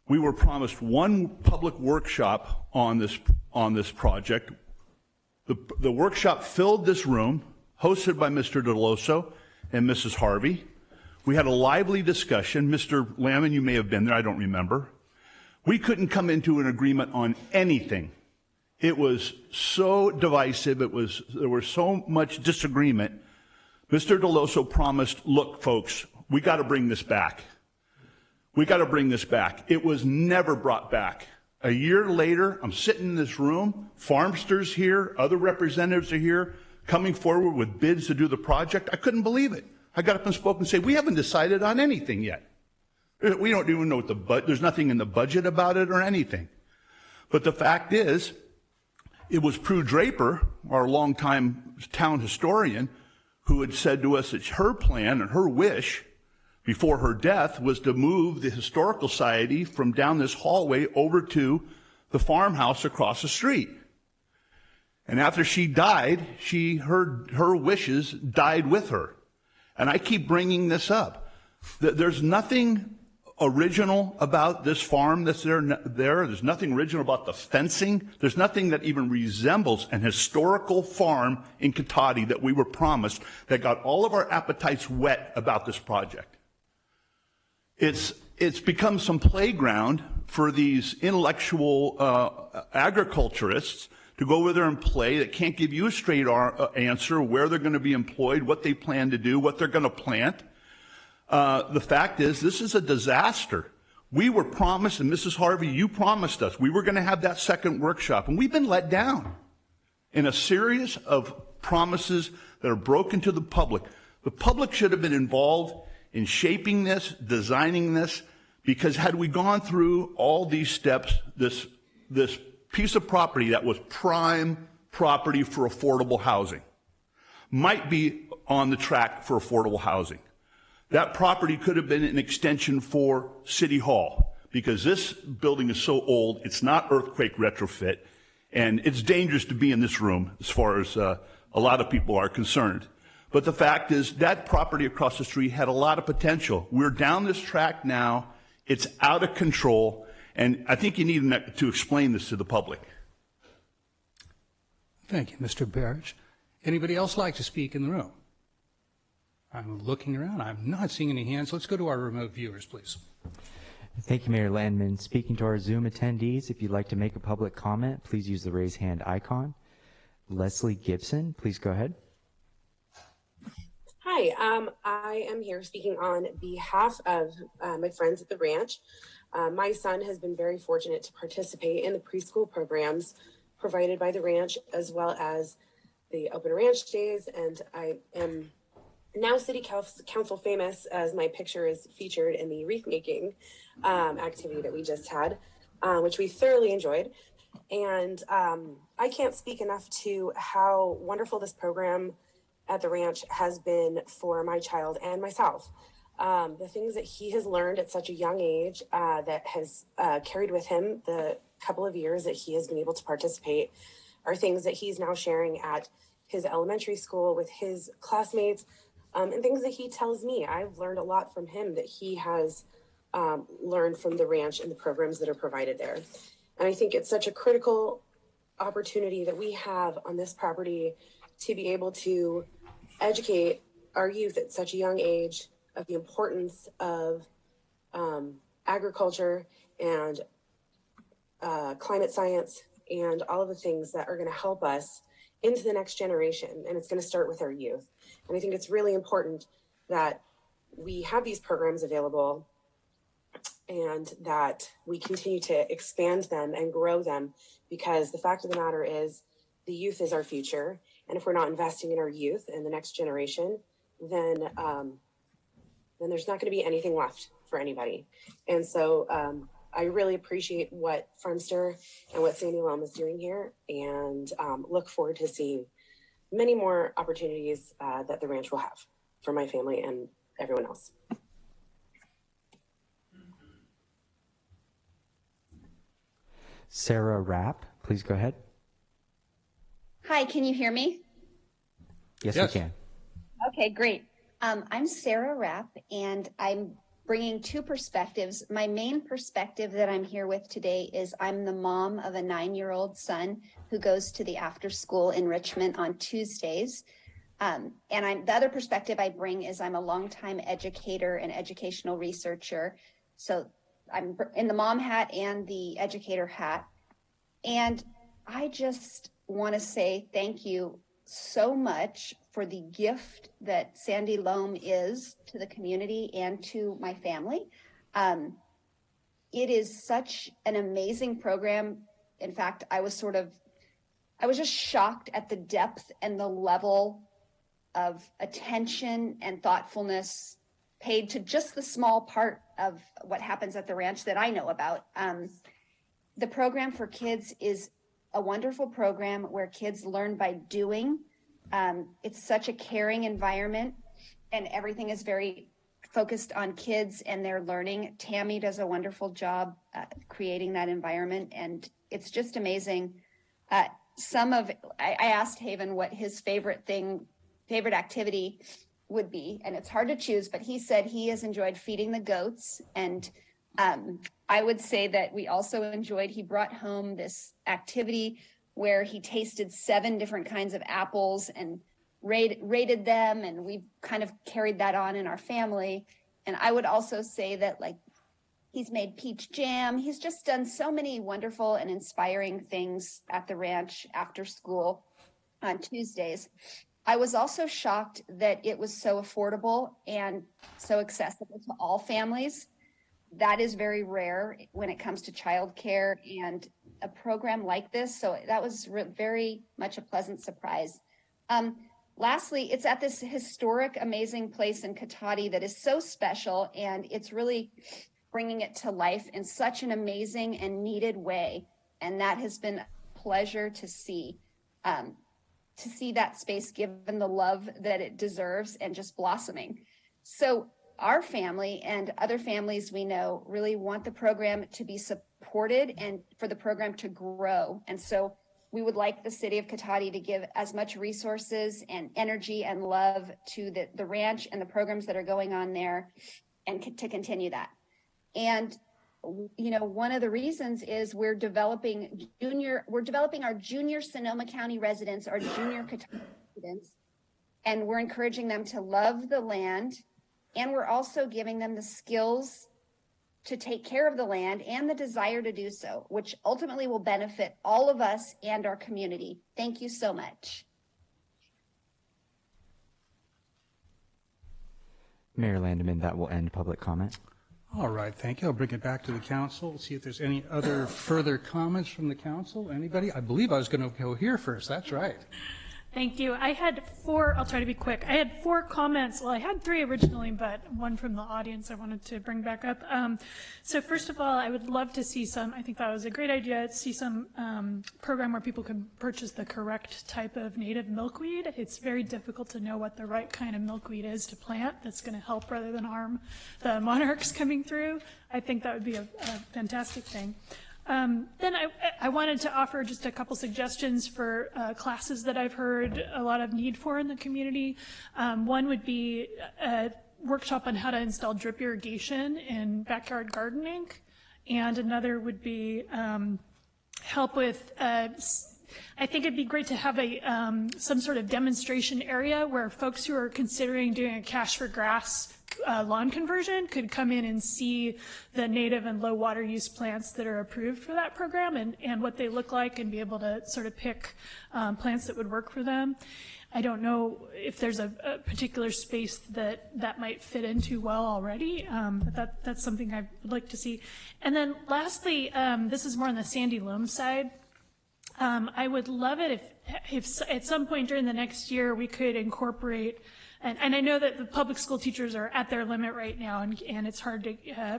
We were promised one public workshop on this project. The workshop filled this room, hosted by Mr. Deloso and Mrs. Harvey. We had a lively discussion. Mr. Lamon, you may have been there, I don't remember. We couldn't come into an agreement on anything. It was so divisive, there was so much disagreement. Mr. Deloso promised, look, folks, we got to bring this back. We got to bring this back. It was never brought back. A year later, I'm sitting in this room, farmsters here, other representatives are here, coming forward with bids to do the project. I couldn't believe it. I got up and spoke and said, we haven't decided on anything yet. We don't even know what there's nothing in the budget about it or anything. But the fact is, it was Prue Draper, our longtime town historian, who had said to us that her plan and her wish before her death was to move the Historical Society from down this hallway over to the farmhouse across the street. And after she died, her wishes died with her. And I keep bringing this up. There's nothing original about this farm that's there. There's nothing original about the fencing. There's nothing that even resembles an historical farm in Cotati that we were promised that got all of our appetites wet about this project. It's become some playground for these intellectual agriculturists to go over there and play that can't give you a straight answer where they're going to be employed, what they plan to do, what they're going to plant. The fact is, this is a disaster. We were promised, and Mrs. Harvey, you promised us, we were going to have that second workshop, and we've been let down in a series of promises that are broken to the public. The public should have been involved in shaping this, designing this, because had we gone through all these steps, this piece of property that was prime property for affordable housing might be on the track for affordable housing. That property could have been an extension for City Hall, because this building is so old, it's not earthquake retrofit, and it's dangerous to be in this room as far as a lot of people are concerned. But the fact is, that property across the street had a lot of potential. We're down this track now. It's out of control, and I think you need to explain this to the public. Thank you, Mr. Barrich. Anybody else like to speak in the room? I'm looking around. I'm not seeing any hands. Let's go to our remote viewers, please. Thank you, Mayor Landman. Speaking to our Zoom attendees, if you'd like to make a public comment, please use the raise hand icon. Leslie Gibson, please go ahead. Hi, I am here speaking on behalf of my friends at the ranch. My son has been very fortunate to participate in the preschool programs provided by the ranch, as well as the open ranch days, and I am now City Council famous as my picture is featured in the wreath making activity that we just had, which we thoroughly enjoyed. And I can't speak enough to how wonderful this program at the ranch has been for my child and myself. The things that he has learned at such a young age that has carried with him the couple of years that he has been able to participate are things that he's now sharing at his elementary school with his classmates, and things that he tells me. I've learned a lot from him that he has learned from the ranch and the programs that are provided there. And I think it's such a critical opportunity that we have on this property to be able to educate our youth at such a young age of the importance of agriculture and climate science and all of the things that are going to help us into the next generation. And it's going to start with our youth. And I think it's really important that we have these programs available and that we continue to expand them and grow them, because the fact of the matter is the youth is our future. And if we're not investing in our youth and the next generation, then there's not going to be anything left for anybody. And so I really appreciate what Farmster and what Sandy Loam is doing here, and look forward to seeing many more opportunities that the ranch will have for my family and everyone else. Sarah Rapp, please go ahead. Hi, can you hear me? Yes, we can. Okay, great. I'm Sarah Rapp, and I'm bringing two perspectives. My main perspective that I'm here with today is I'm the mom of a 9-year-old son who goes to the after school enrichment on Tuesdays. And the other perspective I bring is I'm a longtime educator and educational researcher. So I'm in the mom hat and the educator hat. And I just want to say thank you so much for the gift that Sandy Loam is to the community and to my family. It is such an amazing program. In fact, I was just shocked at the depth and the level of attention and thoughtfulness paid to just the small part of what happens at the ranch that I know about. The program for kids is a wonderful program where kids learn by doing. It's such a caring environment, and everything is very focused on kids and their learning. Tammy does a wonderful job creating that environment, and it's just amazing. I asked Haven what his favorite activity would be, and it's hard to choose, but he said he has enjoyed feeding the goats. And I would say that we also enjoyed, he brought home this activity where he tasted 7 different kinds of apples and rated them, and we've kind of carried that on in our family. And I would also say that, like, he's made peach jam. He's just done so many wonderful and inspiring things at the ranch after school on Tuesdays. I was also shocked that it was so affordable and so accessible to all families. That is very rare when it comes to childcare and a program like this. So that was very much a pleasant surprise. Lastly, it's at this historic, amazing place in Cotati that is so special, and it's really bringing it to life in such an amazing and needed way. And that has been a pleasure to see that space given the love that it deserves and just blossoming. So our family and other families we know really want the program to be supported and for the program to grow. And so we would like the city of Cotati to give as much resources and energy and love to the ranch and the programs that are going on there, and to continue that. And, you know, one of the reasons is we're developing our junior Sonoma County residents, our junior Cotati residents, and we're encouraging them to love the land. And we're also giving them the skills to take care of the land and the desire to do so, which ultimately will benefit all of us and our community. Thank you so much. Mayor Landeman, that will end public comment. All right, thank you. I'll bring it back to the council, see if there's any other further comments from the council. Anybody? I believe I was going to go here first. That's right. Thank you. I had 4, I'll try to be quick. I had 4 comments. Well, I had 3 originally, but one from the audience I wanted to bring back up. So first of all, I would love to see I think that was a great idea, to see some program where people can purchase the correct type of native milkweed. It's very difficult to know what the right kind of milkweed is to plant that's going to help rather than harm the monarchs coming through. I think that would be a fantastic thing. Then I wanted to offer just a couple suggestions for classes that I've heard a lot of need for in the community. One would be a workshop on how to install drip irrigation in backyard gardening, and another would be help with I think it'd be great to have some sort of demonstration area where folks who are considering doing a cash for grass lawn conversion could come in and see the native and low water use plants that are approved for that program and what they look like, and be able to sort of pick plants that would work for them. I don't know if there's a particular space that might fit into well already, but that's something I'd like to see. And then lastly, this is more on the Sandy Loam side. I would love it if at some point during the next year we could incorporate, and I know that the public school teachers are at their limit right now, and it's hard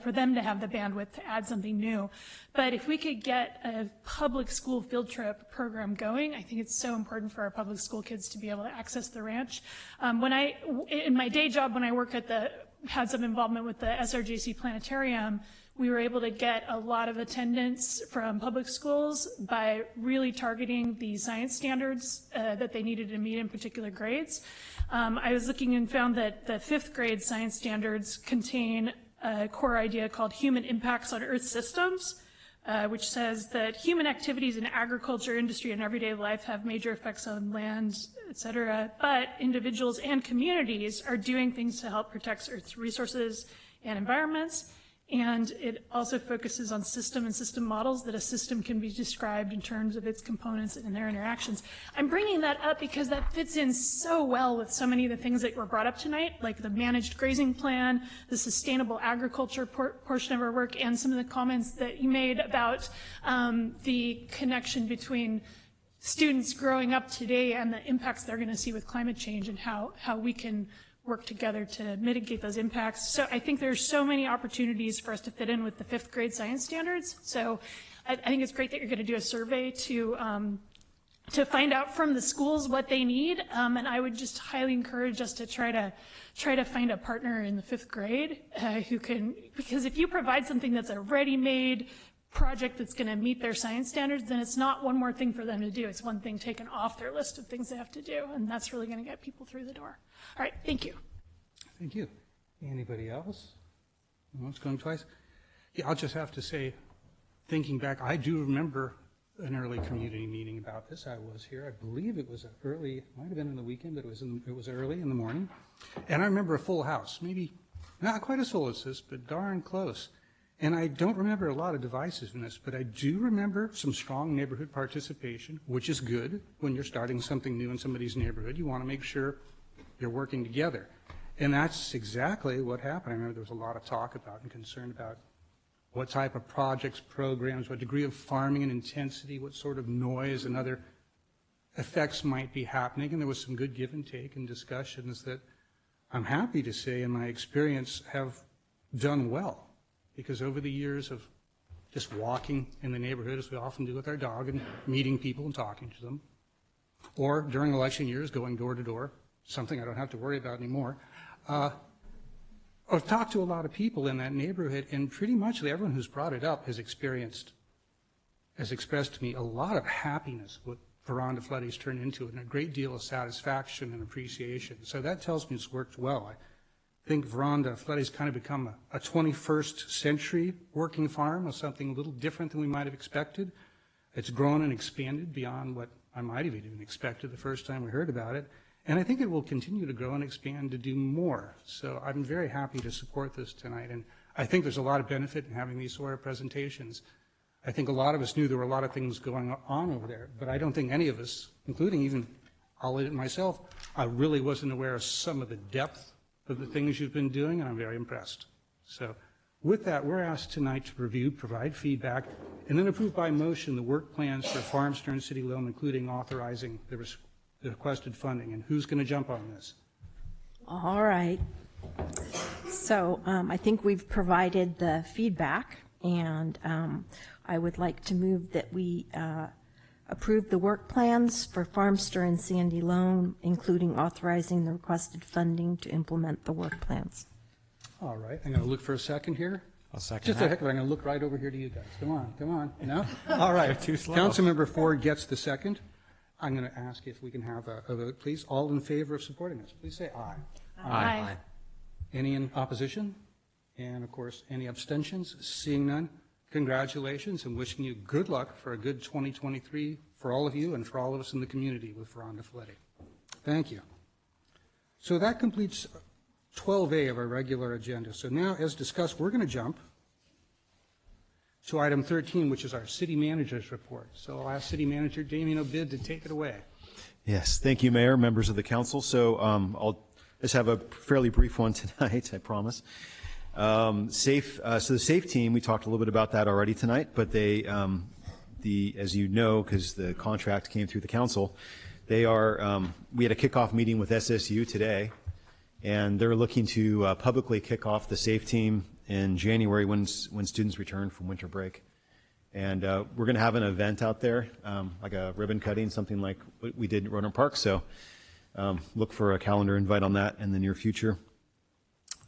for them to have the bandwidth to add something new. But if we could get a public school field trip program going, I think it's so important for our public school kids to be able to access the ranch. In my day job, when I work had some involvement with the SRJC Planetarium, we were able to get a lot of attendance from public schools by really targeting the science standards that they needed to meet in particular grades. I was looking and found that the 5th grade science standards contain a core idea called human impacts on Earth systems, which says that human activities in agriculture, industry, and everyday life have major effects on land, et cetera, but individuals and communities are doing things to help protect Earth's resources and environments. And it also focuses on system and system models, that a system can be described in terms of its components and their interactions. I'm bringing that up because that fits in so well with so many of the things that were brought up tonight, like the managed grazing plan, the sustainable agriculture portion of our work, and some of the comments that you made about the connection between students growing up today and the impacts they're going to see with climate change, and how we can work together to mitigate those impacts. So I think there's so many opportunities for us to fit in with the 5th grade science standards. So I think it's great that you're going to do a survey to find out from the schools what they need. And I would just highly encourage us to try to find a partner in the 5th grade who can, because if you provide something that's a ready-made project that's going to meet their science standards, then it's not one more thing for them to do. It's one thing taken off their list of things they have to do, and that's really going to get people through the door. All right, thank you. Thank you. Anybody else? No one's going twice? Yeah, I'll just have to say, thinking back, I do remember an early community meeting about this. I was here. I believe it was early, might have been in the weekend, but it was early in the morning. And I remember a full house, maybe not quite as full as this, but darn close. And I don't remember a lot of divisiveness, but I do remember some strong neighborhood participation, which is good when you're starting something new in somebody's neighborhood. You want to make sure you're working together. And that's exactly what happened. I remember there was a lot of talk about and concern about what type of projects, programs, what degree of farming and intensity, what sort of noise and other effects might be happening. And there was some good give and take and discussions that I'm happy to say in my experience have done well. Because over the years of just walking in the neighborhood, as we often do with our dog, and meeting people and talking to them, or during election years going door to door, something I don't have to worry about anymore, I've talked to a lot of people in that neighborhood, and pretty much everyone who's brought it up has expressed to me a lot of happiness what Veranda Flooding's turned into, and a great deal of satisfaction and appreciation. So that tells me it's worked well. I think Veranda Flooding's kind of become a 21st century working farm, or something a little different than we might have expected. It's grown and expanded beyond what I might have even expected the first time we heard about it. And I think it will continue to grow and expand to do more. So I'm very happy to support this tonight. And I think there's a lot of benefit in having these sort of presentations. I think a lot of us knew there were a lot of things going on over there, but I don't think any of us, including even, I'll admit myself, I really wasn't aware of some of the depth of the things you've been doing, and I'm very impressed. So with that, we're asked tonight to review, provide feedback, and then approve by motion the work plans for Farmster and City Loam, including authorizing the requested funding. And who's going to jump on this? All right. So I think we've provided the feedback, and I would like to move that we approve the work plans for Farmster and Sandy Loam, including authorizing the requested funding to implement the work plans. All right. I'm going to look for a second here. I'll second Just that. a heck of it. I'm going to look right over here to you guys. Come on. No? All right. You're too slow. Councilmember Ford gets the second. I'm going to ask if we can have a vote, please. All in favor of supporting this, please say aye. Aye. Any in opposition? And of course, any abstentions? Seeing none, congratulations and wishing you good luck for a good 2023 for all of you and for all of us in the community with Veranda Flooding. Thank you. So that completes 12A of our regular agenda. So now, as discussed, we're going to jump to item 13, which is our city manager's report. So I'll ask City Manager Damien Obid to take it away. Yes, thank you, Mayor, members of the council. So I'll just have a fairly brief one tonight, I promise. So the SAFE team, we talked a little bit about that already tonight, but they, as you know, because the contract came through the council, they are, we had a kickoff meeting with SSU today, and they're looking to publicly kick off the SAFE team in January when students return from winter break. And we're going to have an event out there, like a ribbon cutting, something like what we did at Roanoke Park. So look for a calendar invite on that in the near future.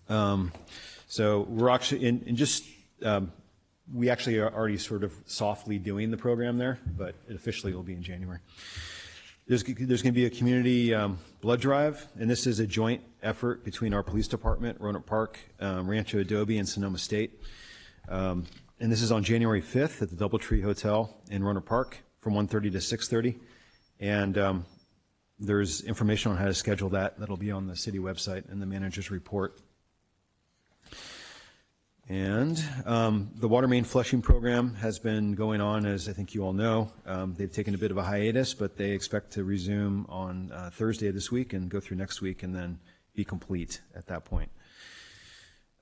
So we're actually we actually are already sort of softly doing the program there, but it officially will be in January. There's going to be a community blood drive, and this is a joint effort between our police department, Roanoke Park, Rancho Adobe, and Sonoma State. And this is on January 5th at the Doubletree Hotel in Roanoke Park from 1:30 to 6:30. And there's information on how to schedule that. That'll be on the city website and the manager's report. And the water main flushing program has been going on, as I think you all know. They've taken a bit of a hiatus, but they expect to resume on Thursday of this week and go through next week and then be complete at that point.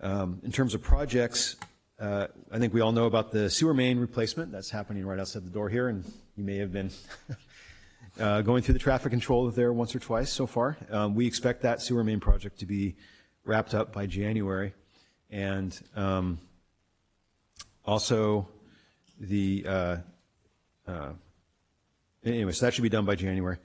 In terms of projects, I think we all know about the sewer main replacement. That's happening right outside the door here, and you may have been going through the traffic control there once or twice so far. We expect that sewer main project to be wrapped up by January. And also the, anyway, so that should be done by January.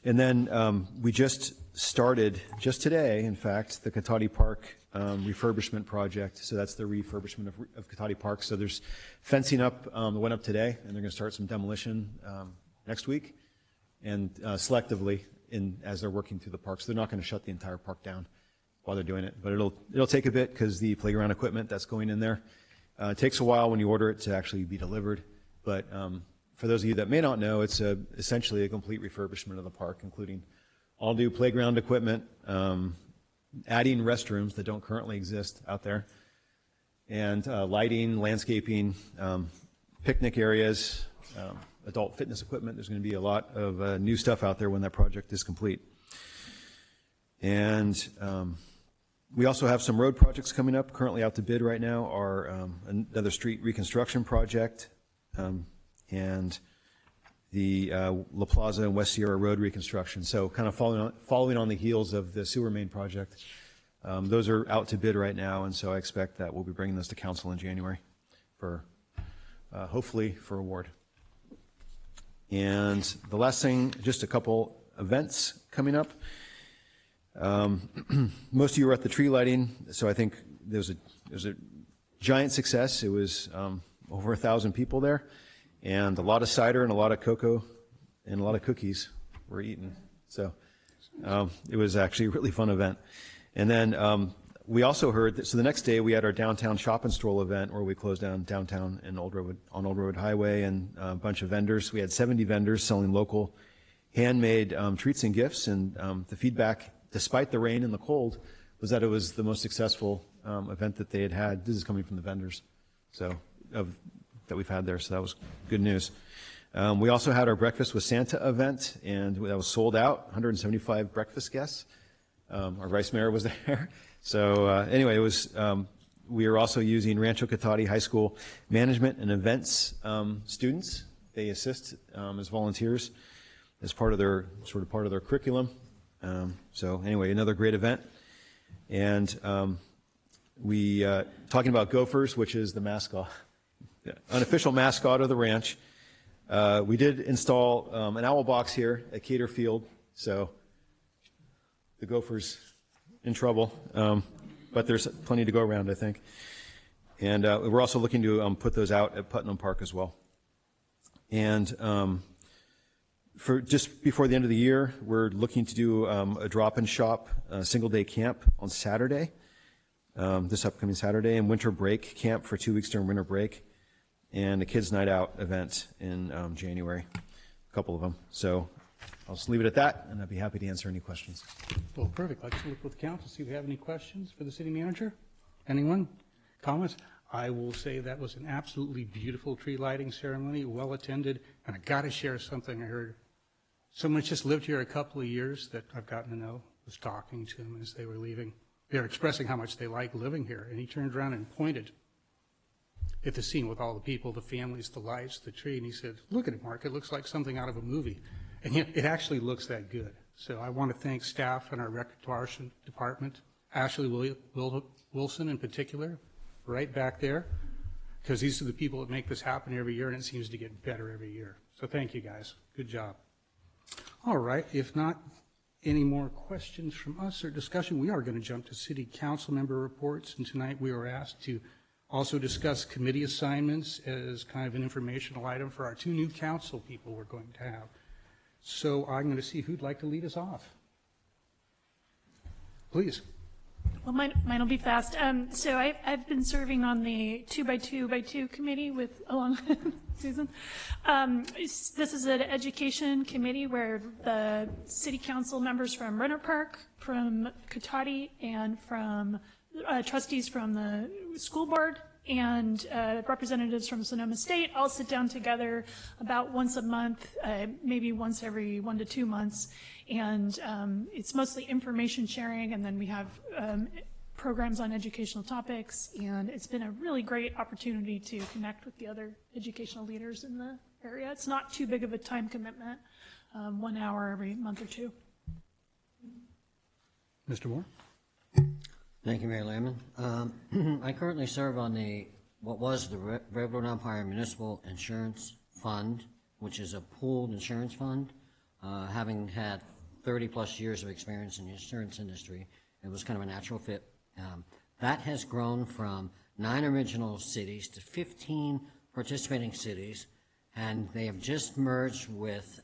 And then we just started, just today, in fact, the Cotati Park refurbishment project. So that's the refurbishment of Cotati Park. So there's fencing up that went up today, and they're going to start some demolition next week, and selectively as they're working through the park. So they're not going to shut the entire park down. while they're doing it. But it'll take a bit because the playground equipment that's going in there, it takes a while when you order it to actually be delivered. But for those of you that may not know, it's essentially a complete refurbishment of the park, including all new playground equipment, adding restrooms that don't currently exist out there, and lighting, landscaping, picnic areas, adult fitness equipment. There's going to be a lot of new stuff out there when that project is complete. And we also have some road projects coming up. Currently out to bid right now are another street reconstruction project and the La Plaza and West Sierra Road reconstruction. So kind of following on the heels of the sewer main project. Those are out to bid right now, and so I expect that we'll be bringing those to council in January for hopefully for award. And the last thing, just a couple events coming up. Most of you were at the tree lighting, so I think there was a giant success. It was over 1,000 people there, and a lot of cider and a lot of cocoa and a lot of cookies were eaten. So it was actually a really fun event. And then we also heard that, so the next day we had our downtown shop and stroll event where we closed down downtown in on Old Road Highway, and a bunch of vendors. We had 70 vendors selling local handmade treats and gifts, and the feedback, despite the rain and the cold, was that it was the most successful event that they had had. This is coming from the vendors that we've had there, so that was good news. We also had our Breakfast with Santa event, and that was sold out, 175 breakfast guests. Our vice mayor was there. So anyway, it was. We are also using Rancho Cotati High School management and events students. They assist as volunteers as part of their curriculum. So anyway, another great event. And we talking about Gophers, which is the mascot, unofficial mascot of the ranch. We did install an owl box here at Cater Field, so the Gophers in trouble, but there's plenty to go around, I think. And we're also looking to put those out at Putnam Park as well. And for just before the end of the year, we're looking to do a drop-in shop, single-day camp on Saturday, this upcoming Saturday, and winter break camp for 2 weeks during winter break, and a kids' night out event in January, a couple of them. So I'll just leave it at that, and I'd be happy to answer any questions. Well, perfect. Let's look with the council, see if we have any questions for the city manager. Anyone? Comments? I will say that was an absolutely beautiful tree lighting ceremony, well attended, and I got to share something I heard. Someone that's just lived here a couple of years that I've gotten to know was talking to them as they were leaving. They were expressing how much they like living here, and he turned around and pointed at the scene with all the people, the families, the lights, the tree, and he said, "Look at it, Mark, it looks like something out of a movie." And yet, it actually looks that good. So I want to thank staff and our repertoire department, Ashley Wilson in particular, right back there, because these are the people that make this happen every year, and it seems to get better every year. So thank you, guys. Good job. All right, if not any more questions from us or discussion, we are going to jump to city council member reports, and tonight we were asked to also discuss committee assignments as kind of an informational item for our 2 new council people we're going to have. So I'm going to see who'd like to lead us off. Please. Well, mine will be fast. So I've been serving on the 2x2x2 committee along with Susan. This is an education committee where the city council members from Renner Park, from Cotati, and from trustees from the school board and representatives from Sonoma State all sit down together about once a month, maybe once every 1 to 2 months. And it's mostly information sharing, and then we have programs on educational topics, and it's been a really great opportunity to connect with the other educational leaders in the area. It's not too big of a time commitment, 1 hour every month or 2. Mr. Moore? Thank you, Mayor Lehman. I currently serve on what was the Railroad Empire Municipal Insurance Fund, which is a pooled insurance fund. Having had 30-plus years of experience in the insurance industry, it was kind of a natural fit. That has grown from 9 original cities to 15 participating cities, and they have just merged with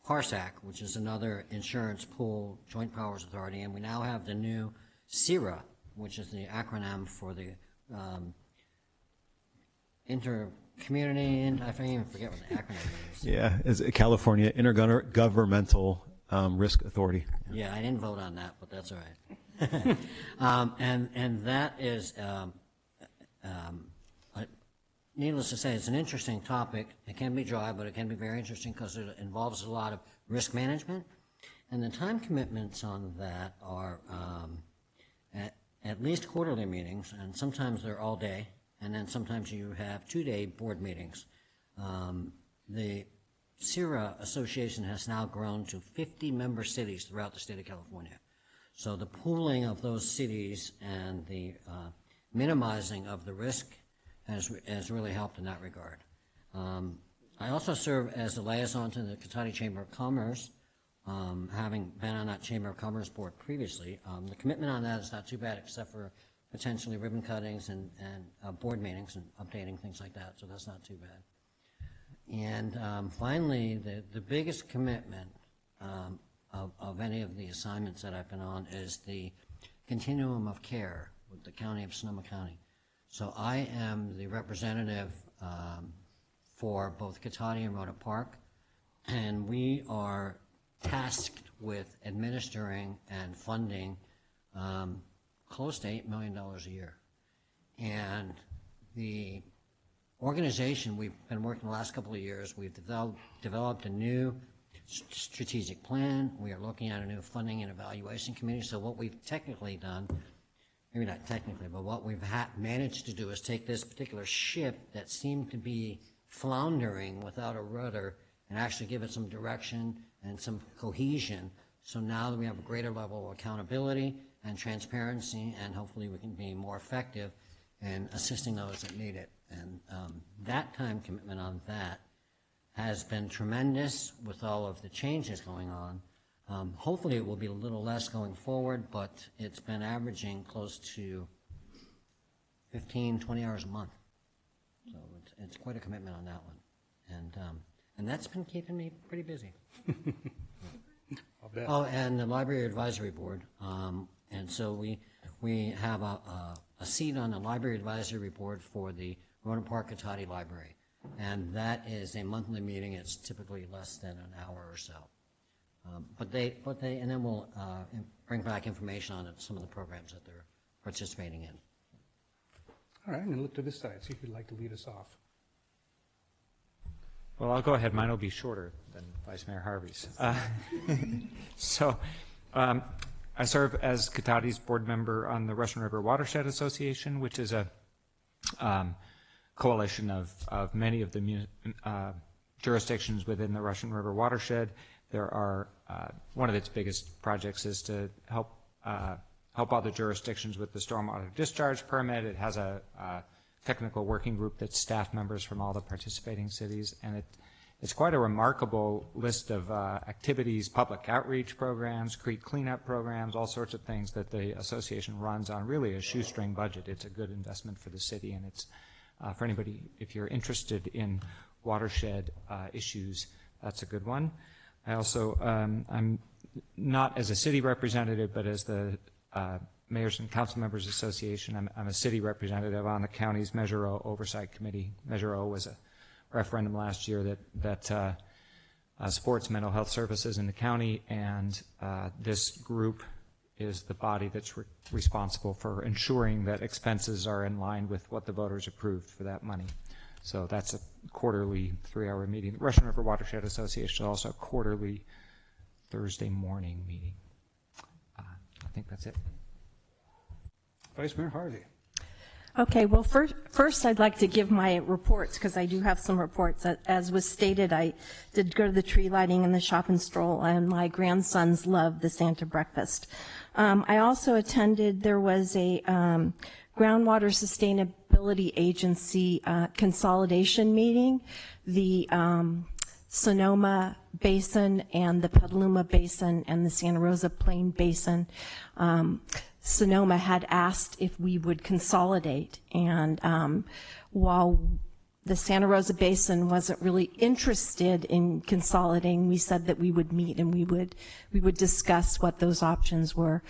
PARSAC, which is another insurance pool, joint powers authority, and we now have the new CIRA, which is the acronym for the Intercommunity, and I even forget what the acronym means. Yeah, it's a California Intergovernmental Risk Authority. Yeah, I didn't vote on that, but that's all right. And that is, needless to say, it's an interesting topic. It can be dry, but it can be very interesting because it involves a lot of risk management. And the time commitments on that are at least quarterly meetings, and sometimes they're all day, and then sometimes you have 2-day board meetings. The CIRA Association has now grown to 50 member cities throughout the state of California. So the pooling of those cities and the minimizing of the risk has really helped in that regard. I also serve as the liaison to the Cotati Chamber of Commerce, having been on that Chamber of Commerce board previously. The commitment on that is not too bad, except for potentially ribbon cuttings and board meetings and updating things like that, so that's not too bad. And finally, the biggest commitment of any of the assignments that I've been on is the continuum of care with the county of Sonoma County. So I am the representative for both Cotati and Rhoda Park, and we are tasked with administering and funding close to $8 million a year. And the organization, we've been working the last couple of years, we've developed a new strategic plan. We are looking at a new funding and evaluation committee. So what we've technically done, maybe not technically, but what we've managed to do is take this particular ship that seemed to be floundering without a rudder and actually give it some direction and some cohesion. So now that we have a greater level of accountability and transparency, and hopefully we can be more effective in assisting those that need it. And that time commitment on that has been tremendous with all of the changes going on. Hopefully it will be a little less going forward, but it's been averaging close to 15, 20 hours a month. So it's quite a commitment on that one. And that's been keeping me pretty busy. I'll bet. Oh, and the Library Advisory Board. And so we have a seat on the Library Advisory Board for the Rhoda Park Cotati Library. And that is a monthly meeting. It's typically less than an hour or so. And then we'll bring back information on some of the programs that they're participating in. All right, and look to this side, see if you'd like to lead us off. Well, I'll go ahead. Mine will be shorter than Vice Mayor Harvey's. So I serve as Cotati's board member on the Russian River Watershed Association, which is a coalition of many of the jurisdictions within the Russian River Watershed. There are, one of its biggest projects is to help other jurisdictions with the stormwater discharge permit. It has a technical working group that's staff members from all the participating cities, and it's quite a remarkable list of activities, public outreach programs, creek cleanup programs, all sorts of things that the association runs on really a shoestring budget. It's a good investment for the city, and it's for anybody, if you're interested in watershed issues, that's a good one. I also, I'm not as a city representative, but as the Mayors and Council Members Association, I'm a city representative on the county's Measure O Oversight Committee. Measure O was a referendum last year that supports mental health services in the county, and this group is the body that's responsible for ensuring that expenses are in line with what the voters approved for that money. So that's a quarterly 3-hour meeting. The Russian River Watershed Association is also a quarterly Thursday morning meeting. I think that's it. Vice Mayor Harvey. Okay, well, first I'd like to give my reports, because I do have some reports. As was stated, I did go to the tree lighting and the shop and stroll, and my grandsons love the Santa breakfast. I also attended, there was a Groundwater Sustainability Agency consolidation meeting. The Sonoma Basin and the Petaluma Basin and the Santa Rosa Plain Basin, Sonoma had asked if we would consolidate, and while the Santa Rosa Basin wasn't really interested in consolidating, we said that we would meet and we would discuss what those options were.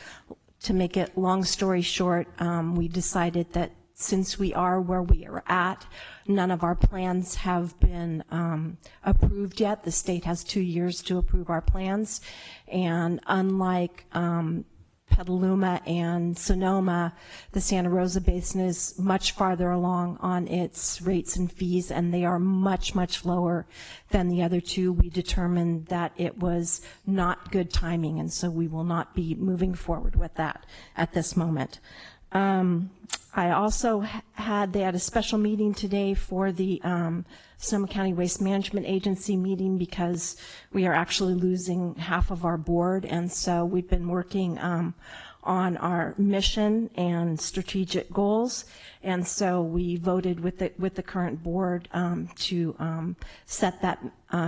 to make it long story short, we decided that since we are where we are at, none of our plans have been approved yet. The state has 2 years to approve our plans. And unlike Petaluma and Sonoma, the Santa Rosa Basin is much farther along on its rates and fees, and they are much, much lower than the other two. We determined that it was not good timing, and so we will not be moving forward with that at this moment. I also they had a special meeting today for the Sonoma County Waste Management Agency meeting because we are actually losing half of our board, and so we've been working on our mission and strategic goals, and so we voted with the current board to set that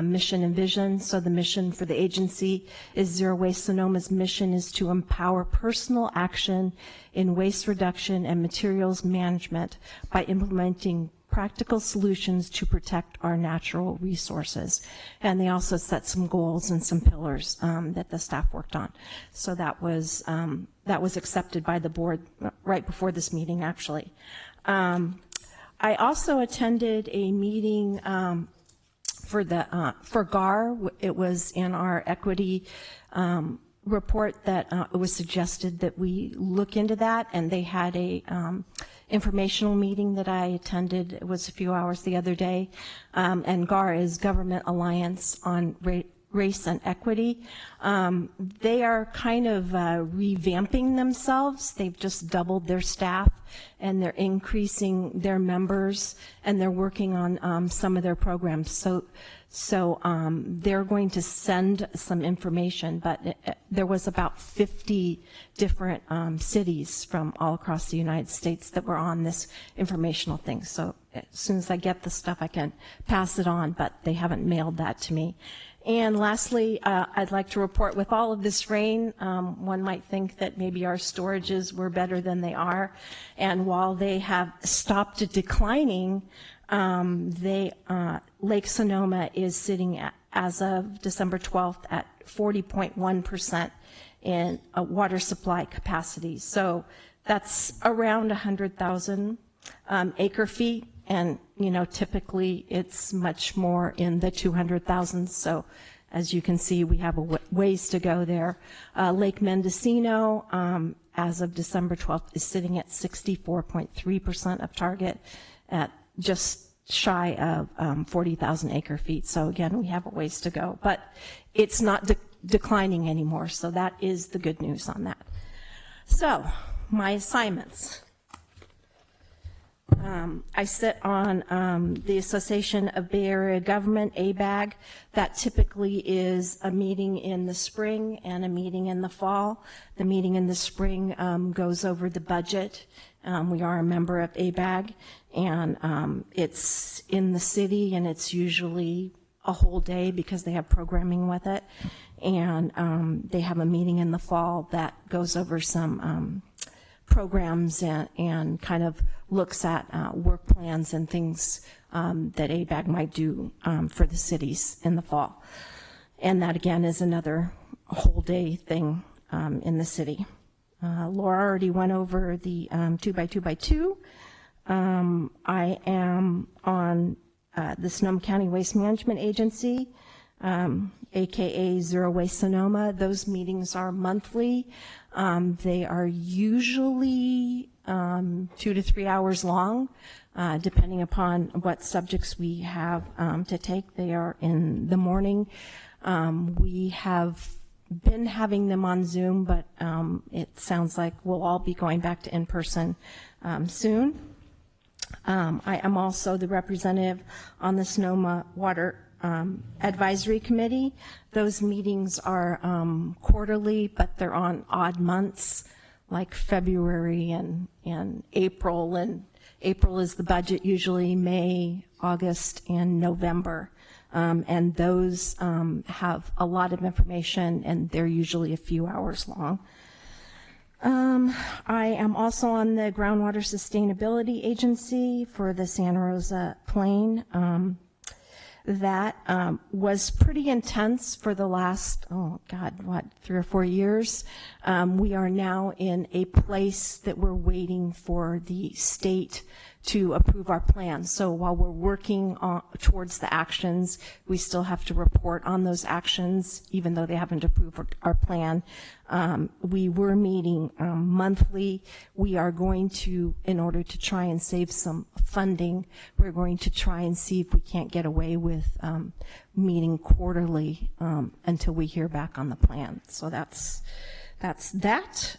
mission and vision. So the mission for the agency is Zero Waste. Sonoma's mission is to empower personal action in waste reduction and materials management by implementing practical solutions to protect our natural resources. And they also set some goals and some pillars that the staff worked on. So that was accepted by the board right before this meeting, actually. I also attended a meeting for GAR. It was in our equity report that it was suggested that we look into that, and they had a informational meeting that I attended. It was a few hours the other day, and GAR is Government Alliance on Race and Equity. They are kind of revamping themselves. They've just doubled their staff, and they're increasing their members, and they're working on some of their programs. So they're going to send some information, but there was about 50 different cities from all across the United States that were on this informational thing. So as soon as I get the stuff, I can pass it on, but they haven't mailed that to me. And lastly, I'd like to report with all of this rain, one might think that maybe our storages were better than they are. And while they have stopped declining, Lake Sonoma is sitting at, as of December 12th, at 40.1% in water supply capacity. So that's around 100,000 acre feet. And, you know, typically it's much more in the 200,000. So as you can see, we have a ways to go there. Lake Mendocino, as of December 12th, is sitting at 64.3% of target at just shy of 40,000 acre feet. So again, we have a ways to go, but it's not declining anymore. So that is the good news on that. So my assignments. I sit on the Association of Bay Area Government, ABAG. That typically is a meeting in the spring and a meeting in the fall. The meeting in the spring goes over the budget. We are a member of ABAG, and it's in the city, and it's usually a whole day because they have programming with it. And they have a meeting in the fall that goes over some programs and kind of looks at work plans and things that ABAG might do for the cities in the fall. And that, again, is another whole day thing in the city. Laura already went over the 2x2x2. I am on the Sonoma County Waste Management Agency, AKA Zero Waste Sonoma. Those meetings are monthly. They are usually 2 to 3 hours long, depending upon what subjects we have to take. They are in the morning. We have been having them on Zoom, but it sounds like we'll all be going back to in-person soon. I am also the representative on the Sonoma Water Advisory Committee. Those meetings are quarterly, but they're on odd months, like February and April. And April is the budget, usually May, August, and November. And those have a lot of information, and they're usually a few hours long. I am also on the Groundwater Sustainability Agency for the Santa Rosa Plain. That was pretty intense for the last, 3 or 4 years. We are now in a place that we're waiting for the state to approve our plan. So while we're working towards the actions, we still have to report on those actions, even though they haven't approved our plan. We were meeting monthly. We are going to, in order to try and save some funding, we're going to try and see if we can't get away with meeting quarterly until we hear back on the plan. So that's that.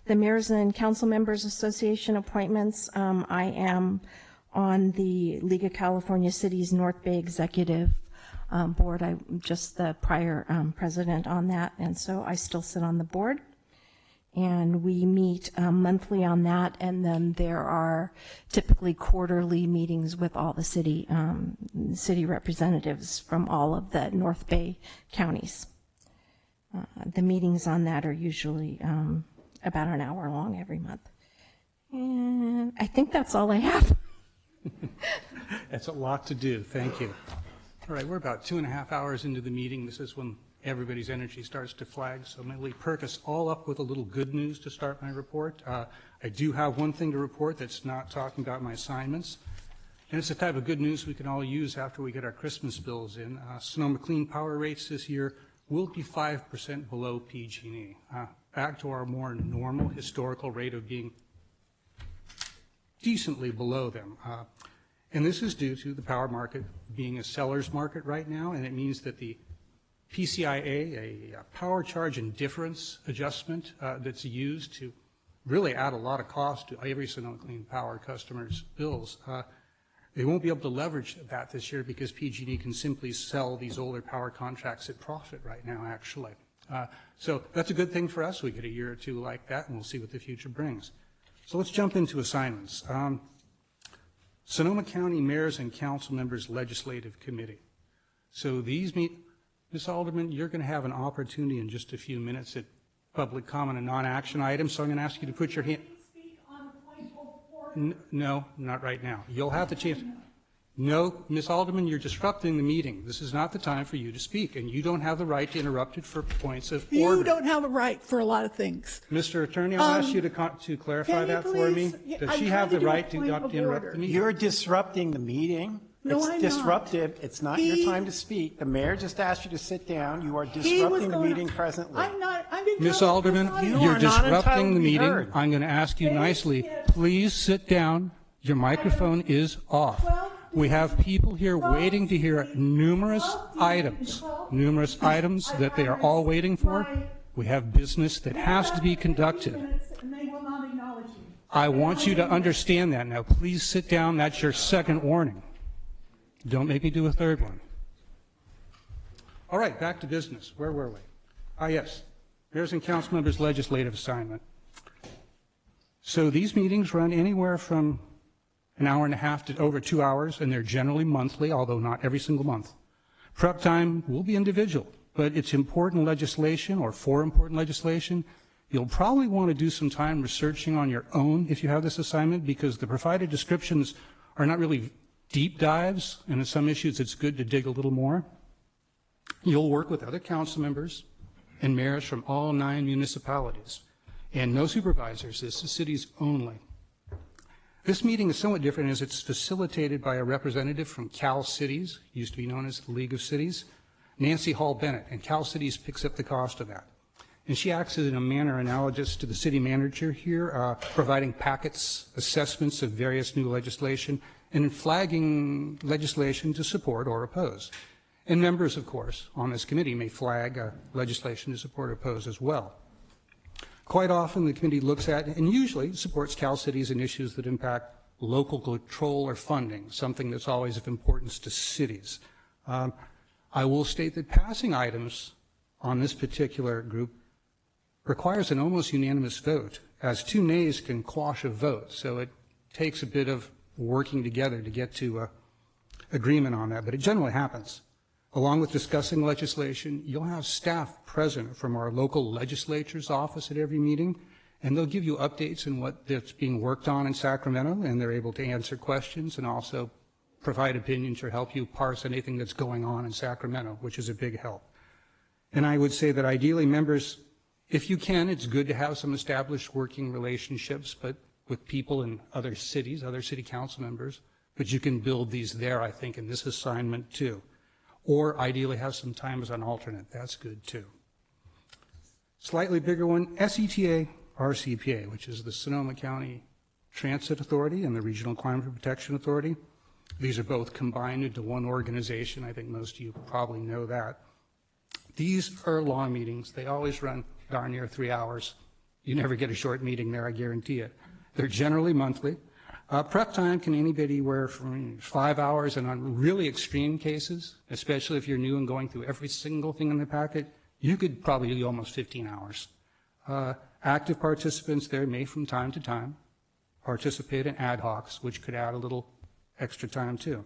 The Mayors and Council Members Association appointments, I am on the League of California Cities North Bay Executive Board. I'm just the prior president on that, and so I still sit on the board. And we meet monthly on that, and then there are typically quarterly meetings with all the city representatives from all of the North Bay counties. The meetings on that are usually about an hour long every month. And I think that's all I have. That's a lot to do. Thank you. All right, we're about 2.5 hours into the meeting. This is when everybody's energy starts to flag. So I'm going to perk us all up with a little good news to start my report. I do have one thing to report that's not talking about my assignments. And it's the type of good news we can all use after we get our Christmas bills in. Sonoma Clean Power rates this year will be 5% below PG&E. Back to our more normal historical rate of being decently below them. And this is due to the power market being a seller's market right now, and it means that the PCIA, a power charge and difference adjustment that's used to really add a lot of cost to every Sonoma Clean Power customer's bills, they won't be able to leverage that this year because PG&E can simply sell these older power contracts at profit right now, actually. So that's a good thing for us. We get a year or two like that, and we'll see what the future brings. So let's jump into assignments. Sonoma County Mayors and Council Members Legislative Committee. So these meet, Ms. Alderman, you're going to have an opportunity in just a few minutes at public comment and non-action items, so I'm going to ask you to put your hand. No, not right now. You'll have the chance. No, Ms. Alderman, you're disrupting the meeting. This is not the time for you to speak, and you don't have the right to interrupt it for points of order. You don't have a right for a lot of things. Mr. Attorney, I'll ask you to clarify that for me. Does she have the right to interrupt the meeting? You're disrupting the meeting. No, it's I'm disruptive. It's not your time to speak. The mayor just asked you to sit down. You are disrupting the meeting presently. I'm not. I'm being Ms. Alderman, you're disrupting the meeting. I'm going to ask you nicely, please sit down. Your microphone is off. We have people here waiting to hear numerous items that they are all waiting for. We have business that has to be conducted. I want you to understand that. Now, please sit down. That's your second warning. Don't make me do a third one. All right, back to business. Where were we? Yes, Mayors and Council Members Legislative Assignment. So these meetings run anywhere from an hour and a half to over 2 hours, and they're generally monthly, although not every single month. Prep time will be individual, but it's important legislation or for important legislation. You'll probably want to do some time researching on your own if you have this assignment, because the provided descriptions are not really deep dives, and in some issues it's good to dig a little more. You'll work with other council members and mayors from all 9 municipalities, and no supervisors. This is cities only. This meeting is somewhat different as it's facilitated by a representative from Cal Cities, used to be known as the League of Cities, Nancy Hall Bennett, and Cal Cities picks up the cost of that. And she acts in a manner analogous to the city manager here, providing packets, assessments of various new legislation, and flagging legislation to support or oppose. And members, of course, on this committee may flag legislation to support or oppose as well. Quite often, the committee looks at and usually supports Cal Cities in issues that impact local control or funding, something that's always of importance to cities. I will state that passing items on this particular group requires an almost unanimous vote, as 2 nays can quash a vote. So it takes a bit of working together to get to agreement on that, but it generally happens. Along with discussing legislation, you'll have staff present from our local legislature's office at every meeting, and they'll give you updates on that's being worked on in Sacramento, and they're able to answer questions and also provide opinions or help you parse anything that's going on in Sacramento, which is a big help. And I would say that ideally members, if you can, it's good to have some established working relationships, but with people in other cities, other city council members, but you can build these there, I think, in this assignment too. Or ideally have some time as an alternate, that's good too. Slightly bigger one, SETA RCPA, which is the Sonoma County Transit Authority and the Regional Climate Protection Authority. These are both combined into one organization. I think most of you probably know that. These are long meetings. They always run darn near 3 hours. You never get a short meeting there, I guarantee it. They're generally monthly. Prep time can anywhere from 5 hours, and on really extreme cases, especially if you're new and going through every single thing in the packet, you could probably do almost 15 hours. Active participants there may from time to time participate in ad hocs, which could add a little extra time too.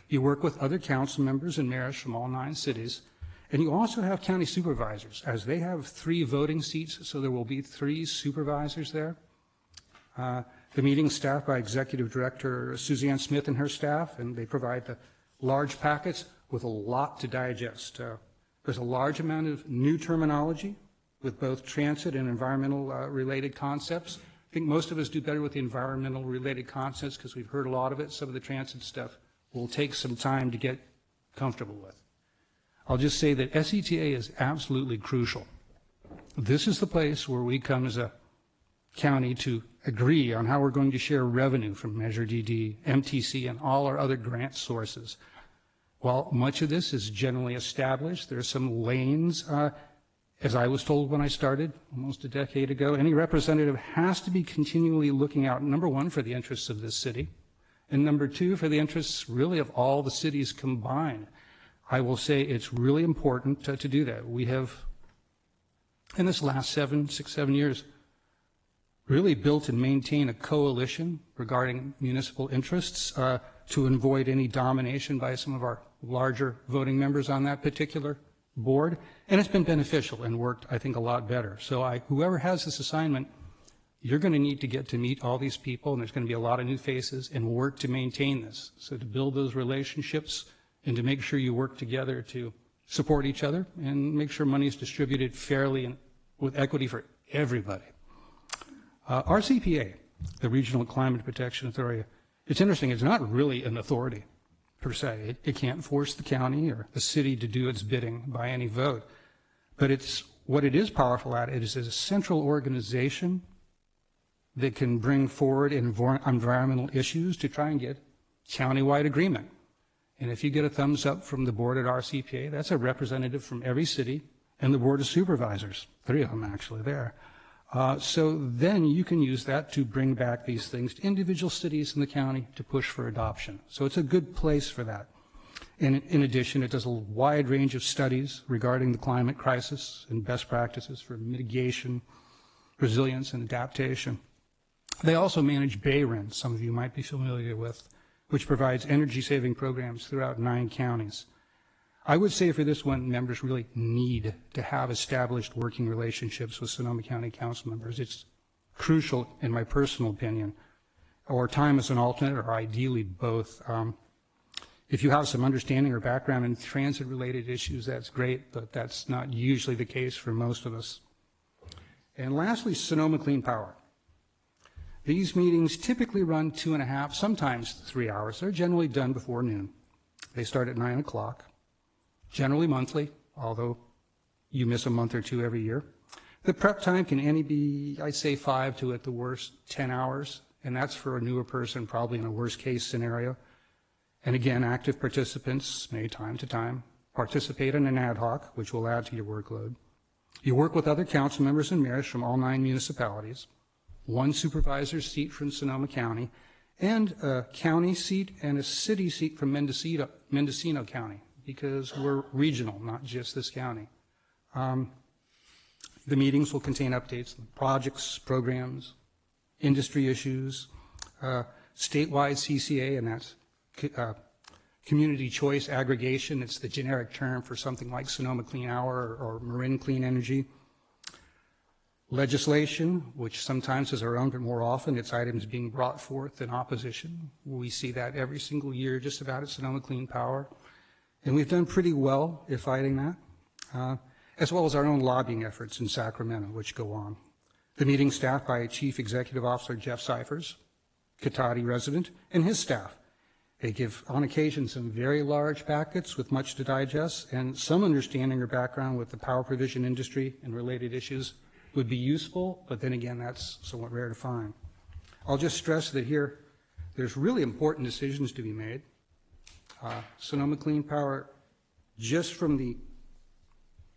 You work with other council members and mayors from all 9 cities, and you also have county supervisors, as they have 3 voting seats, so there will be 3 supervisors there. The meeting is staffed by Executive Director Suzanne Smith and her staff, and they provide the large packets with a lot to digest. There's a large amount of new terminology with both transit and environmental related concepts. I think most of us do better with the environmental related concepts because we've heard a lot of it. Some of the transit stuff will take some time to get comfortable with. I'll just say that SETA is absolutely crucial. This is the place where we come as a county to agree on how we're going to share revenue from Measure DD, MTC, and all our other grant sources. While much of this is generally established, there are some lanes. As I was told when I started almost a decade ago, any representative has to be continually looking out, number one, for the interests of this city, and number 2, for the interests really of all the cities combined. I will say it's really important to do that. We have, in this last 6, 7 years, really built and maintained a coalition regarding municipal interests to avoid any domination by some of our larger voting members on that particular board, and it's been beneficial and worked, I think, a lot better. So whoever has this assignment, you're going to need to get to meet all these people, and there's going to be a lot of new faces, and work to maintain this. So to build those relationships and to make sure you work together to support each other and make sure money is distributed fairly and with equity for everybody. RCPA, the Regional Climate Protection Authority, it's interesting, it's not really an authority per se. It can't force the county or the city to do its bidding by any vote. But what it is powerful at, it is a central organization that can bring forward environmental issues to try and get countywide agreement. And if you get a thumbs up from the board at RCPA, that's a representative from every city and the board of supervisors, 3 of them actually there. So then you can use that to bring back these things to individual cities in the county to push for adoption. So it's a good place for that. And in addition, it does a wide range of studies regarding the climate crisis and best practices for mitigation, resilience, and adaptation. They also manage BayREN, some of you might be familiar with, which provides energy-saving programs throughout 9 counties. I would say for this one, members really need to have established working relationships with Sonoma County Council members. It's crucial, in my personal opinion, or time as an alternate, or ideally both. If you have some understanding or background in transit-related issues, that's great, but that's not usually the case for most of us. And lastly, Sonoma Clean Power. These meetings typically run 2.5, sometimes 3 hours. They're generally done before noon. They start at 9 o'clock. Generally monthly, although you miss a month or 2 every year. The prep time can only be, I'd say, 5 to at the worst 10 hours, and that's for a newer person, probably in a worst case scenario. And again, active participants may time to time participate in an ad hoc, which will add to your workload. You work with other council members and mayors from all 9 municipalities, 1 supervisor's seat from Sonoma County, and a county seat and a city seat from Mendocino County, because we're regional, not just this county. The meetings will contain updates on projects, programs, industry issues, statewide CCA, and that's community choice aggregation. It's the generic term for something like Sonoma Clean Hour or Marin Clean Energy. Legislation, which sometimes is our own, but more often it's items being brought forth in opposition. We see that every single year just about at Sonoma Clean Power. And we've done pretty well at fighting that, as well as our own lobbying efforts in Sacramento, which go on. The meeting staffed by Chief Executive Officer Jeff Cyphers, Cotati resident, and his staff. They give, on occasion, some very large packets with much to digest, and some understanding or background with the power provision industry and related issues would be useful, but then again, that's somewhat rare to find. I'll just stress that here, there's really important decisions to be made. Sonoma Clean Power, just from the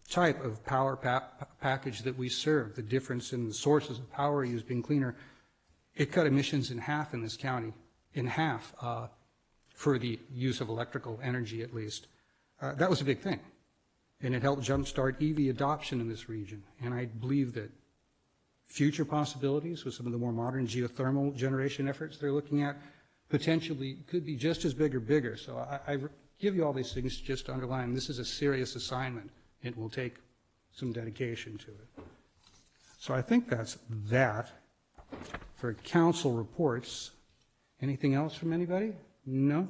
type of power package that we serve, the difference in the sources of power used being cleaner, it cut emissions in half in this county, in half for the use of electrical energy at least. That was a big thing. And it helped jumpstart EV adoption in this region. And I believe that future possibilities with some of the more modern geothermal generation efforts they're looking at potentially could be just as big or bigger. So I give you all these things just to underline this is a serious assignment. It will take some dedication to it. So I think that's that. For council reports, anything else from anybody? No?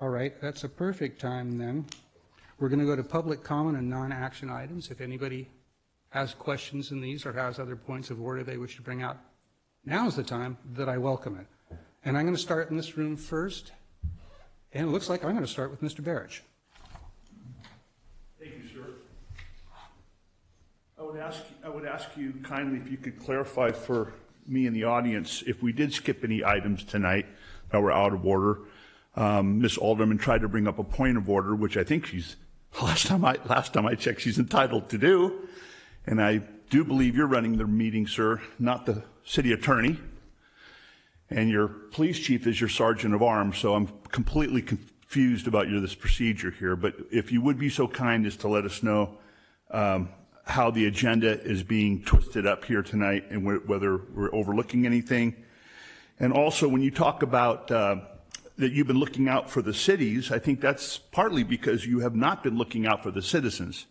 All right, that's a perfect time then. We're going to go to public comment and non-action items. If anybody has questions in these or has other points of order they wish to bring out, now's the time that I welcome it. And I'm going to start in this room first. And it looks like I'm going to start with Mr. Barrich. Thank you, sir. I would ask you kindly if you could clarify for me and the audience if we did skip any items tonight that were out of order. Ms. Alderman tried to bring up a point of order, which I think she's, last time I checked, she's entitled to do. And I do believe you're running the meeting, sir, not the city attorney. And your police chief is your sergeant of arms, so I'm completely confused about this procedure here. But if you would be so kind as to let us know how the agenda is being twisted up here tonight and whether we're overlooking anything. And also, when you talk about that you've been looking out for the cities, I think that's partly because you have not been looking out for the citizens.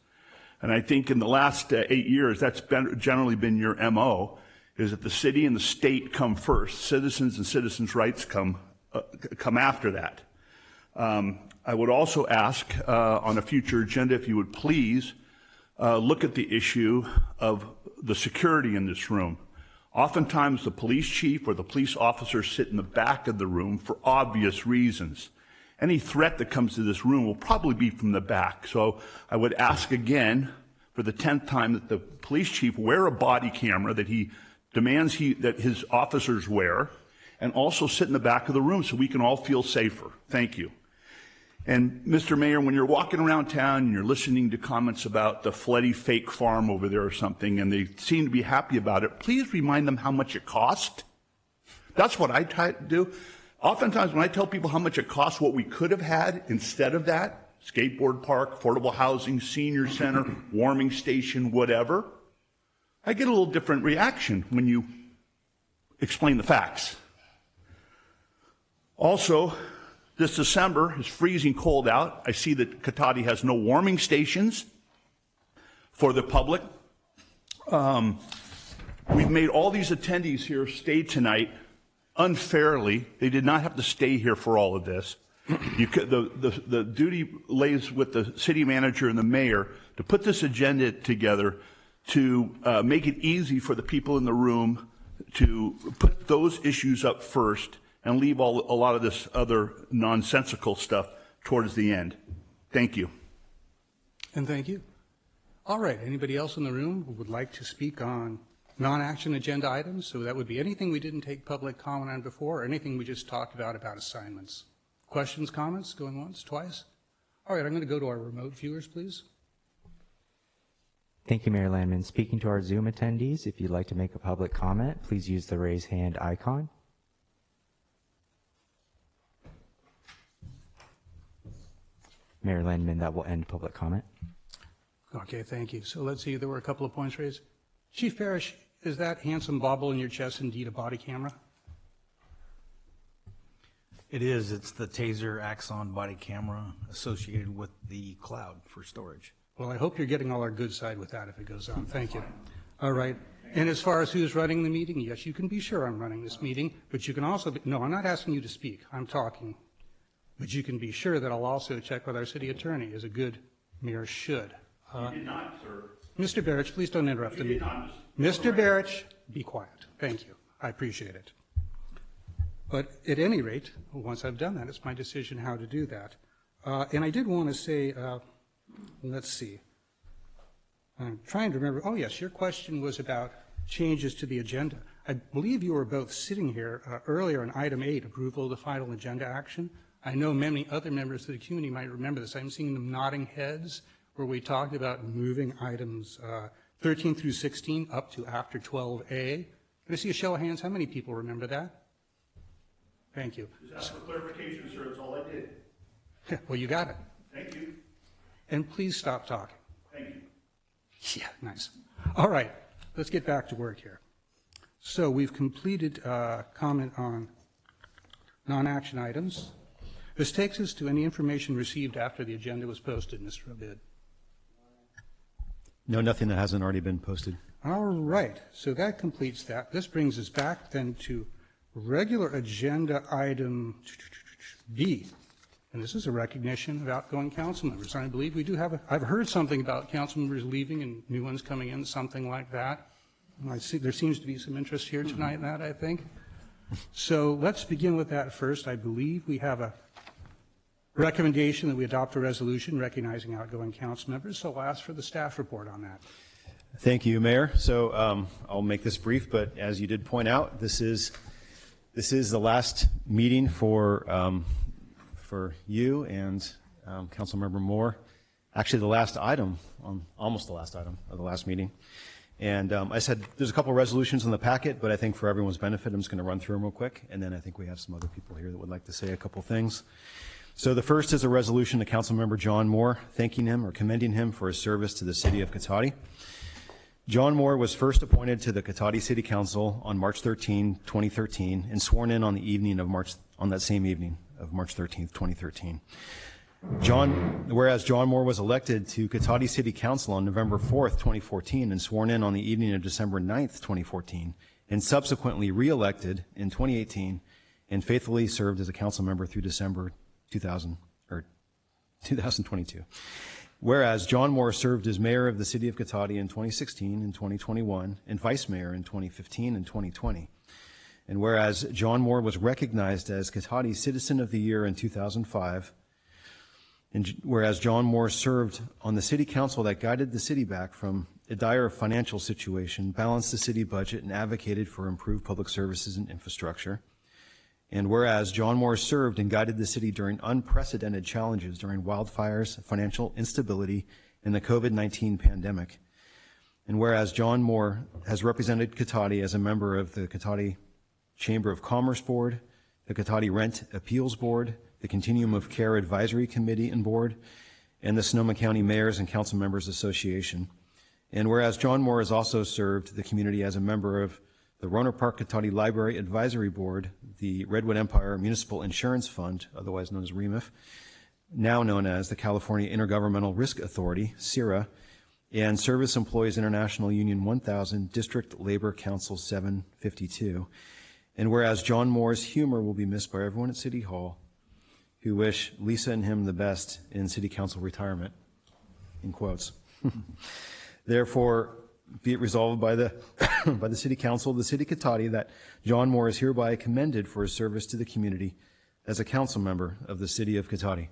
And I think in the last 8 years, that's generally been your MO, is that the city and the state come first. Citizens and citizens' rights come after that. I would also ask on a future agenda, if you would please look at the issue of the security in this room. Oftentimes the police chief or the police officers sit in the back of the room for obvious reasons. Any threat that comes to this room will probably be from the back. So I would ask again for the 10th time that the police chief wear a body camera that he demands that his officers wear, and also sit in the back of the room so we can all feel safer. Thank you. And Mr. Mayor, when you're walking around town and you're listening to comments about the Fleddy fake farm over there or something, and they seem to be happy about it, please remind them how much it cost. That's what I try to do. Oftentimes when I tell people how much it costs, what we could have had instead of that, skateboard park, affordable housing, senior center, warming station, whatever, I get a little different reaction when you explain the facts. Also, this December is freezing cold out. I see that Cotati has no warming stations for the public. We've made all these attendees here stay tonight unfairly. They did not have to stay here for all of this. The duty lays with the city manager and the mayor to put this agenda together to make it easy for the people in the room to put those issues up first and leave a lot of this other nonsensical stuff towards the end. Thank you. And thank you. All right, anybody else in the room who would like to speak on non-action agenda items? So that would be anything we didn't take public comment on before or anything we just talked about assignments. Questions, comments, going once, twice? All right, I'm going to go to our remote viewers, please. Thank you, Mayor Landman. Speaking to our Zoom attendees, if you'd like to make a public comment, please use the raise hand icon. Mayor Landman, that will end public comment. Okay, thank you. So let's see, there were a couple of points raised. Chief Parrish, is that handsome bauble in your chest indeed a body camera? It is. It's the Taser Axon body camera associated with the cloud for storage. Well, I hope you're getting all our good side with that if it goes on. Thank you. All right. And as far as who's running the meeting, yes, you can be sure I'm running this meeting, but you can also be, no, I'm not asking you to speak. I'm talking. But you can be sure that I'll also check with our city attorney, as a good mayor should. You did not, sir. Mr. Barrich, please don't interrupt the meeting. Mr. Barrich, be quiet. Thank you. I appreciate it. But at any rate, once I've done that, it's my decision how to do that. And I did want to say, let's see. I'm trying to remember. Oh, yes, your question was about changes to the agenda. I believe you were both sitting here earlier on item 8, approval of the final agenda action. I know many other members of the community might remember this. I'm seeing them nodding heads where we talked about moving items 13 through 16 up to after 12A. Can I see a show of hands? How many people remember that? Thank you. Just ask for clarification, sir. That's all I did. Well, you got it. Thank you. And please stop talking. Thank you. Yeah, nice. All right, let's get back to work here. So we've completed comment on non-action items. This takes us to any information received after the agenda was posted, Mr. Abid. No, nothing that hasn't already been posted. All right, so that completes that. This brings us back then to regular agenda item B. And this is a recognition of outgoing council members. I believe we do have I've heard something about council members leaving and new ones coming in, something like that. I see there seems to be some interest here tonight in that, I think. So let's begin with that first. I believe we have a recommendation that we adopt a resolution recognizing outgoing council members. So I'll ask for the staff report on that. Thank you, Mayor. So I'll make this brief, but as you did point out, this is the last meeting for you and Councilmember Moore. Actually, the last item, almost the last item of the last meeting. And I said there's a couple of resolutions in the packet, but I think for everyone's benefit, I'm just going to run through them real quick. And then I think we have some other people here that would like to say a couple things. So the first is a resolution to Councilmember John Moore, thanking him or commending him for his service to the city of Cotati. John Moore was first appointed to the Cotati City Council on March 13, 2013, and sworn in on that same evening of March 13, 2013. Whereas John Moore was elected to Cotati City Council on November 4th, 2014, and sworn in on the evening of December 9th, 2014, and subsequently re-elected in 2018, and faithfully served as a council member through December 2022. Whereas John Moore served as mayor of the city of Cotati in 2016 and 2021, and vice mayor in 2015 and 2020. And whereas John Moore was recognized as Cotati Citizen of the Year in 2005, and whereas John Moore served on the city council that guided the city back from a dire financial situation, balanced the city budget, and advocated for improved public services and infrastructure. And whereas John Moore served and guided the city during unprecedented challenges during wildfires, financial instability, and the COVID-19 pandemic. And whereas John Moore has represented Cotati as a member of the Cotati Chamber of Commerce Board, the Cotati Rent Appeals Board, the Continuum of Care Advisory Committee and Board, and the Sonoma County Mayors and Council Members Association. And whereas John Moore has also served the community as a member of the Rohnert Park Cotati Library Advisory Board, the Redwood Empire Municipal Insurance Fund, otherwise known as REMIF, now known as the California Intergovernmental Risk Authority, CIRA, and Service Employees International Union 1000, District Labor Council 752. And whereas John Moore's humor will be missed by everyone at City Hall, who wish Lisa and him the best in City Council retirement, in quotes. Therefore, be it resolved by the by the City Council of the City of Cotati that John Moore is hereby commended for his service to the community as a council member of the City of Cotati.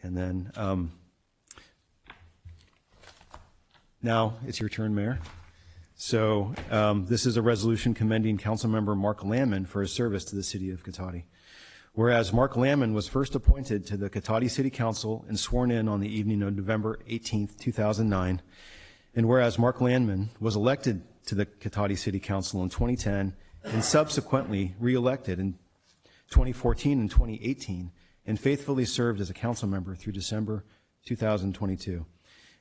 And then now it's your turn, Mayor. So this is a resolution commending Councilmember Mark Lamman for his service to the City of Cotati. Whereas Mark Lamman was first appointed to the Cotati City Council and sworn in on the evening of November 18, 2009, and whereas Mark Lamman was elected to the Cotati City Council in 2010 and subsequently re-elected in 2014 and 2018, and faithfully served as a council member through December 2022.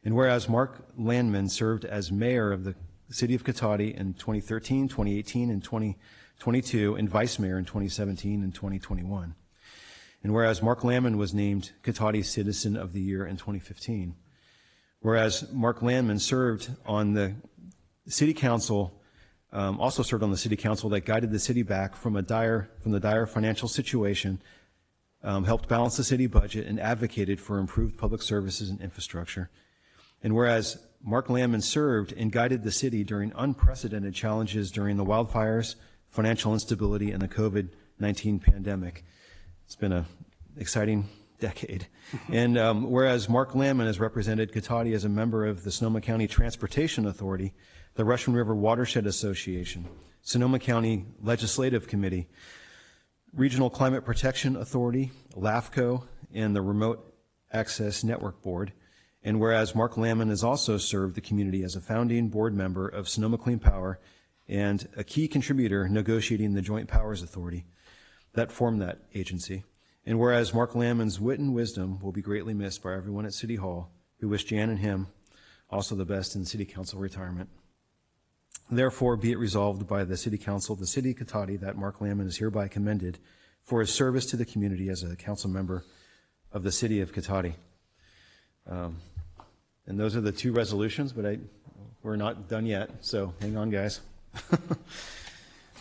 And whereas Mark Lamman served as mayor of the City of Cotati in 2013, 2018, and 2022, and vice mayor in 2017 and 2021. And whereas Mark Lamman was named Cotati Citizen of the Year in 2015. Whereas Mark Lamman served on the City Council, also served on the City Council that guided the city back from the dire financial situation, helped balance the city budget, and advocated for improved public services and infrastructure. And whereas Mark Landman served and guided the city during unprecedented challenges during the wildfires, financial instability, and the COVID-19 pandemic. It's been an exciting decade. And whereas Mark Landman has represented Cotati as a member of the Sonoma County Transportation Authority, the Russian River Watershed Association, Sonoma County Legislative Committee, Regional Climate Protection Authority, LAFCO, and the Remote Access Network Board. And whereas Mark Landman has also served the community as a founding board member of Sonoma Clean Power and a key contributor negotiating the Joint Powers Authority that formed that agency. And whereas Mark Landman's wit and wisdom will be greatly missed by everyone at City Hall, who wish Jan and him also the best in City Council retirement. Therefore, be it resolved by the City Council of the City of Cotati that Mark Landman is hereby commended for his service to the community as a council member of the City of Cotati. And those are the two resolutions, but we're not done yet, so hang on, guys.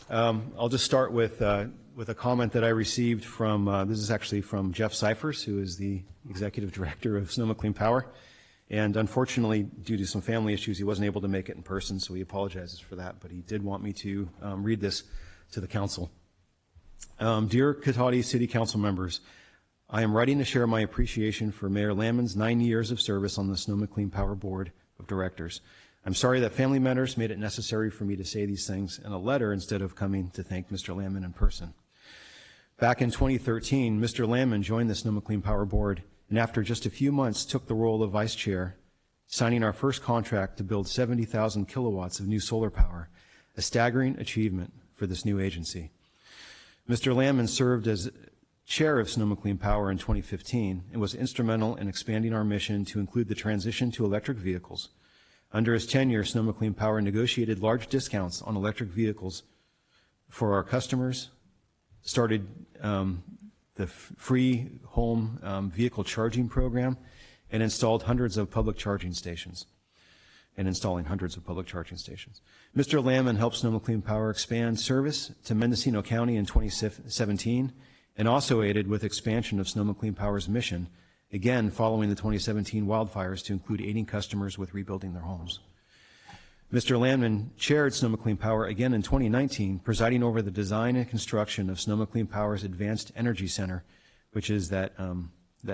I'll just start with a comment that I received from, this is actually from Jeff Cyphers, who is the Executive Director of Sonoma Clean Power. And unfortunately, due to some family issues, he wasn't able to make it in person, so he apologizes for that, but he did want me to read this to the council. Dear Cotati City Council members, I am writing to share my appreciation for Mayor Landman's 9 years of service on the Sonoma Clean Power Board of Directors. I'm sorry that family matters made it necessary for me to say these things in a letter instead of coming to thank Mr. Landman in person. Back in 2013, Mr. Landman joined the Sonoma Clean Power Board, and after just a few months took the role of vice chair, signing our first contract to build 70,000 kilowatts of new solar power, a staggering achievement for this new agency. Mr. Landman served as chair of Sonoma Clean Power in 2015 and was instrumental in expanding our mission to include the transition to electric vehicles. Under his tenure, Sonoma Clean Power negotiated large discounts on electric vehicles for our customers, started the free home vehicle charging program, and installed hundreds of public charging stations. Mr. Landman helped Sonoma Clean Power expand service to Mendocino County in 2017 and also aided with expansion of Sonoma Clean Power's mission, again following the 2017 wildfires, to include aiding customers with rebuilding their homes. Mr. Landman chaired Sonoma Clean Power again in 2019, presiding over the design and construction of Sonoma Clean Power's Advanced Energy Center, which is that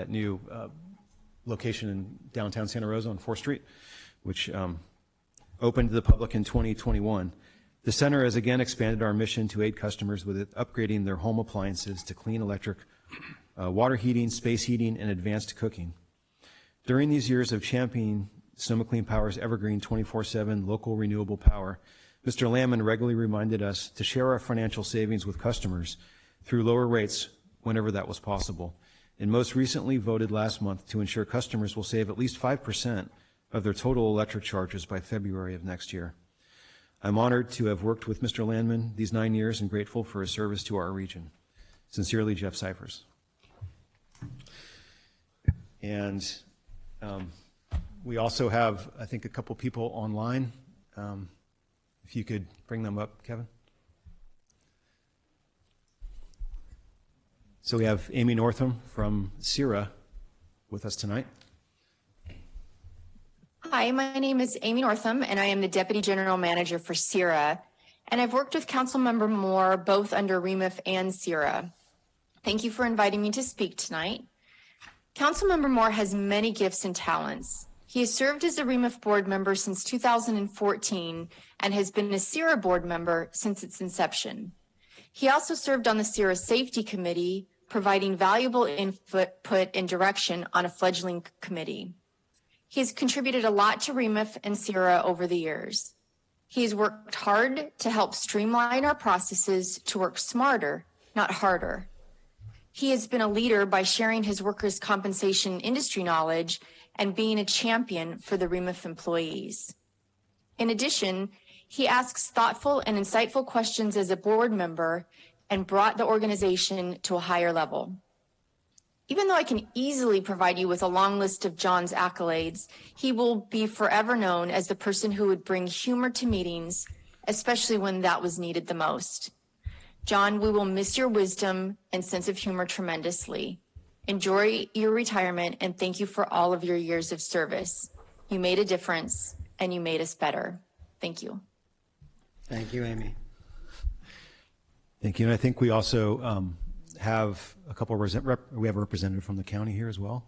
new location in downtown Santa Rosa on 4th Street, which opened to the public in 2021. The center has again expanded our mission to aid customers with upgrading their home appliances to clean electric, water heating, space heating, and advanced cooking. During these years of championing Sonoma Clean Power's evergreen 24/7 local renewable power, Mr. Landman regularly reminded us to share our financial savings with customers through lower rates whenever that was possible, and most recently voted last month to ensure customers will save at least 5% of their total electric charges by February of next year. I'm honored to have worked with Mr. Landman these 9 years and grateful for his service to our region. Sincerely, Jeff Cyphers. And we also have, I think, a couple people online. If you could bring them up, Kevin. So we have Amy Northam from CIRA with us tonight. Hi, my name is Amy Northam, and I am the Deputy General Manager for CIRA. And I've worked with Councilmember Moore both under REMIF and CIRA. Thank you for inviting me to speak tonight. Councilmember Moore has many gifts and talents. He has served as a REMIF board member since 2014 and has been a CIRA board member since its inception. He also served on the CIRA Safety Committee, providing valuable input and direction on a fledgling committee. He has contributed a lot to REMIF and CIRA over the years. He has worked hard to help streamline our processes to work smarter, not harder. He has been a leader by sharing his workers' compensation industry knowledge and being a champion for the REMIF employees. In addition, he asks thoughtful and insightful questions as a board member and brought the organization to a higher level. Even though I can easily provide you with a long list of John's accolades, he will be forever known as the person who would bring humor to meetings, especially when that was needed the most. John, we will miss your wisdom and sense of humor tremendously. Enjoy your retirement, and thank you for all of your years of service. You made a difference, and you made us better. Thank you. Thank you, Amy. Thank you. And I think we also have a couple of we have a representative from the county here as well.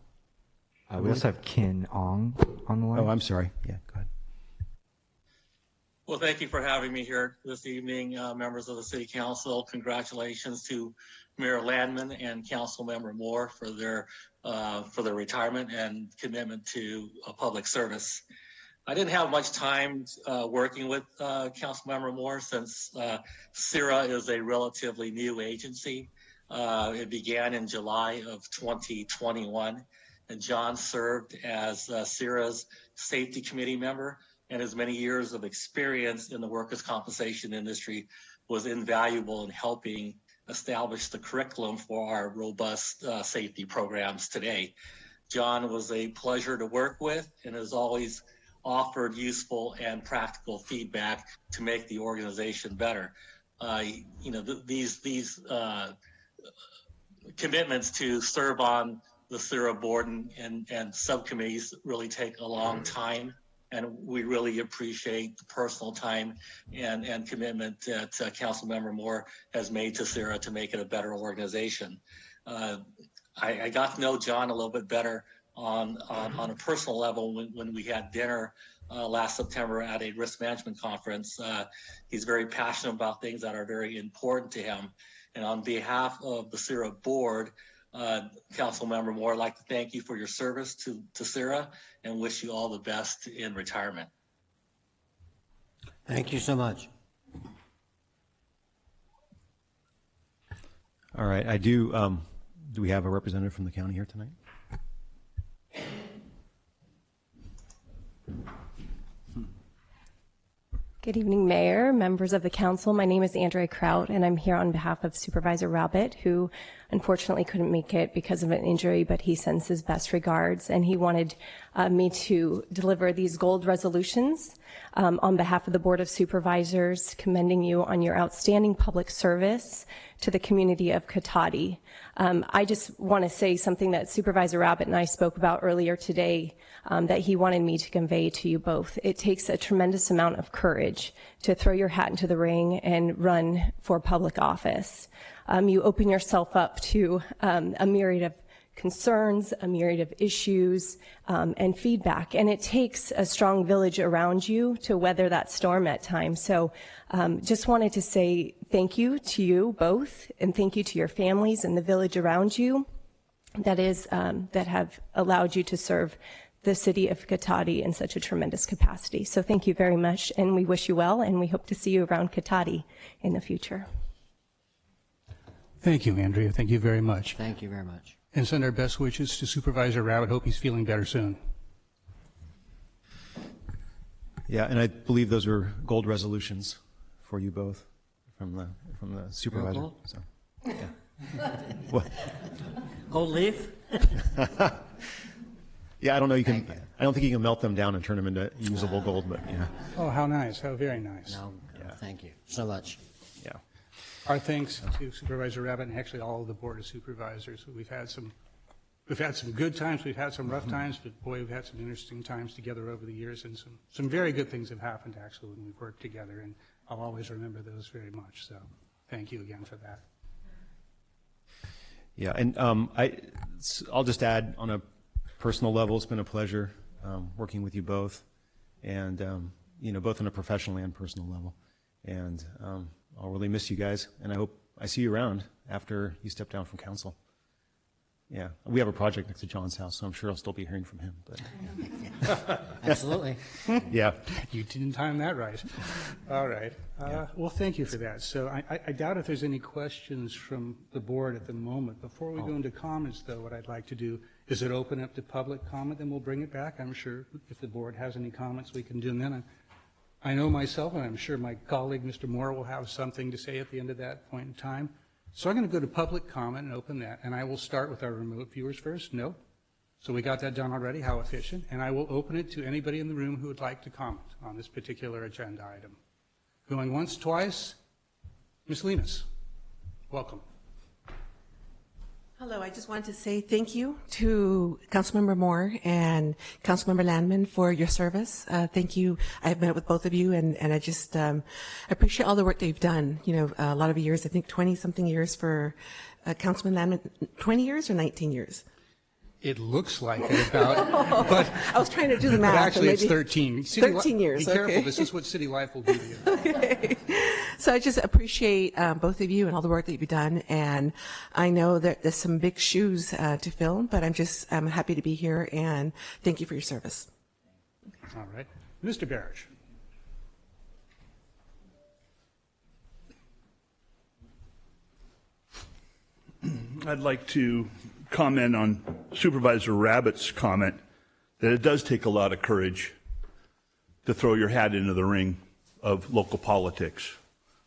We also have Ken Ong on the line. Oh, I'm sorry. Yeah, go ahead. Well, thank you for having me here this evening, members of the City Council. Congratulations to Mayor Landman and Councilmember Moore for their retirement and commitment to public service. I didn't have much time working with Councilmember Moore since CIRA is a relatively new agency. It began in July of 2021, and John served as CIRA's safety committee member, and his many years of experience in the workers' compensation industry was invaluable in helping establish the curriculum for our robust safety programs today. John was a pleasure to work with and has always offered useful and practical feedback to make the organization better. These commitments to serve on the CIRA board and subcommittees really take a long time, and we really appreciate the personal time and commitment that Councilmember Moore has made to CIRA to make it a better organization. I got to know John a little bit better on a personal level when we had dinner last September at a risk management conference. He's very passionate about things that are very important to him. And on behalf of the CIRA board, Councilmember Moore, I'd like to thank you for your service to CIRA and wish you all the best in retirement. Thank you so much. All right. I do. Do we have a representative from the county here tonight? Good evening, Mayor, members of the council. My name is Andrea Kraut, and I'm here on behalf of Supervisor Rabbit, who unfortunately couldn't make it because of an injury, but he sends his best regards, and he wanted me to deliver these gold resolutions on behalf of the Board of Supervisors, commending you on your outstanding public service to the community of Cotati. I just want to say something that Supervisor Rabbit and I spoke about earlier today that he wanted me to convey to you both. It takes a tremendous amount of courage to throw your hat into the ring and run for public office. You open yourself up to a myriad of concerns, a myriad of issues, and feedback. And it takes a strong village around you to weather that storm at times. So just wanted to say thank you to you both, and thank you to your families and the village around you that have allowed you to serve the city of Cotati in such a tremendous capacity. So thank you very much, and we wish you well, and we hope to see you around Cotati in the future. Thank you, Andrea. Thank you very much. Thank you very much. And send our best wishes to Supervisor Rabbit. Hope he's feeling better soon. Yeah, and I believe those were gold resolutions for you both from the supervisor. Gold? So, yeah. What? Gold leaf? Yeah, I don't know. I don't think you can melt them down and turn them into usable gold, but yeah. Oh, how nice. How very nice. No, thank you so much. Yeah. Our thanks to Supervisor Rabbit and actually all of the Board of Supervisors. We've had some good times, we've had some rough times, but boy, we've had some interesting times together over the years, and some very good things have happened actually when we've worked together, and I'll always remember those very much. So thank you again for that. Yeah, and I'll just add on a personal level, it's been a pleasure working with you both, and both on a professional and personal level. And I'll really miss you guys, and I hope I see you around after you step down from council. Yeah, we have a project next to John's house, so I'm sure I'll still be hearing from him. But absolutely. Yeah. You didn't time that right. All right. Well, thank you for that. So I doubt if there's any questions from the board at the moment. Before we go into comments, though, what I'd like to do is it open up to public comment, then we'll bring it back. I'm sure if the board has any comments, we can do them then. I know myself, and I'm sure my colleague, Mr. Moore, will have something to say at the end of that point in time. So I'm going to go to public comment and open that, and I will start with our remote viewers first. No? So we got that done already. How efficient. And I will open it to anybody in the room who would like to comment on this particular agenda item. Going once, twice. Ms. Lemus, welcome. Hello, I just wanted to say thank you to Councilmember Moore and Councilmember Landman for your service. Thank you. I've met with both of you, and I just appreciate all the work that you've done. You know, a lot of years, I think 20-something years for Councilman Landman. 20 years or 19 years? It looks like it about, but I was trying to do the math. But actually, it's 13. 13 years. Be careful. Okay. This is what city life will do to you. Okay. So I just appreciate both of you and all the work that you've done. And I know that there's some big shoes to fill, but I'm happy to be here, and thank you for your service. All right. Mr. Barish. I'd like to comment on Supervisor Rabbitt's comment that it does take a lot of courage to throw your hat into the ring of local politics.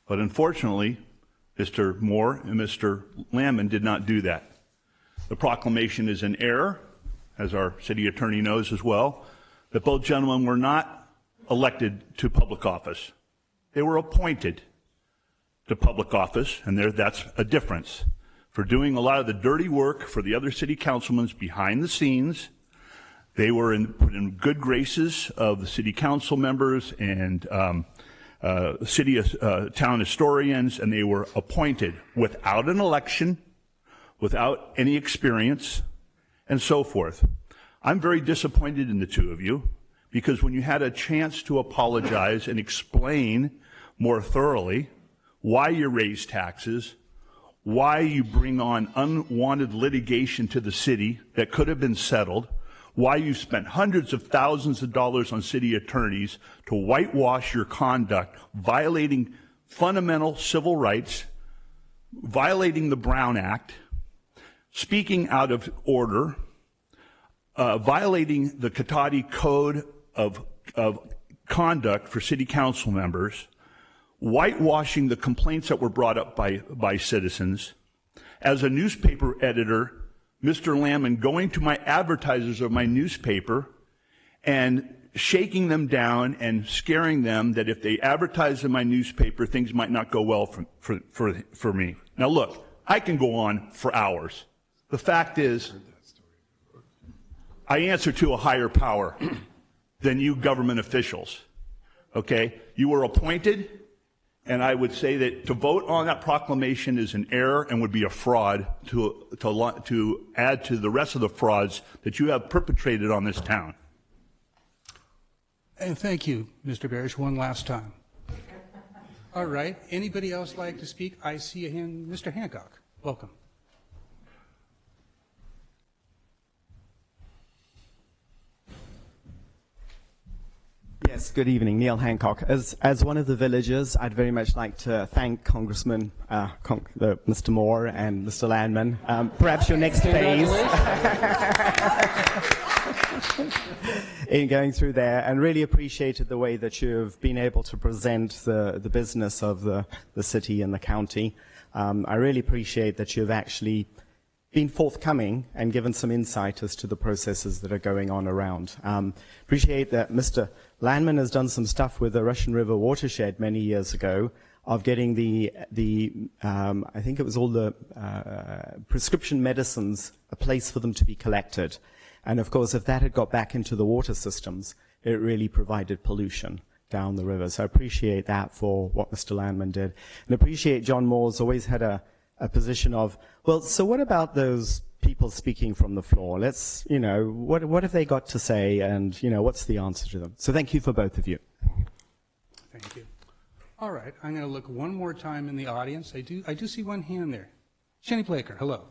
But unfortunately, Mr. Moore and Mr. Landman did not do that. The proclamation is in error, as our city attorney knows as well, that both gentlemen were not elected to public office. They were appointed to public office, and that's a difference. For doing a lot of the dirty work for the other city councilmen behind the scenes. They were put in good graces of the city council members and town historians, and they were appointed without an election, without any experience, and so forth. I'm very disappointed in the two of you, because when you had a chance to apologize and explain more thoroughly why you raise taxes, why you bring on unwanted litigation to the city that could have been settled, why you spent hundreds of thousands of dollars on city attorneys to whitewash your conduct, violating fundamental civil rights, violating the Brown Act, speaking out of order, violating the Cotati Code of Conduct for city council members, whitewashing the complaints that were brought up by citizens. As a newspaper editor, Mr. Landman going to my advertisers of my newspaper and shaking them down and scaring them that if they advertise in my newspaper, things might not go well for me. Now look, I can go on for hours. The fact is, I answer to a higher power than you government officials. Okay? You were appointed. And I would say that to vote on that proclamation is an error and would be a fraud to add to the rest of the frauds that you have perpetrated on this town. And thank you, Mr. Barish, one last time. All right. Anybody else like to speak? I see a hand. Mr. Hancock, welcome. Yes, good evening. Neil Hancock. As one of the villagers, I'd very much like to thank Congressman Mr. Moore and Mr. Landman. Perhaps your next phase in going through there, and really appreciated the way that you've been able to present the business of the city and the county. I really appreciate that you've actually been forthcoming and given some insight as to the processes that are going on around. Appreciate that Mr. Landman has done some stuff with the Russian River watershed many years ago of getting I think it was all the prescription medicines, a place for them to be collected. And of course, if that had got back into the water systems, it really provided pollution down the river. So I appreciate that for what Mr. Landman did. And appreciate John Moore's always had a position of, well, so what about those people speaking from the floor? Let's, what have they got to say, and, what's the answer to them? So thank you for both of you. Thank you. All right, I'm going to look one more time in the audience. I do see one hand there. Jenny Blaker, hello.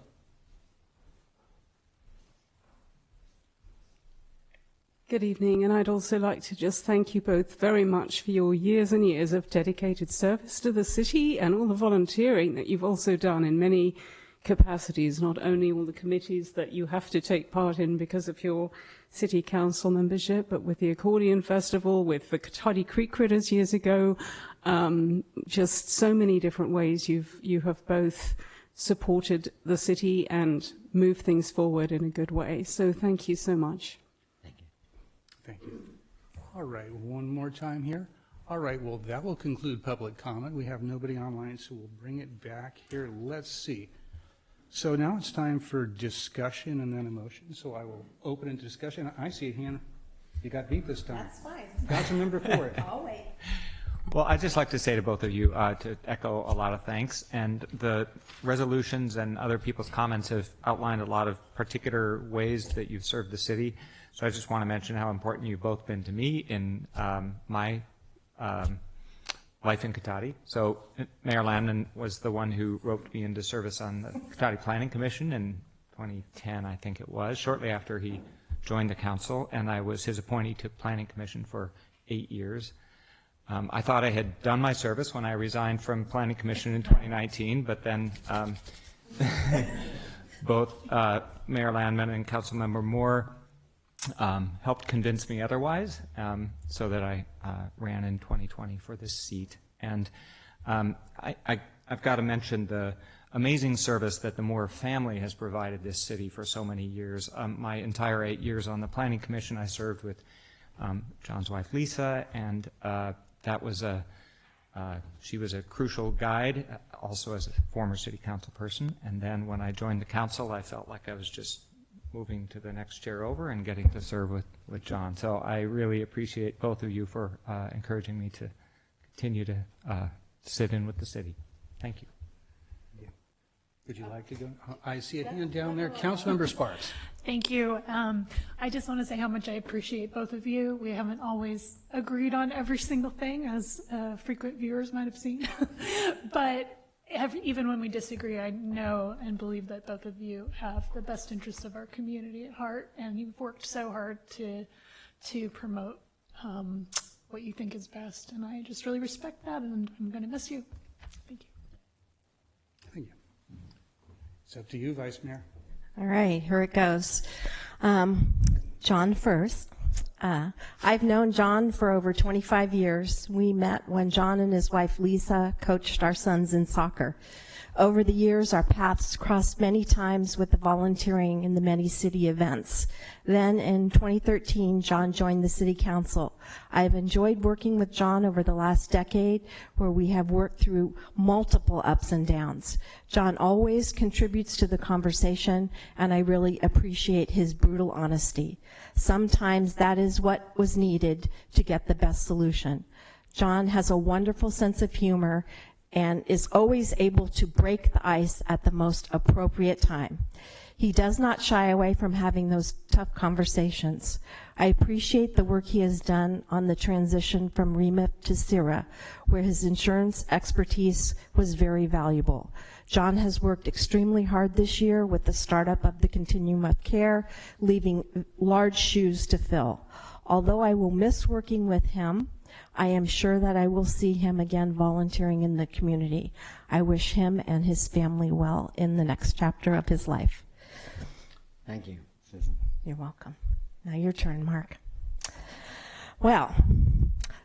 Good evening, and I'd also like to just thank you both very much for your years and years of dedicated service to the city and all the volunteering that you've also done in many capacities, not only all the committees that you have to take part in because of your city council membership, but with the Accordion Festival, with the Cotati Creek Critters years ago, just so many different ways you have both supported the city and moved things forward in a good way. So thank you so much. Thank you. All right, one more time here. All right, well, that will conclude public comment. We have nobody online, so we'll bring it back here. Let's see. So now it's time for discussion and then a motion. So I will open into discussion. I see a hand. You got beat this time. That's fine. Councilmember Ford. I'll wait. Well, I'd just like to say to both of you to echo a lot of thanks. And the resolutions and other people's comments have outlined a lot of particular ways that you've served the city. So I just want to mention how important you've both been to me in my life in Cotati. So Mayor Landman was the one who roped me into service on the Cotati Planning Commission in 2010, I think it was, shortly after he joined the council, and I was his appointee to Planning Commission for 8 years. I thought I had done my service when I resigned from Planning Commission in 2019, but then both Mayor Landman and Councilmember Moore helped convince me otherwise, so that I ran in 2020 for this seat. And I've got to mention the amazing service that the Moore family has provided this city for so many years. My entire 8 years on the Planning Commission, I served with John's wife Lisa, and that was she was a crucial guide, also as a former city council person. And then when I joined the council, I felt like I was just moving to the next chair over and getting to serve with John. So I really appreciate both of you for encouraging me to continue to sit in with the city. Thank you. Would you like to go? I see a hand down there. Councilmember Sparks. Thank you. I just want to say how much I appreciate both of you. We haven't always agreed on every single thing, as frequent viewers might have seen. But even when we disagree, I know and believe that both of you have the best interests of our community at heart, and you've worked so hard to promote what you think is best. And I just really respect that, and I'm going to miss you. Thank you. Thank you. It's up to you, Vice Mayor. All right, here it goes. John first. I've known John for over 25 years. We met when John and his wife Lisa coached our sons in soccer. Over the years, our paths crossed many times with the volunteering in the many city events. Then in 2013, John joined the city council. I have enjoyed working with John over the last decade, where we have worked through multiple ups and downs. John always contributes to the conversation, and I really appreciate his brutal honesty. Sometimes that is what was needed to get the best solution. John has a wonderful sense of humor and is always able to break the ice at the most appropriate time. He does not shy away from having those tough conversations. I appreciate the work he has done on the transition from REMIF to CIRA, where his insurance expertise was very valuable. John has worked extremely hard this year with the startup of the Continuum of Care, leaving large shoes to fill. Although I will miss working with him, I am sure that I will see him again volunteering in the community. I wish him and his family well in the next chapter of his life. Thank you, Susan. You're welcome. Now your turn, Mark. Well,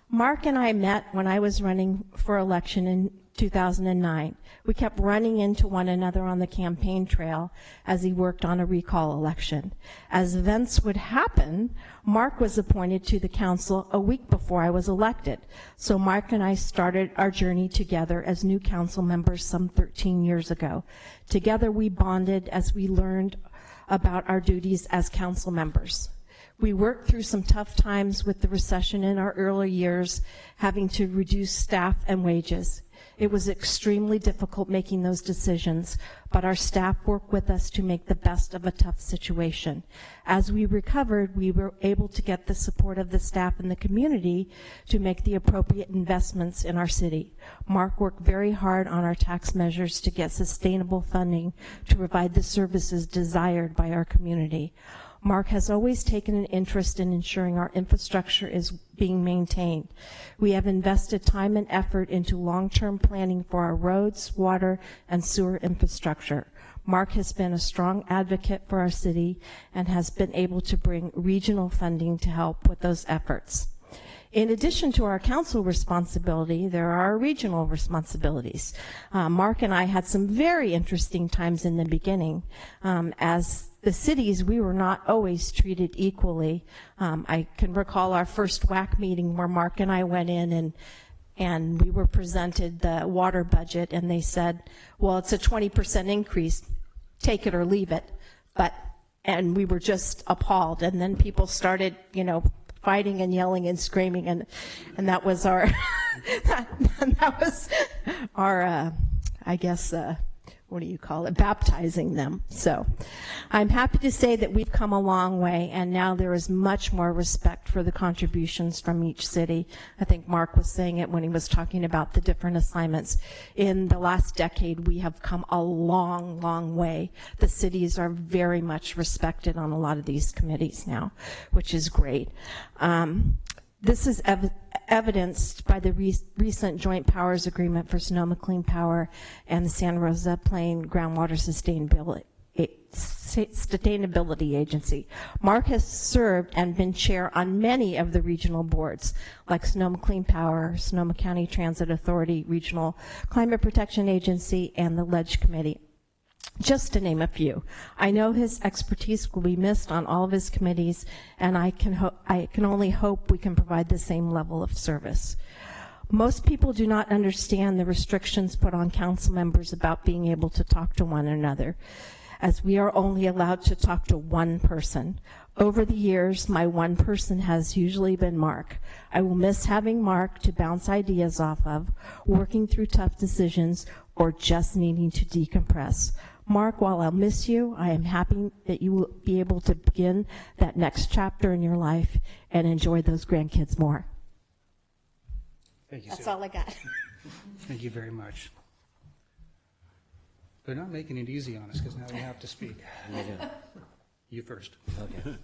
Mark and I met when I was running for election in 2009. We kept running into one another on the campaign trail as he worked on a recall election. As events would happen, Mark was appointed to the council a week before I was elected. So Mark and I started our journey together as new council members some 13 years ago. Together we bonded as we learned about our duties as council members. We worked through some tough times with the recession in our early years, having to reduce staff and wages. It was extremely difficult making those decisions, but our staff worked with us to make the best of a tough situation. As we recovered, we were able to get the support of the staff and the community to make the appropriate investments in our city. Mark worked very hard on our tax measures to get sustainable funding to provide the services desired by our community. Mark has always taken an interest in ensuring our infrastructure is being maintained. We have invested time and effort into long-term planning for our roads, water, and sewer infrastructure. Mark has been a strong advocate for our city and has been able to bring regional funding to help with those efforts. In addition to our council responsibility, there are regional responsibilities. Mark and I had some very interesting times in the beginning. As the cities, we were not always treated equally. I can recall our first WAC meeting where Mark and I went in and we were presented the water budget, and they said, well, it's a 20% increase, take it or leave it. And we were just appalled. And then people started, fighting and yelling and screaming, and that was our that was our I guess what do you call it, baptizing them. So I'm happy to say that we've come a long way, and now there is much more respect for the contributions from each city. I think Mark was saying it when he was talking about the different assignments. In the last decade, we have come a long, long way. The cities are very much respected on a lot of these committees now, which is great. This is evidenced by the recent joint powers agreement for Sonoma Clean Power and the San Rosa Plain Groundwater Sustainability Agency. Mark has served and been chair on many of the regional boards, like Sonoma Clean Power, Sonoma County Transit Authority, Regional Climate Protection Agency, and the Ledge Committee, just to name a few. I know his expertise will be missed on all of his committees, and I can only hope we can provide the same level of service. Most people do not understand the restrictions put on council members about being able to talk to one another, as we are only allowed to talk to one person. Over the years, my one person has usually been Mark. I will miss having Mark to bounce ideas off of, working through tough decisions, or just needing to decompress. Mark, while I'll miss you, I am happy that you will be able to begin that next chapter in your life and enjoy those grandkids more. Thank you, That's Sarah. all I got. Thank you very much. They're not making it easy on us because now we have to speak. You first. Okay.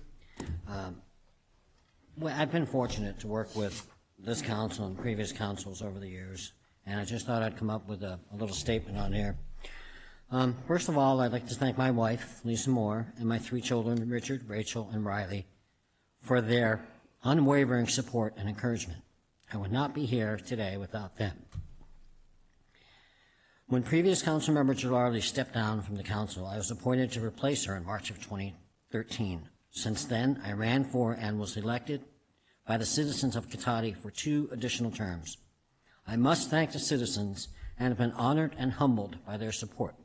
Well, I've been fortunate to work with this council and previous councils over the years, and I just thought I'd come up with a little statement on here. First of all, I'd like to thank my wife, Lisa Moore, and my 3 children, Richard, Rachel, and Riley, for their unwavering support and encouragement. I would not be here today without them. When previous council member Gilardi stepped down from the council, I was appointed to replace her in March of 2013. Since then, I ran for and was elected by the citizens of Cotati for 2 additional terms. I must thank the citizens and have been honored and humbled by their support.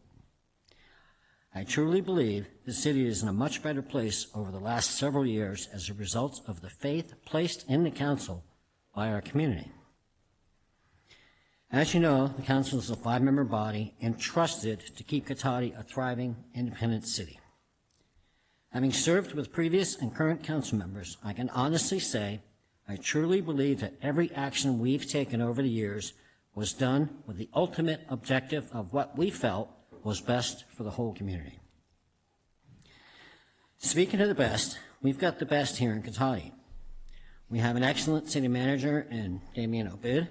I truly believe the city is in a much better place over the last several years as a result of the faith placed in the council by our community. As you know, the council is a 5-member body entrusted to keep Cotati a thriving, independent city. Having served with previous and current council members, I can honestly say I truly believe that every action we've taken over the years was done with the ultimate objective of what we felt was best for the whole community. Speaking of the best, we've got the best here in Cotati. We have an excellent city manager in Damian Obid.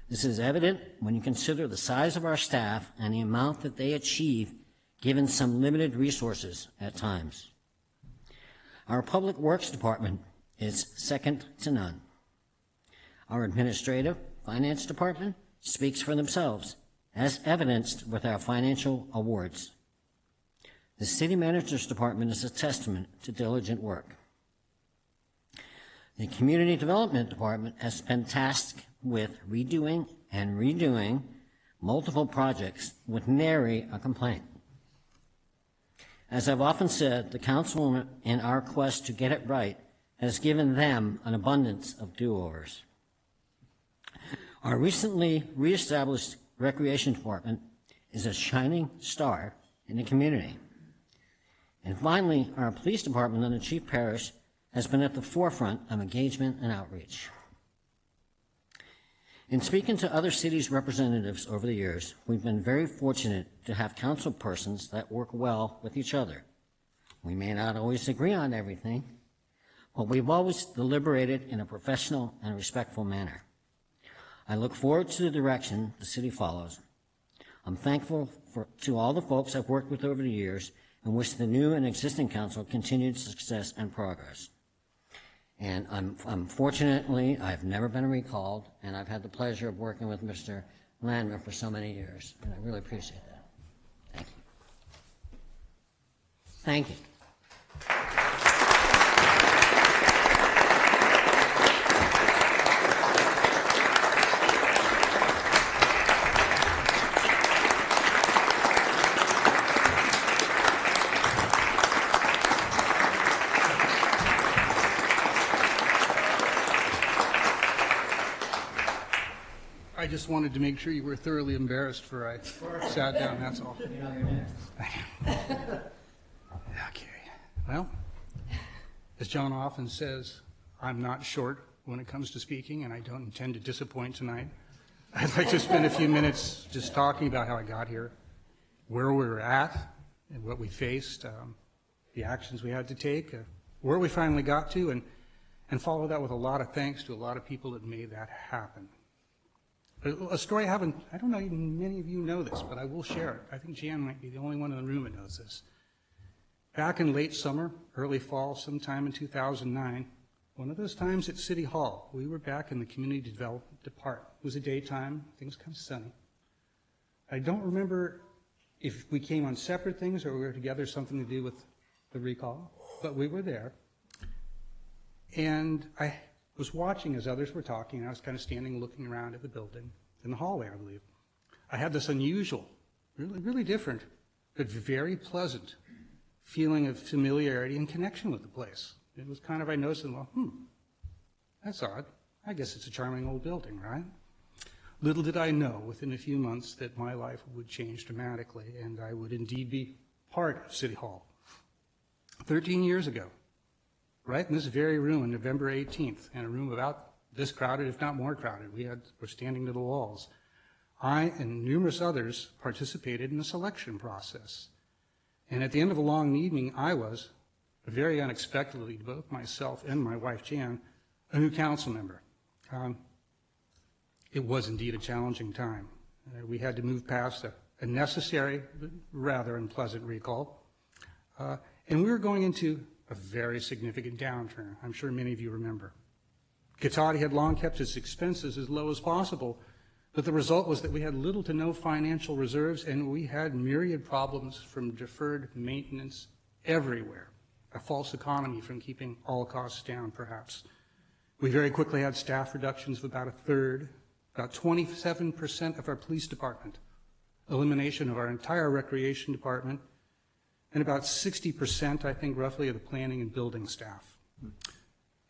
This is evident when you consider the size of our staff and the amount that they achieve given some limited resources at times. Our Public Works Department is second to none. Our administrative finance department speaks for themselves, as evidenced with our financial awards. The city manager's department is a testament to diligent work. The community development department has been tasked with redoing and redoing multiple projects with nary a complaint. As I've often said, the council in our quest to get it right has given them an abundance of do-overs. Our recently reestablished recreation department is a shining star in the community. And finally, our police department under Chief Parrish has been at the forefront of engagement and outreach. In speaking to other cities' representatives over the years, we've been very fortunate to have council persons that work well with each other. We may not always agree on everything, but we've always deliberated in a professional and respectful manner. I look forward to the direction the city follows. I'm thankful to all the folks I've worked with over the years and wish the new and existing council continued success and progress. And unfortunately, I've never been recalled, and I've had the pleasure of working with Mr. Landman for so many years, and I really appreciate that. Thank you. Thank you. I just wanted to make sure you were thoroughly embarrassed before I sat down, that's all. Okay. Well, as John often says, I'm not short when it comes to speaking, and I don't intend to disappoint tonight. I'd like to spend a few minutes just talking about how I got here, where we were at, and what we faced, the actions we had to take, where we finally got to, and follow that with a lot of thanks to a lot of people that made that happen. A story I don't know, even many of you know this, but I will share it. I think Jan might be the only one in the room that knows this. Back in late summer, early fall, sometime in 2009, one of those times at City Hall, we were back in the Community Development Department. It was a daytime, things kind of sunny. I don't remember if we came on separate things or we were together, something to do with the recall, but we were there. And I was watching as others were talking. I was kind of standing looking around at the building, in the hallway, I believe. I had this unusual, really, really different, but very pleasant feeling of familiarity and connection with the place. It was kind of, I noticed, well, that's odd. I guess it's a charming old building, right? Little did I know within a few months that my life would change dramatically and I would indeed be part of City Hall. 13 years ago, right in this very room on November 18th, in a room about this crowded, if not more crowded, we're standing to the walls. I and numerous others participated in the selection process. And at the end of a long evening, I was, very unexpectedly, to both myself and my wife Jan, a new council member. It was indeed a challenging time. We had to move past a necessary, but rather unpleasant recall. And we were going into a very significant downturn. I'm sure many of you remember. Cotati had long kept its expenses as low as possible, but the result was that we had little to no financial reserves, and we had myriad problems from deferred maintenance everywhere, a false economy from keeping all costs down, perhaps. We very quickly had staff reductions of about a third, about 27% of our police department, elimination of our entire recreation department, and about 60%, I think, roughly, of the planning and building staff.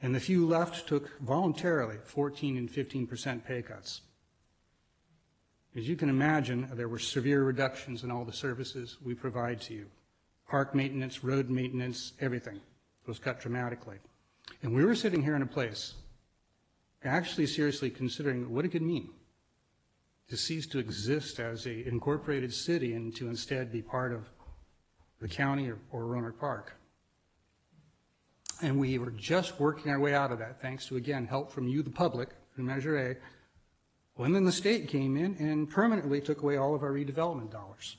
And the few left took voluntarily 14 and 15% pay cuts. As you can imagine, there were severe reductions in all the services we provide to you. Park maintenance, road maintenance, everything was cut dramatically. And we were sitting here in a place actually seriously considering what it could mean to cease to exist as an incorporated city and to instead be part of the county or Roanoke Park. And we were just working our way out of that, thanks to, again, help from you, the public, through Measure A, when then the state came in and permanently took away all of our redevelopment dollars.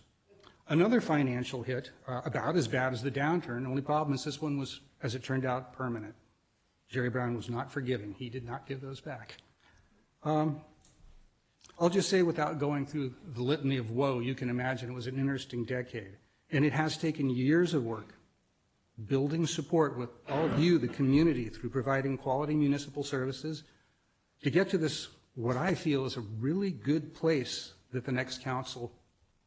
Another financial hit, about as bad as the downturn, only problem is this one was, as it turned out, permanent. Jerry Brown was not forgiving. He did not give those back. I'll just say, without going through the litany of woe, you can imagine it was an interesting decade. And it has taken years of work, building support with all of you, the community, through providing quality municipal services, to get to this, what I feel is a really good place that the next council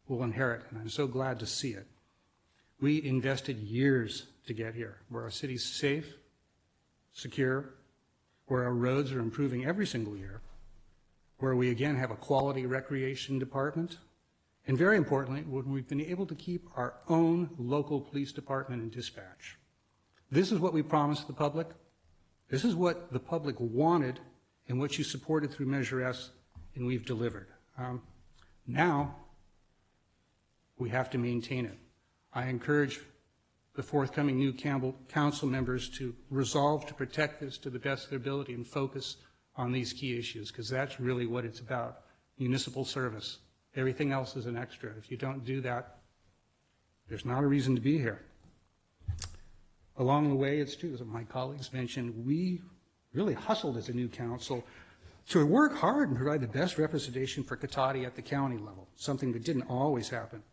will inherit, and I'm so glad to see it. We invested years to get here, where our city's safe, secure, where our roads are improving every single year, where we again have a quality recreation department, and very importantly, when we've been able to keep our own local police department and dispatch. This is what we promised the public. This is what the public wanted and what you supported through Measure S, and we've delivered. Now, we have to maintain it. I encourage the forthcoming new council members to resolve to protect this to the best of their ability and focus on these key issues, because that's really what it's about, municipal service. Everything else is an extra. If you don't do that, there's not a reason to be here. Along the way, it's true, as my colleagues mentioned, we really hustled as a new council to work hard and provide the best representation for Cotati at the county level, something that didn't always happen.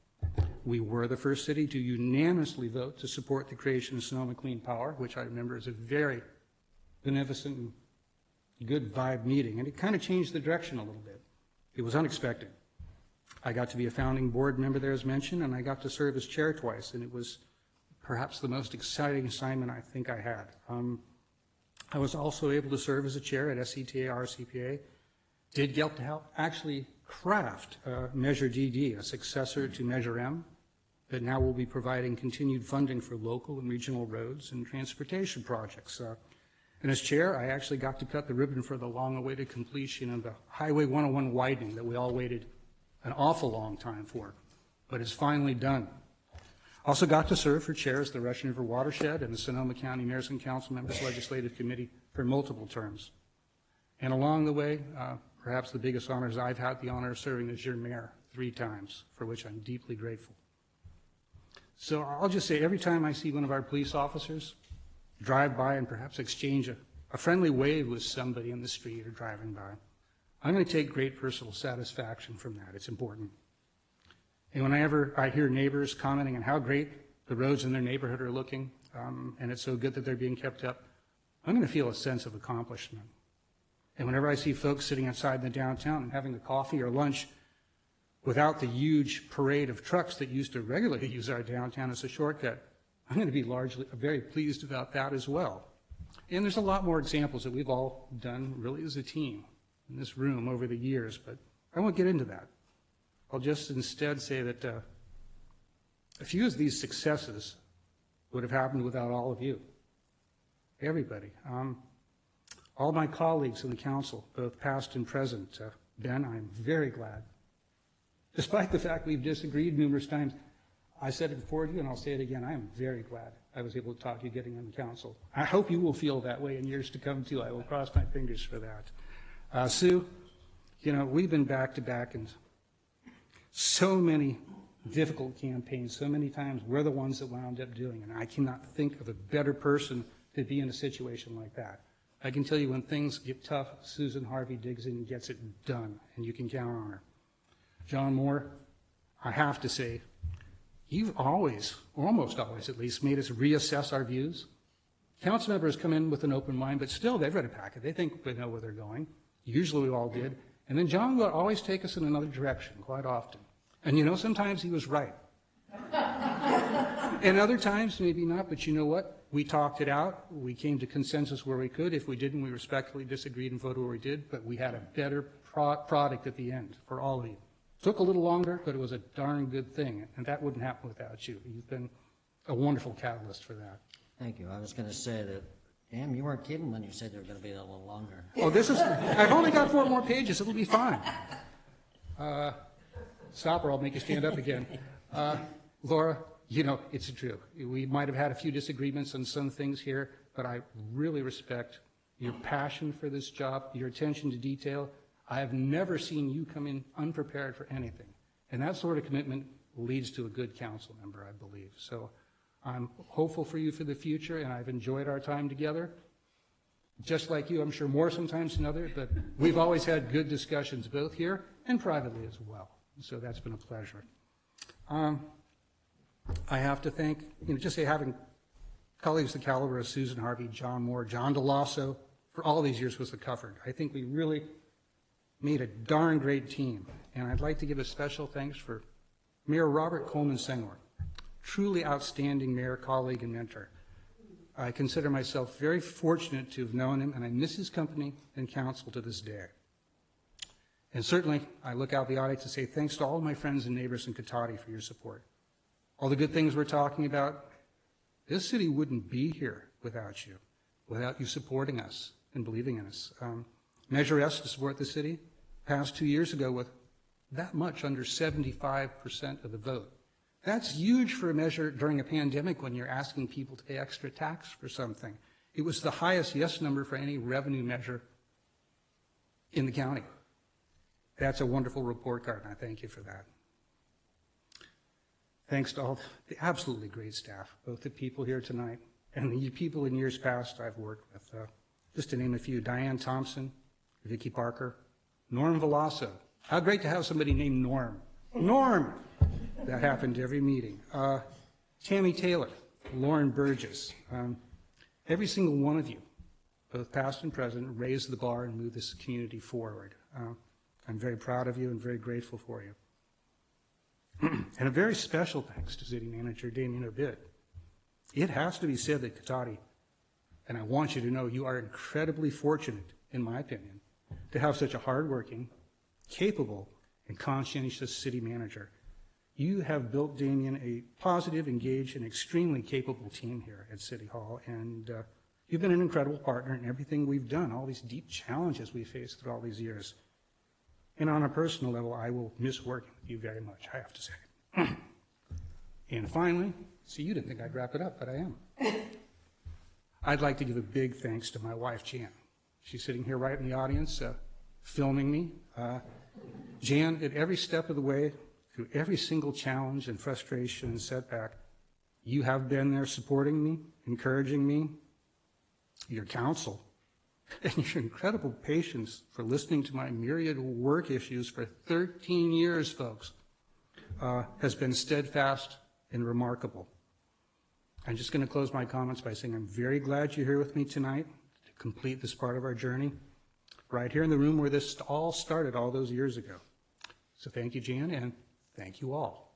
We were the first city to unanimously vote to support the creation of Sonoma Clean Power, which I remember is a very beneficent and good vibe meeting, and it kind of changed the direction a little bit. It was unexpected. I got to be a founding board member there, as mentioned, and I got to serve as chair twice, and it was perhaps the most exciting assignment I think I had. I was also able to serve as a chair at SCTA RCPA. Did get to help actually craft Measure DD, a successor to Measure M, that now will be providing continued funding for local and regional roads and transportation projects. And as chair, I actually got to cut the ribbon for the long-awaited completion of the Highway 101 widening that we all waited an awful long time for, but it's finally done. Also got to serve for chairs of the Russian River Watershed and the Sonoma County Mayors and Council Members Legislative Committee for multiple terms. And along the way, perhaps the biggest honors I've had the honor of serving as your mayor 3 times, for which I'm deeply grateful. So I'll just say every time I see one of our police officers drive by and perhaps exchange a friendly wave with somebody in the street or driving by, I'm going to take great personal satisfaction from that. It's important. And whenever I hear neighbors commenting on how great the roads in their neighborhood are looking, and it's so good that they're being kept up, I'm going to feel a sense of accomplishment. And whenever I see folks sitting outside the downtown and having a coffee or lunch without the huge parade of trucks that used to regularly use our downtown as a shortcut, I'm going to be largely very pleased about that as well. And there's a lot more examples that we've all done really as a team in this room over the years, but I won't get into that. I'll just instead say that a few of these successes would have happened without all of you, everybody. All my colleagues in the council, both past and present. Ben, I'm very glad. Despite the fact we've disagreed numerous times, I said it before you and I'll say it again, I am very glad I was able to talk you getting on the council. I hope you will feel that way in years to come too. I will cross my fingers for that. Sue, you know, we've been back to back and so many difficult campaigns, so many times we're the ones that wound up doing it. And I cannot think of a better person to be in a situation like that. I can tell you when things get tough, Susan Harvey digs in and gets it done, and you can count on her. John Moore, I have to say, you've always, or almost always at least, made us reassess our views. Council members come in with an open mind, but still they've read a packet. They think they know where they're going. Usually we all did. And then John would always take us in another direction, quite often. And you know, sometimes he was right. And other times, maybe not, but you know what? We talked it out. We came to consensus where we could. If we didn't, we respectfully disagreed and voted where we did, but we had a better product at the end for all of you. Took a little longer, but it was a darn good thing, and that wouldn't happen without you. You've been a wonderful catalyst for that. Thank you. I was going to say that, damn, you weren't kidding when you said they were going to be a little longer. Oh, I've only got 4 more pages. It'll be fine. Stop or I'll make you stand up again. Laura, you know, it's true. We might have had a few disagreements on some things here, but I really respect your passion for this job, your attention to detail. I have never seen you come in unprepared for anything. And that sort of commitment leads to a good council member, I believe. So I'm hopeful for you for the future, and I've enjoyed our time together. Just like you, I'm sure more sometimes than others, but we've always had good discussions, both here and privately as well. So that's been a pleasure. I have to thank, just say having colleagues the caliber of Susan Harvey, John Moore, John DeLasso, for all these years was the Cufford. I think we really made a darn great team. And I'd like to give a special thanks for Mayor Robert Coleman Sengler, truly outstanding mayor, colleague, and mentor. I consider myself very fortunate to have known him, and I miss his company and counsel to this day. And certainly, I look out the audience to say thanks to all of my friends and neighbors in Cotati for your support. All the good things we're talking about, this city wouldn't be here without you supporting us and believing in us. Measure S to support the city passed 2 years ago with that much under 75% of the vote. That's huge for a measure during a pandemic when you're asking people to pay extra tax for something. It was the highest yes number for any revenue measure in the county. That's a wonderful report card, and I thank you for that. Thanks to all the absolutely great staff, both the people here tonight and the people in years past I've worked with. just to name a few: Diane Thompson, Vicki Parker, Norm Veloso. How great to have somebody named Norm. Norm! That happened every meeting. Tammy Taylor, Lauren Burgess. Every single one of you, both past and present, raised the bar and moved this community forward. I'm very proud of you and very grateful for you. And a very special thanks to City Manager Damien Obid. It has to be said that Cotati, and I want you to know, you are incredibly fortunate, in my opinion, to have such a hardworking, capable, and conscientious city manager. You have built, Damien, a positive, engaged, and extremely capable team here at City Hall, and you've been an incredible partner in everything we've done, all these deep challenges we faced through all these years. And on a personal level, I will miss working with you very much, I have to say. And finally, see, you didn't think I'd wrap it up, but I am. I'd like to give a big thanks to my wife, Jan. She's sitting here right in the audience, filming me. Jan, at every step of the way, through every single challenge and frustration and setback, you have been there supporting me, encouraging me. Your counsel and your incredible patience for listening to my myriad work issues for 13 years, folks, has been steadfast and remarkable. I'm just going to close my comments by saying I'm very glad you're here with me tonight to complete this part of our journey, right here in the room where this all started all those years ago. So thank you, Jan, and thank you all.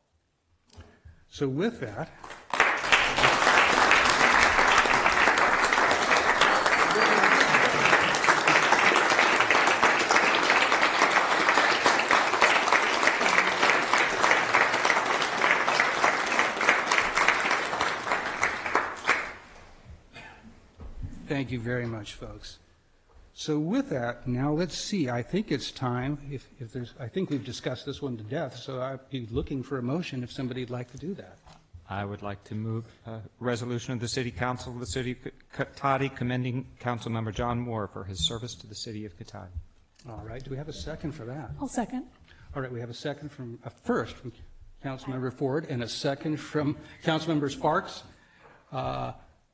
So with that, thank you very much, folks. So with that, now let's see. I think it's time, if there's, I think we've discussed this one to death, so I'd be looking for a motion if somebody'd like to do that. I would like to move a resolution of the City Council of the City of Cotati commending Councilmember John Moore for his service to the City of Cotati. All right. Do we have a second for that? I'll second. All right. We have a second from, first from Councilmember Ford and a second from Councilmember Sparks.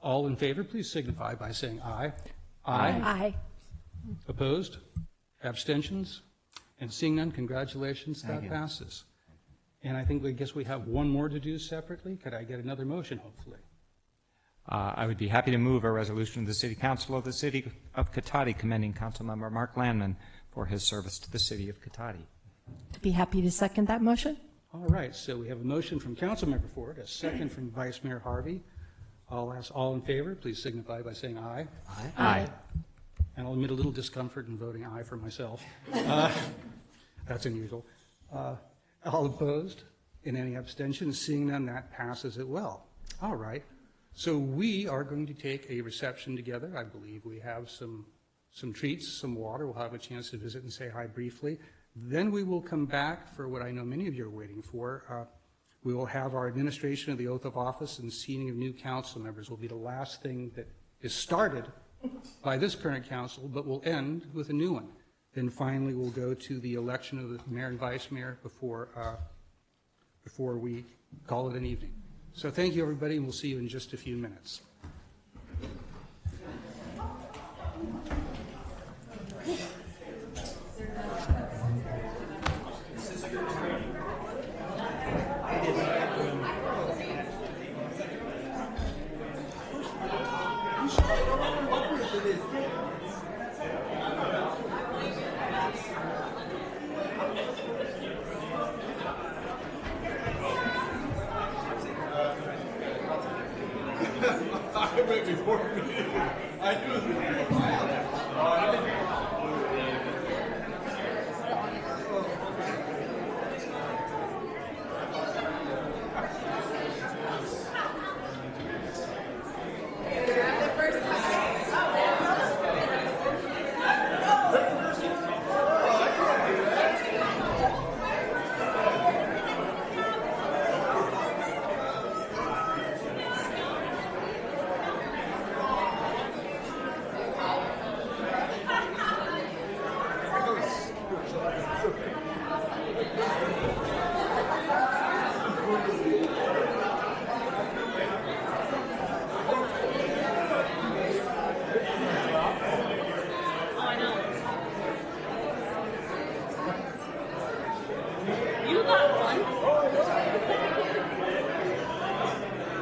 All in favor, please signify by saying aye. Aye. Aye. Opposed? Abstentions? And seeing none, congratulations, that passes. And I guess we have one more to do separately. Could I get another motion, hopefully? I would be happy to move a resolution of the City Council of the City of Cotati commending Councilmember Mark Landman for his service to the City of Cotati. I'd be happy to second that motion. All right, so we have a motion from Councilmember Ford, a second from Vice Mayor Harvey. I'll ask all in favor, please signify by saying aye. Aye. Aye. And I'll admit a little discomfort in voting aye for myself. That's unusual. All opposed? And any abstentions? Seeing none, that passes it well. All right. So we are going to take a reception together. I believe we have some treats, some water. We'll have a chance to visit and say hi briefly. Then we will come back for what I know many of you are waiting for. We will have our administration of the oath of office and seating of new council members will be the last thing that is started by this current council, but will end with a new one. Then finally, we'll go to the election of the mayor and vice mayor before we call it an evening. So thank you, everybody, and we'll see you in just a few minutes.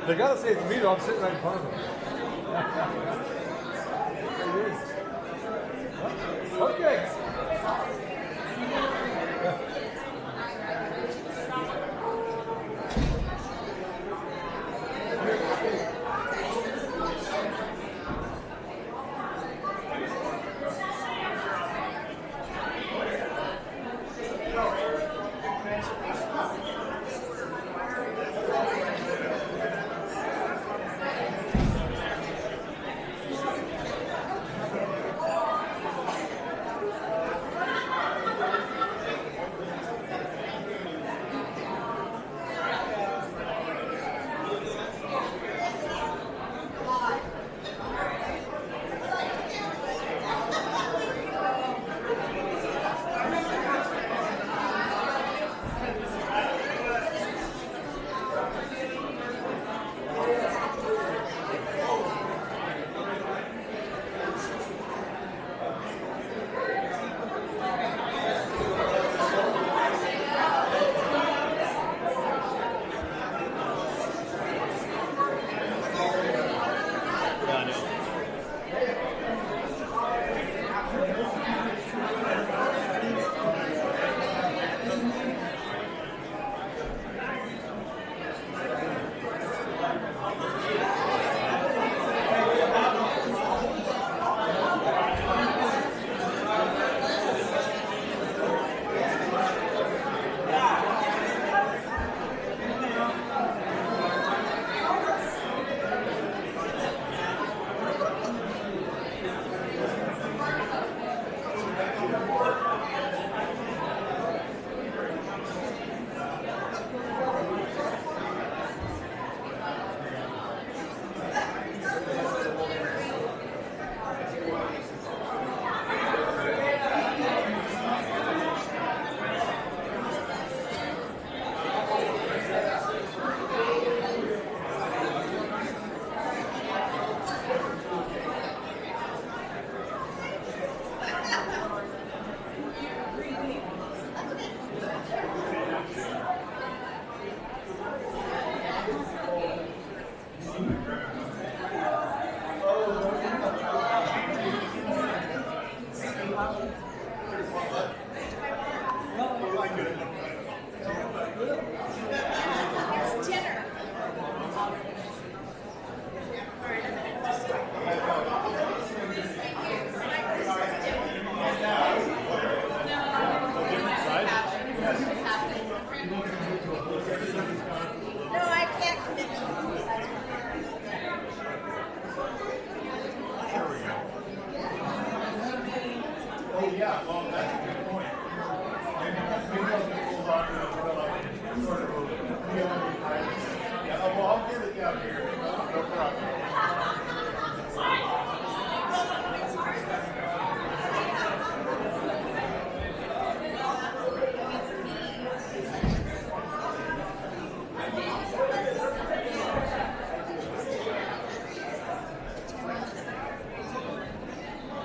They gotta say it's me though, I'm sitting right in front of them. Okay.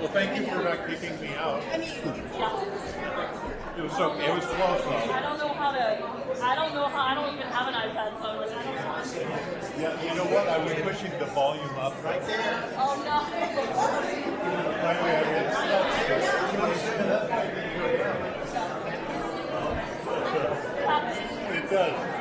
Well, thank you for not kicking me out. It was so, it was close though. I don't even have an iPad, so I don't know. Yeah, you know what? I was pushing the volume up right there. Oh no. By the way, it does.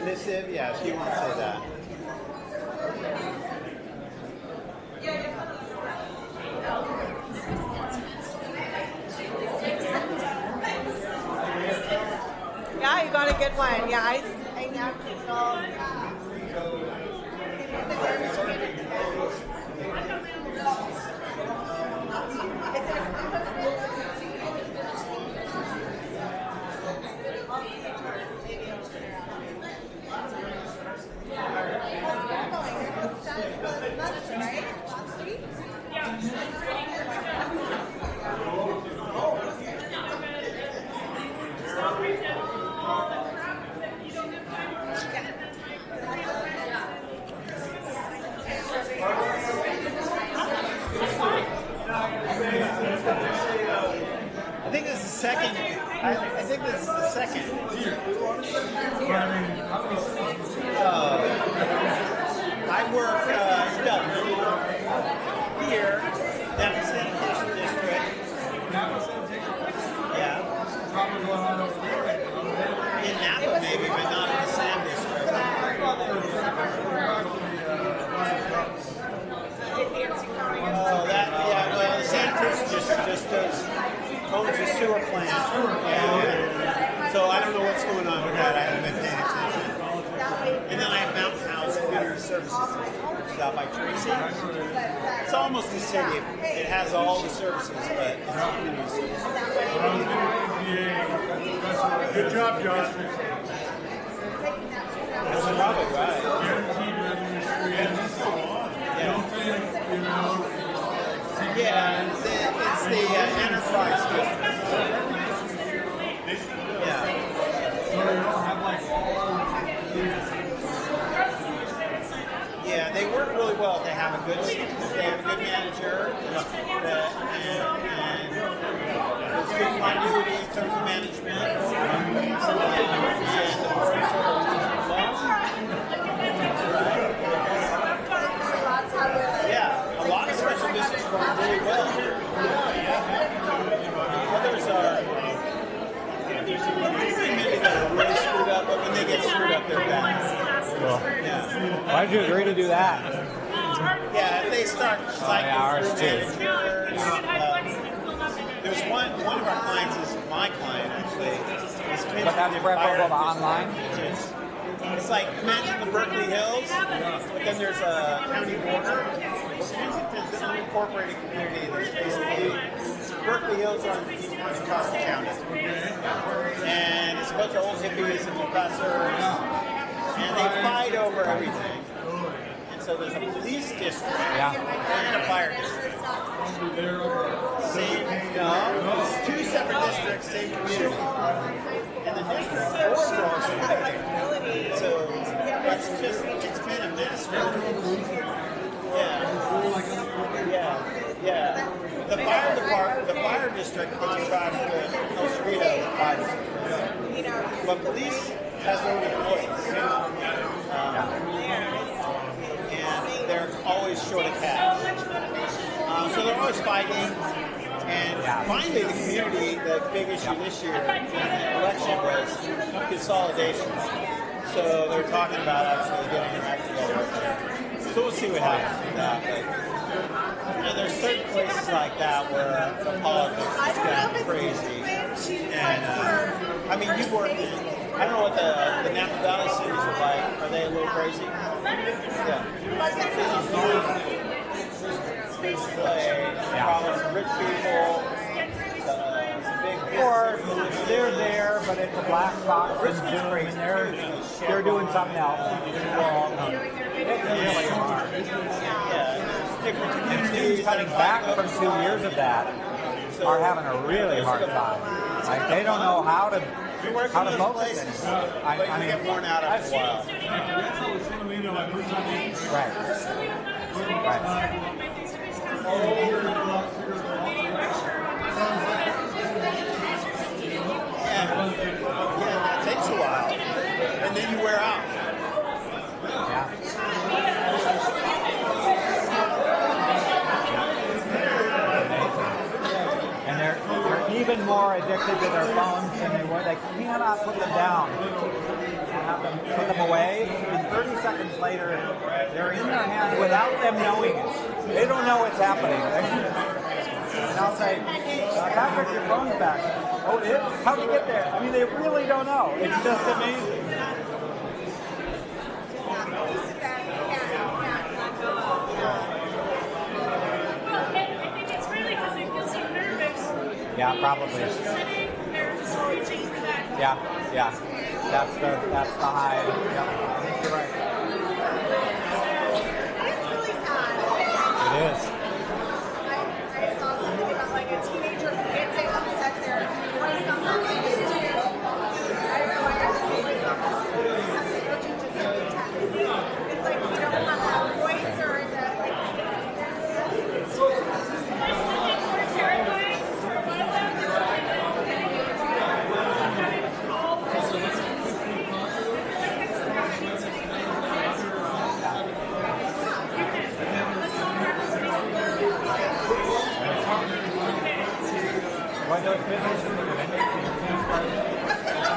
Miss Ib, yeah, she won't say that. Yeah, you got a good one. Yeah, I now I think this is the second. I think this is the second. I work here, down in Sanitation District. Yeah. In Napa maybe, but not in the Sand District. Oh, that, yeah, well, the Sanitation District just owns the sewer plant. And so I don't know what's going on with that. I haven't been paying attention. And then I have Mountain House Community Services, which is out by Tracy. It's almost a city. It has all the services, but it's community services. Good job, Josh. That's probably right. Yeah, it's the enterprise district. Yeah. Yeah, they work really well. They have a good manager, and there's good continuity in terms of management. Yeah, a lot of special districts work really well. Others are maybe that are really screwed up, but when they get screwed up, they're bad. Yeah. Why'd you agree to do that? Yeah, they start cycling through managers. There's one of our clients is my client actually. But that's preferable to online? It's like, imagine the Berkeley Hills, but then there's a county border. Kensington's an unincorporated community that's basically, Berkeley Hills are across the county. And it's a bunch of old hippies and professors, and they fight over everything. And so there's a police district and a fire district. Same, it's two separate districts, same community. And the district boards are also different. So it's been a mess. Yeah. The fire district puts trash to El Cerrito Fire District. But police has their own employees. And they're always short of cash. So they're always fighting. And finally, the community, the big issue this year in the election was consolidation. So they're talking about actually getting an act together. So we'll see what happens with that. But, there's certain places like that where the politics is gotten crazy. And, I mean, you've worked in, I don't know what the Napa Valley cities are like. Are they a little crazy? Yeah. Problems with rich people, some big course, they're there, but it's a black box in Zoom, and they're doing something else. It's really hard. And students coming back from 2 years of that are having a really hard time. Like, they don't know how to focus anymore. I mean, get worn out after a while. Right. Yeah, it takes a while, and then you wear out. And they're even more addicted to their phones than they were. They cannot put them down. They have them put them away, and 30 seconds later, they're in their hands without them knowing it. They don't know what's happening. And I'll say, Patrick, your phone's back. Oh, it is? How did you get there? I mean, they really don't know. It's just amazing. Yeah, probably. Yeah. That's the high. Yeah, I think you're right. It is. I saw something about like a teenager who gets upset their voice number is due. I don't know, I have to say voice number is something urgent to something text. It's like you don't have a voice or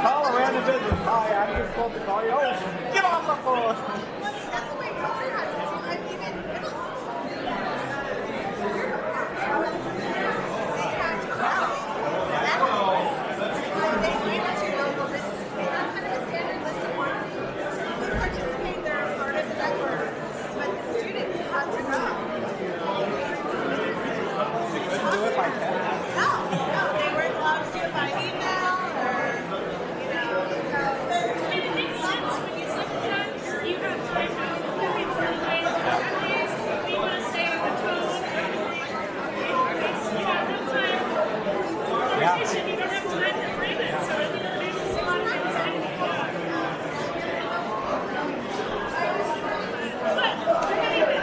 Call a random business. Hi, I'm just supposed to call you. Oh, get off the phone. that's the way Doctor has to do. I'm even middle school. They had to sell. They gave us your local business. They have kind of a standard list of ones who participate. They're part of the network, but the students had to go. They couldn't do it by text. No, they weren't allowed to do it by email or, you know, so. It makes sense when you sometimes you have time to we want to stay on the tone. You have no time for conversation. You don't have time to frame it. So it makes a lot of sense.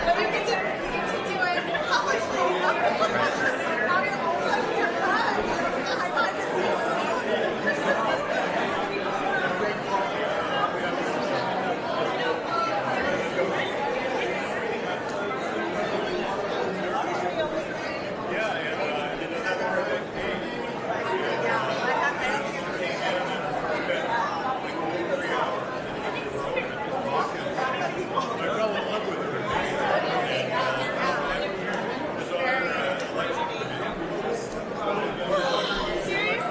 But you get to do it publicly.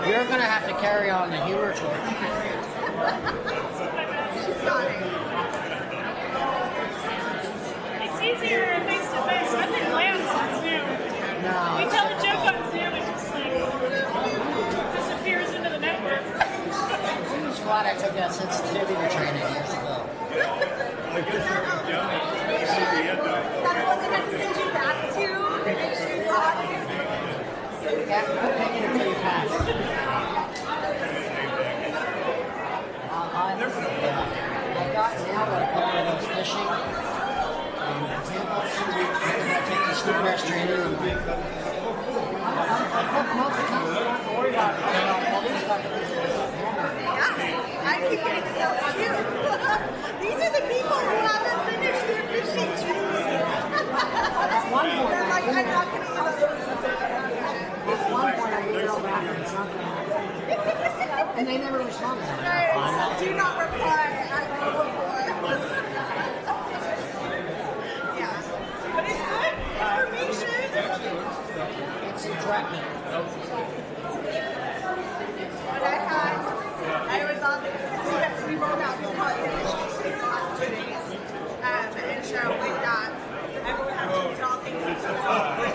You're going to have to carry on the humor tour. it's easier face to face. Nothing lands on Zoom. No. We tell a joke on Zoom, it just like disappears into the network. I'm just glad I took that sensitivity training years ago. That's what they had to send you back to make sure you got it. Yeah, I'm taking it until you pass. I got now a couple of those fishing examples. I take the school crash training. I'm like, most of the time, I don't have to worry about all these stuff. I keep getting those too. These are the people who haven't finished their fishing training. At one point, they're like, I'm not going to use those. At one point, I emailed back and it's not going to happen. And they never responded. Do not reply. I go before. Yeah. But it's good information. It's interactive. When I was on the, we rolled out the population the last 2 days. And so with that, everyone has to install things and so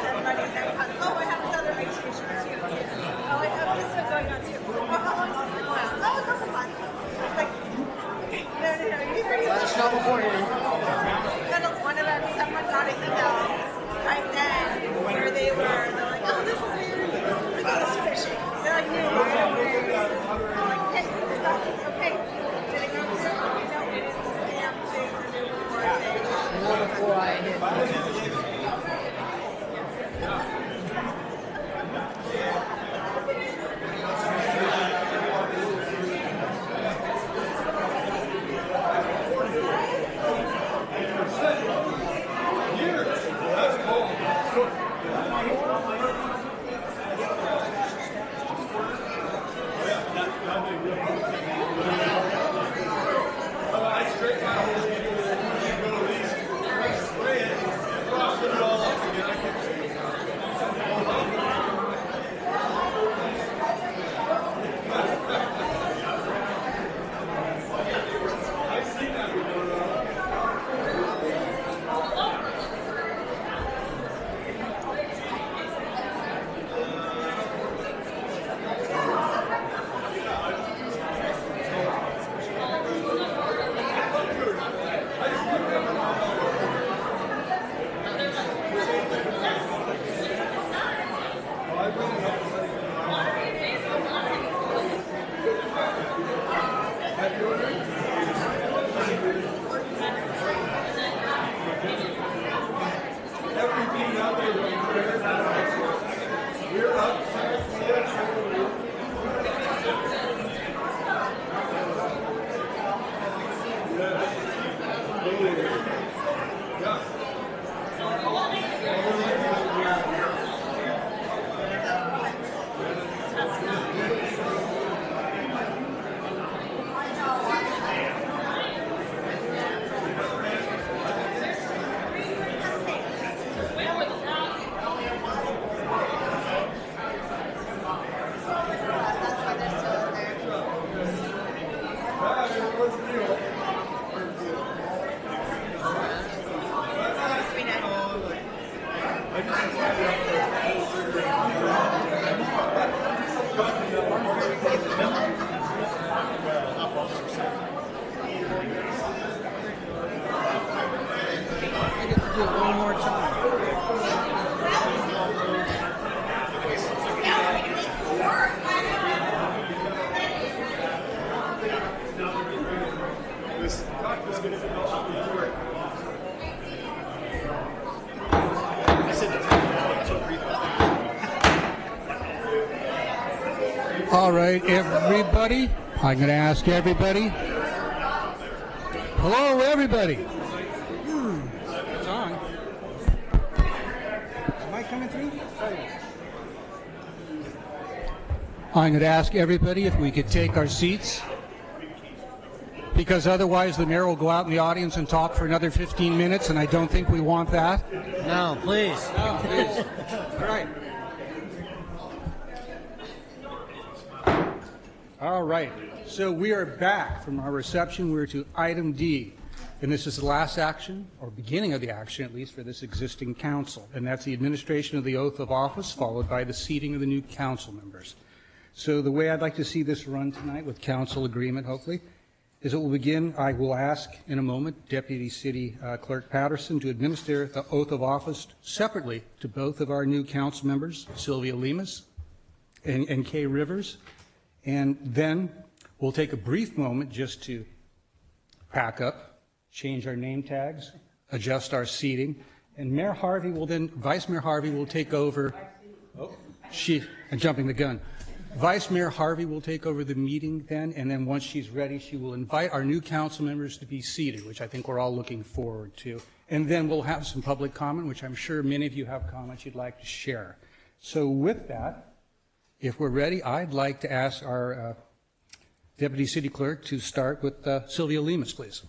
everybody then has, oh, I have this other ice station too. Oh, I have this one going on too. One of them, someone got an email right then where they're like, oh, this is weird. Look at this fishing. They're like, no, I'm like, okay, stop. Okay. Did it go through? No, it is a scam thing. Before I hit. All right, everybody. I'm going to ask everybody. Hello, everybody. It's on. Am I coming through? I'm going to ask everybody if we could take our seats, because otherwise the mayor will go out in the audience and talk for another 15 minutes, and I don't think we want that. No, please. No, please. All right. All right, so we are back from our reception. We're to item D, and this is the last action, or beginning of the action at least, for this existing council, and that's the administration of the oath of office, followed by the seating of the new council members. So the way I'd like to see this run tonight, with council agreement hopefully, is it will begin. I will ask in a moment Deputy City Clerk Patterson to administer the oath of office separately to both of our new council members, Sylvia Lemus and Kay Rivers. And then we'll take a brief moment just to pack up, change our name tags, adjust our seating, and Mayor Harvey will then, Vice Mayor Harvey will take over. Oh, I'm jumping the gun. Vice Mayor Harvey will take over the meeting then, and then once she's ready, she will invite our new council members to be seated, which I think we're all looking forward to. And then we'll have some public comment, which I'm sure many of you have comments you'd like to share. So with that, if we're ready, I'd like to ask our Deputy City Clerk to start with Sylvia Lemus, please.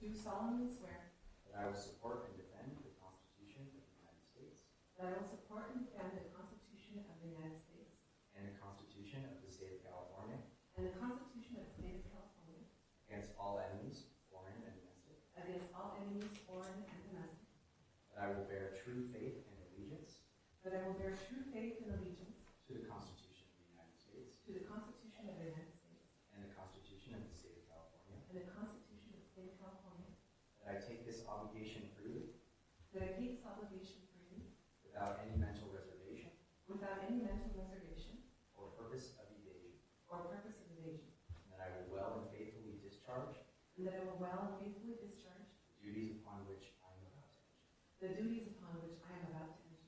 Do solemnly swear that I will support and defend the Constitution of the United States that I will support and defend the Constitution of the United States and the Constitution of the State of California and the Constitution of the State of California against all enemies, that I take this obligation freely that I take this obligation freely without any mental reservation without any mental reservation or purpose of evasion, or purpose of evasion, and that I will well and faithfully discharge and that I will well and faithfully discharge the duties upon which I am about to enter. the duties upon which I am about to enter.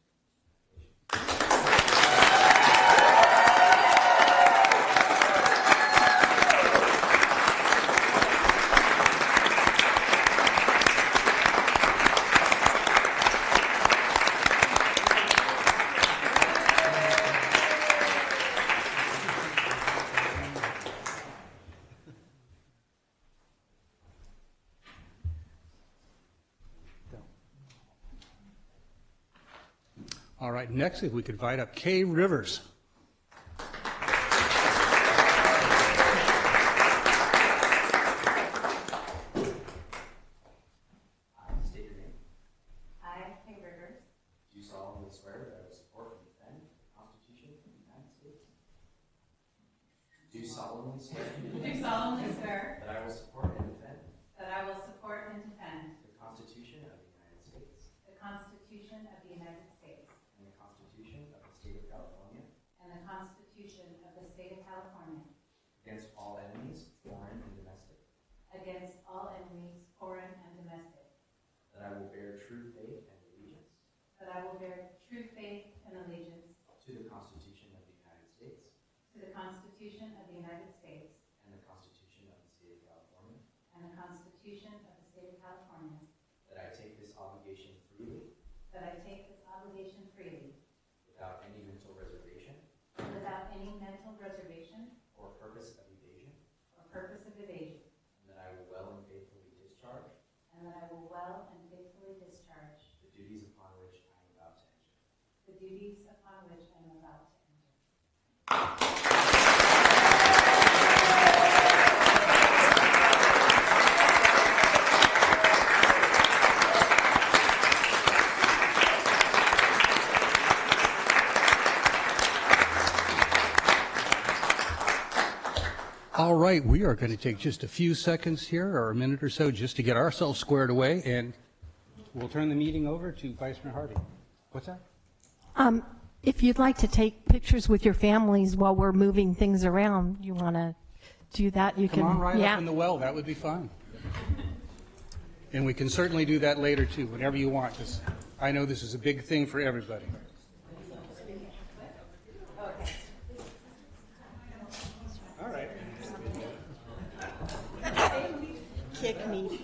All right, next, if we could invite up Kay Rivers. State your name. I, Kay Rivers, Do solemnly swear that I will support and defend the Constitution of the United States. Do solemnly swear that I will support and defend that I will support and defend the Constitution of the United States the Constitution of the United States and the Constitution of the State of California and the Constitution of the State of California against all enemies, foreign and domestic. against all enemies, foreign and domestic, That I will bear true faith and allegiance that I will bear true faith and allegiance to the Constitution of the United States to the Constitution of the United States and the Constitution of the State of California. and the Constitution of the State of California, That I take this obligation freely that I take this obligation freely without any mental reservation without any mental reservation or purpose of evasion. or purpose of evasion, And that I will well and faithfully discharge and that I will well and faithfully discharge the duties upon which I am about to enter. the duties upon which I am about to enter. All right, we are going to take just a few seconds here, or a minute or so, just to get ourselves squared away, and we'll turn the meeting over to Vice Mayor Harvey. What's that? If you'd like to take pictures with your families while we're moving things around, you want to do that, you can. Come on right yeah. up in the well, that would be fun. And we can certainly do that later, too, whenever you want, because I know this is a big thing for everybody. All right. Kick me.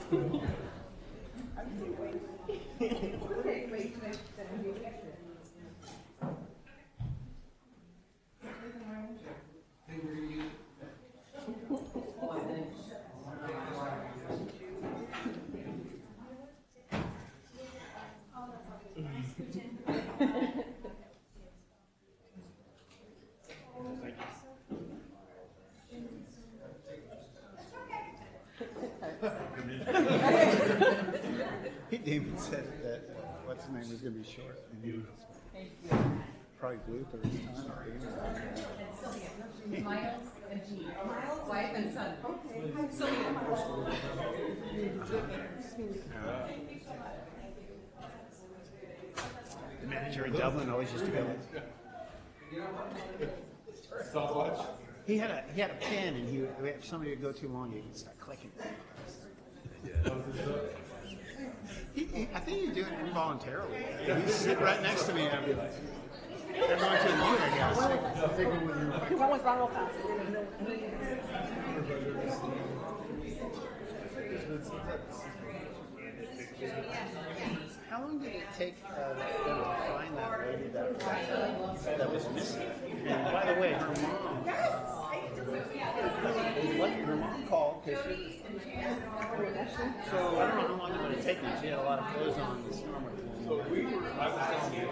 Damon said that what's his name was going to be short, and he was probably blue for his time. Miles and Jean. Miles, wife and son. Okay. Hi, Sylvia. The manager in Dublin always used to go. He had a pen, and if somebody would go too long, he would start clicking. I think he'd do it involuntarily. He'd sit right next to me, and I'd be like, "They're going to the moon, I guess." Because I went real fast. How long did it take them to find that lady that was missing? And by the way, her mom. Her mom called because she was. So I don't know how long it would have taken. She had a lot of clothes on this summer. So I was telling you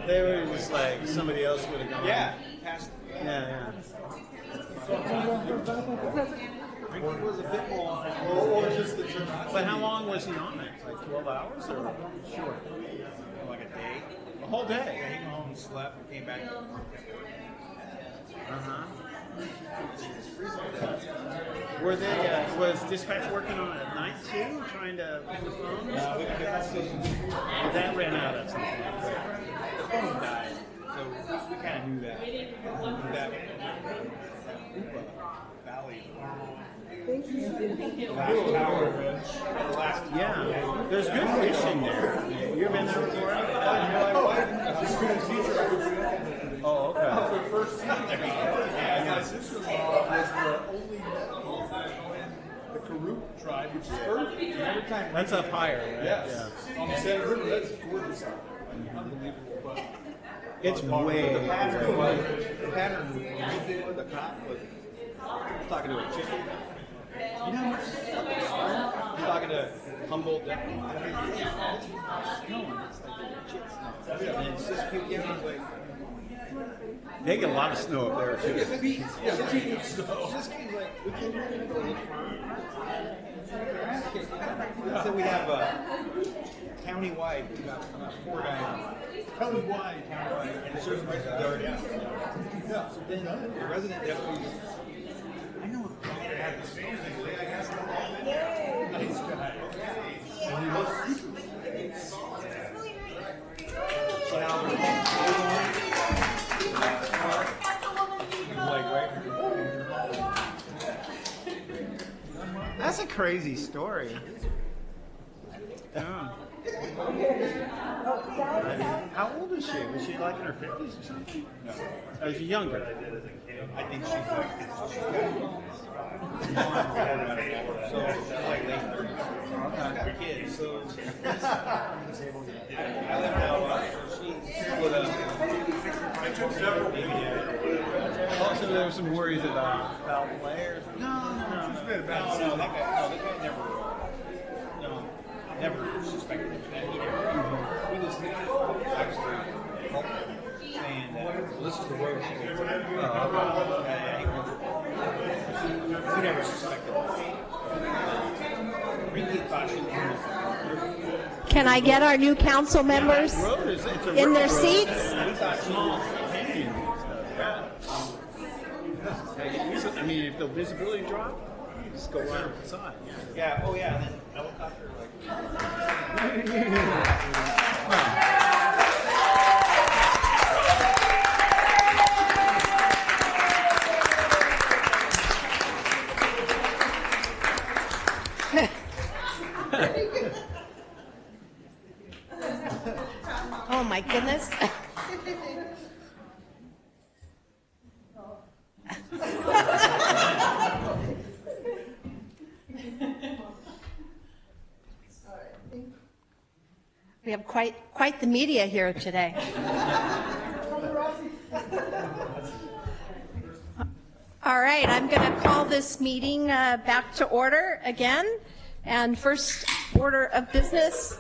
They were just like somebody else would have gone. Yeah. Yeah. Ricky was a bit more. But how long was he on it? Like 12 hours or short? Like a day. A whole day. He came home and slept and came back. Were they, was dispatch working on it at night too, trying to ring the phones? No, we That ran out at some point. the phone died, so we kind of knew that. Valley. Yeah, there's good fishing there. You ever been there before? Oh, okay. The first my sister-in-law was the only the Karuk tribe, which is Earth. Every time That's up higher, right? Yes. On the Santa River, that's gorgeous. Unbelievable. But It's way. the pattern with the cop was talking to a chicken. You know how much you're talking to Humboldt. It's snowing. It's like chicks snow. And it's just keep getting like. They get a lot of snow up there too. Yeah, 50 feet snow. Just keeps like we can't even go look for. So we have countywide. We got 4 guys. Countywide. And it's certain places are already out. Yeah. So then the resident deputies. I know. Nice guy. And he was. So now That's a crazy story. Yeah. How old is she? Was she like in her 50s or something? No. Oh, is she younger? I think she's like, so she's like late 30s. Her kids, so I left out, she with I took several Also, there were some worries about foul play or something. No, that guy never suspected him. He was actually helpful, saying that this is the road she goes on. We never suspected him. Ricky thought she was. Can I get our new council members in their seats? I mean, if the visibility dropped, you just go right up the side. Yeah, oh yeah, and then helicopter Oh my goodness. We have quite the media here today. All right, I'm going to call this meeting back to order again. And first order of business,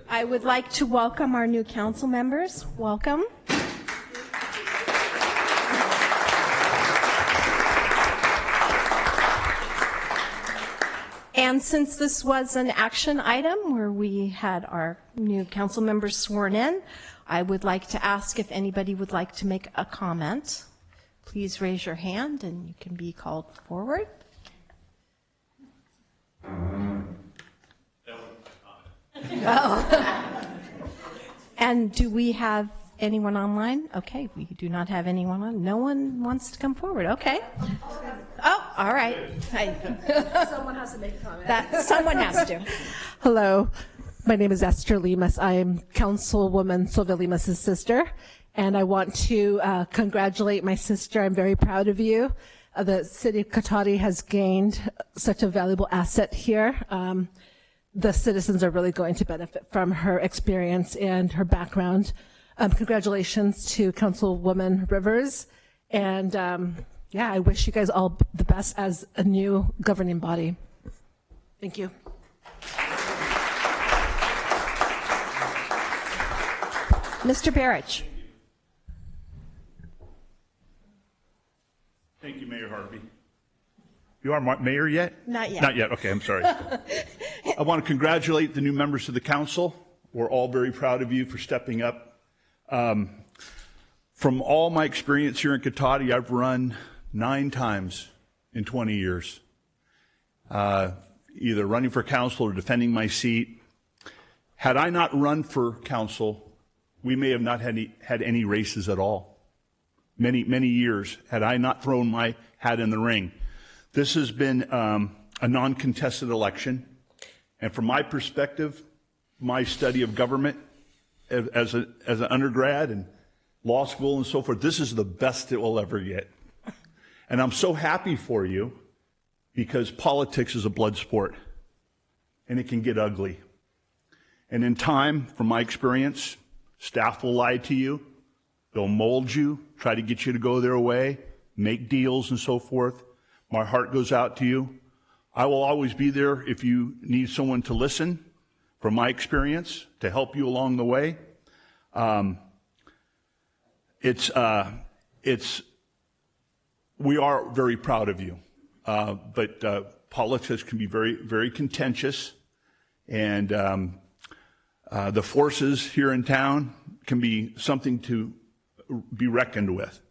I would like to welcome our new council members. Welcome. And since this was an action item where we had our new council members sworn in, I would like to ask if anybody would like to make a comment. Please raise your hand and you can be called forward. Oh. And do we have anyone online? Okay, we do not have anyone on. No one wants to come forward. Okay. Oh, all right. Someone has to make a comment. Someone has to. Hello, my name is Esther Lemus. I am Councilwoman Sylvia Lemus's sister, and I want to congratulate my sister. I'm very proud of you. The city of Cotati has gained such a valuable asset here. The citizens are really going to benefit from her experience and her background. Congratulations to Councilwoman Rivers, and yeah, I wish you guys all the best as a new governing body. Thank you. Mr. Barrich. Thank you, Mayor Harvey. You are mayor yet? Not yet. Not yet. Okay, I'm sorry. I want to congratulate the new members of the council. We're all very proud of you for stepping up. From all my experience here in Cotati, I've run 9 times in 20 years, either running for council or defending my seat. Had I not run for council, we may have not had any races at all. Many years, had I not thrown my hat in the ring. This has been a non-contested election, and from my perspective, my study of government as an undergrad and law school and so forth, this is the best it will ever get. And I'm so happy for you because politics is a blood sport and it can get ugly. And in time, from my experience, staff will lie to you, they'll mold you, try to get you to go their way, make deals and so forth. My heart goes out to you. I will always be there if you need someone to listen, from my experience, to help you along the way. We are very proud of you, but politics can be very, very contentious, and the forces here in town can be something to be reckoned with.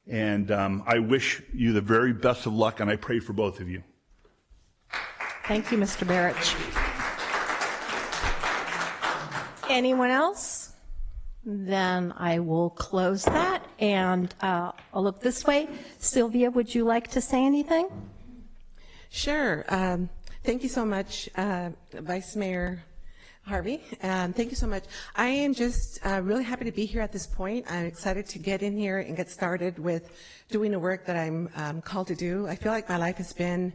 And I wish you the very best of luck, and I pray for both of you. Thank you, Mr. Barrich. Anyone else? Then I will close that, and I'll look this way. Sylvia, would you like to say anything? Sure. Thank you so much, Vice Mayor Harvey. Thank you so much. I am just really happy to be here at this point. I'm excited to get in here and get started with doing the work that I'm called to do. I feel like my life has been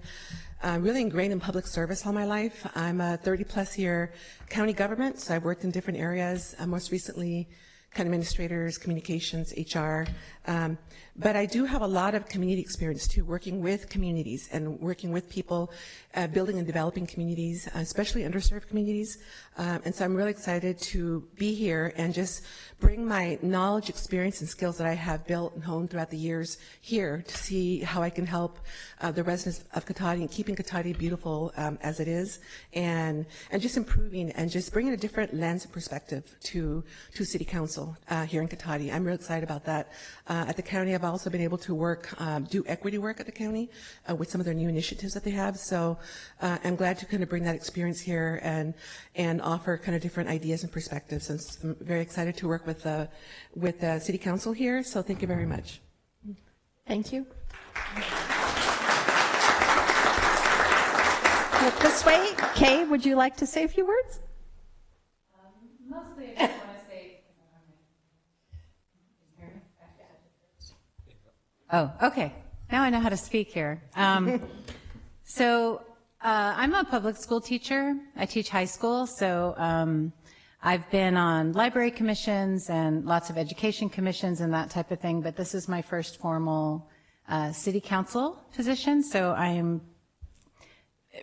really ingrained in public service all my life. I'm a 30-plus year county government, so I've worked in different areas, most recently county administrators, communications, HR. But I do have a lot of community experience too, working with communities and working with people, building and developing communities, especially underserved communities. And so I'm really excited to be here and just bring my knowledge, experience, and skills that I have built and honed throughout the years here to see how I can help the residents of Cotati and keeping Cotati beautiful as it is, and just improving and just bringing a different lens and perspective to City Council here in Cotati. I'm really excited about that. At the county, I've also been able to work, do equity work at the county with some of their new initiatives that they have. So I'm glad to kind of bring that experience here and offer kind of different ideas and perspectives. And I'm very excited to work with the City Council here. So thank you very much. Thank you. Look this way. Kay, would you like to say a few words? Mostly I just want to say, oh, okay. Now I know how to speak here. So I'm a public school teacher. I teach high school, so I've been on library commissions and lots of education commissions and that type of thing, but this is my first formal city council position, so I am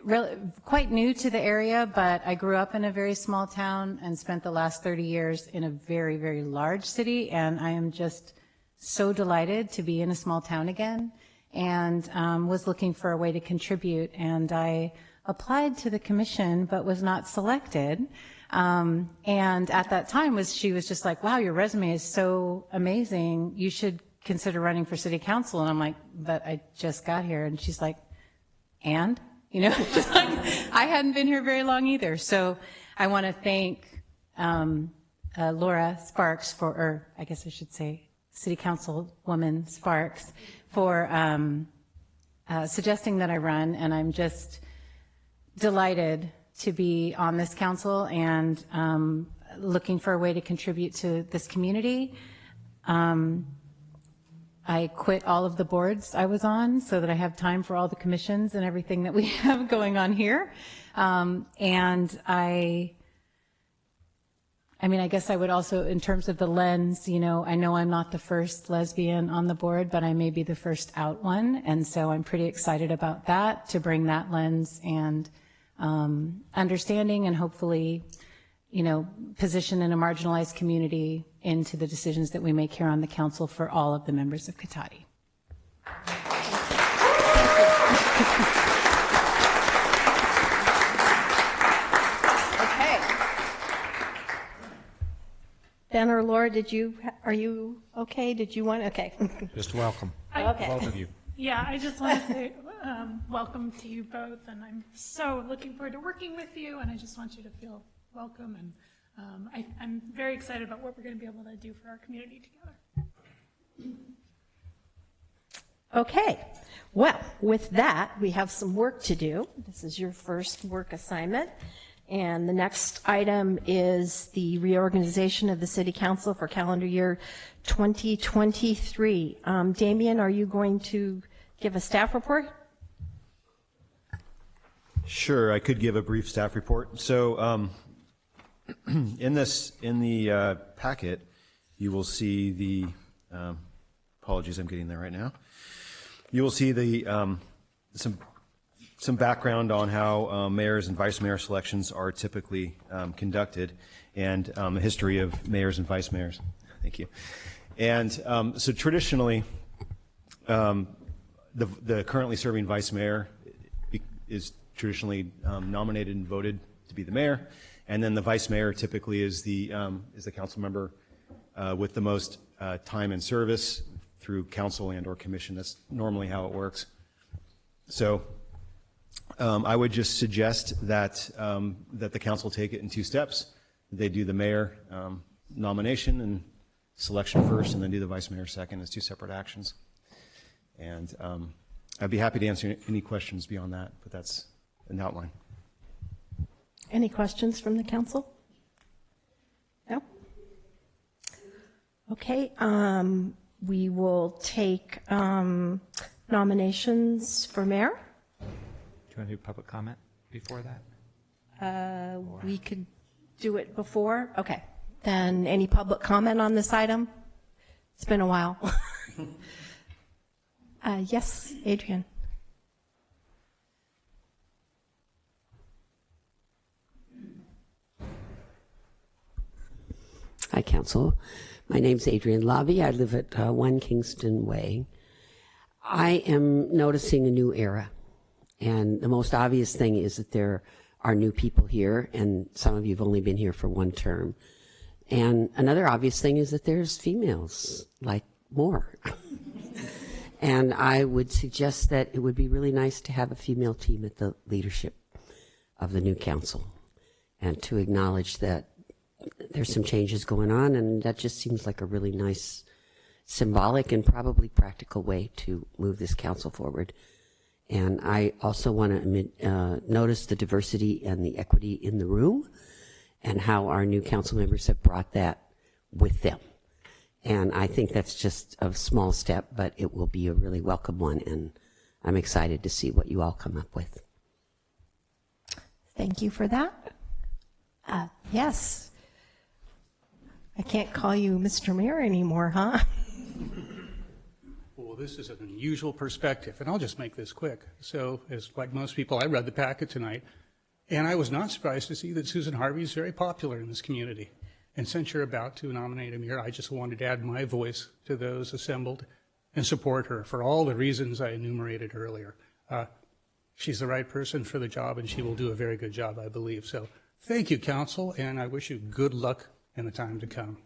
really quite new to the area, but I grew up in a very small town and spent the last 30 years in a very, very large city, and I am just so delighted to be in a small town again, and was looking for a way to contribute, and I applied to the commission but was not selected. And at that time she was just like, wow, your resume is so amazing, you should consider running for city council. And I'm like, but I just got here. And she's like, and? You know, just like, I hadn't been here very long either. So I want to thank Laura Sparks or I guess I should say City Councilwoman Sparks for suggesting that I run, and I'm just delighted to be on this council and looking for a way to contribute to this community. I quit all of the boards I was on so that I have time for all the commissions and everything that we have going on here. And I mean, I guess I would also, in terms of the lens, you know I'm not the first lesbian on the board, but I may be the first out one. And so I'm pretty excited about that, to bring that lens and understanding and hopefully, position in a marginalized community into the decisions that we make here on the council for all of the members of Cotati. Ben or Laura, are you okay? Did you want, okay. Just welcome. Okay. Both of you. Yeah, I just want to say welcome to you both, and I'm so looking forward to working with you, and I just want you to feel welcome, and I'm very excited about what we're going to be able to do for our community together. Okay, well, with that, we have some work to do. This is your first work assignment. And the next item is the reorganization of the City Council for calendar year 2023. Damien, are you going to give a staff report? Sure, I could give a brief staff report. So in the packet, you will see the, apologies, I'm getting there right now. You will see the some background on how mayors and vice mayor selections are typically conducted, and a history of mayors and vice mayors. Thank you. And so traditionally, the currently serving vice mayor is traditionally nominated and voted to be the mayor, and then the vice mayor typically is the council member with the most time and service through council and or commission. That's normally how it works. So I would just suggest that that the council take it in two steps. They do the mayor nomination and selection first, and then do the vice mayor second as two separate actions. And I'd be happy to answer any questions beyond that, but that's an outline. Any questions from the council? No? Okay, we will take nominations for mayor. Do you want to do public comment before that? We could do it before. Okay. Then any public comment on this item? It's been a while. Yes, Adrian. Hi, Council. My name's Adrian Lobby. I live at 1 Kingston Way. I am noticing a new era. And the most obvious thing is that there are new people here, and some of you have only been here for one term. And another obvious thing is that there's females, like more. And I would suggest that it would be really nice to have a female team at the leadership of the new council, and to acknowledge that there's some changes going on, and that just seems like a really nice, symbolic, and probably practical way to move this council forward. And I also want to notice the diversity and the equity in the room, and how our new council members have brought that with them. And I think that's just a small step, but it will be a really welcome one, and I'm excited to see what you all come up with. Thank you for that. Yes. I can't call you Mr. Mayor anymore, huh? Well, this is an unusual perspective, and I'll just make this quick. So, as like most people, I read the packet tonight, and I was not surprised to see that Susan Harvey is very popular in this community. And since you're about to nominate a mayor, I just wanted to add my voice to those assembled and support her for all the reasons I enumerated earlier. She's the right person for the job, and she will do a very good job, I believe. So thank you, Council, and I wish you good luck in the time to come.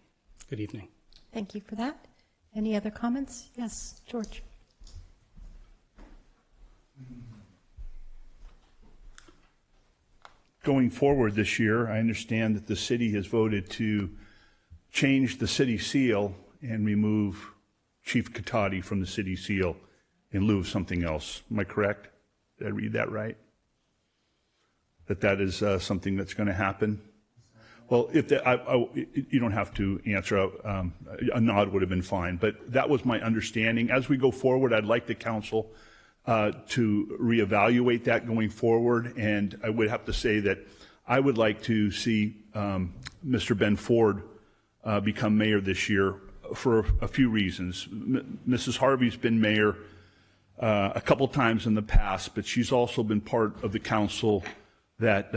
Good evening. Thank you for that. Any other comments? Yes, George. Going forward this year, I understand that the city has voted to change the city seal and remove Chief Katati from the city seal in lieu of something else. Am I correct? Did I read that right? That is something that's going to happen? Well, if you don't have to answer, a nod would have been fine, but that was my understanding. As we go forward, I'd like the council to reevaluate that going forward, and I would have to say that I would like to see Mr. Ben Ford become mayor this year for a few reasons. Mrs. Harvey's been mayor a couple times in the past, but she's also been part of the council that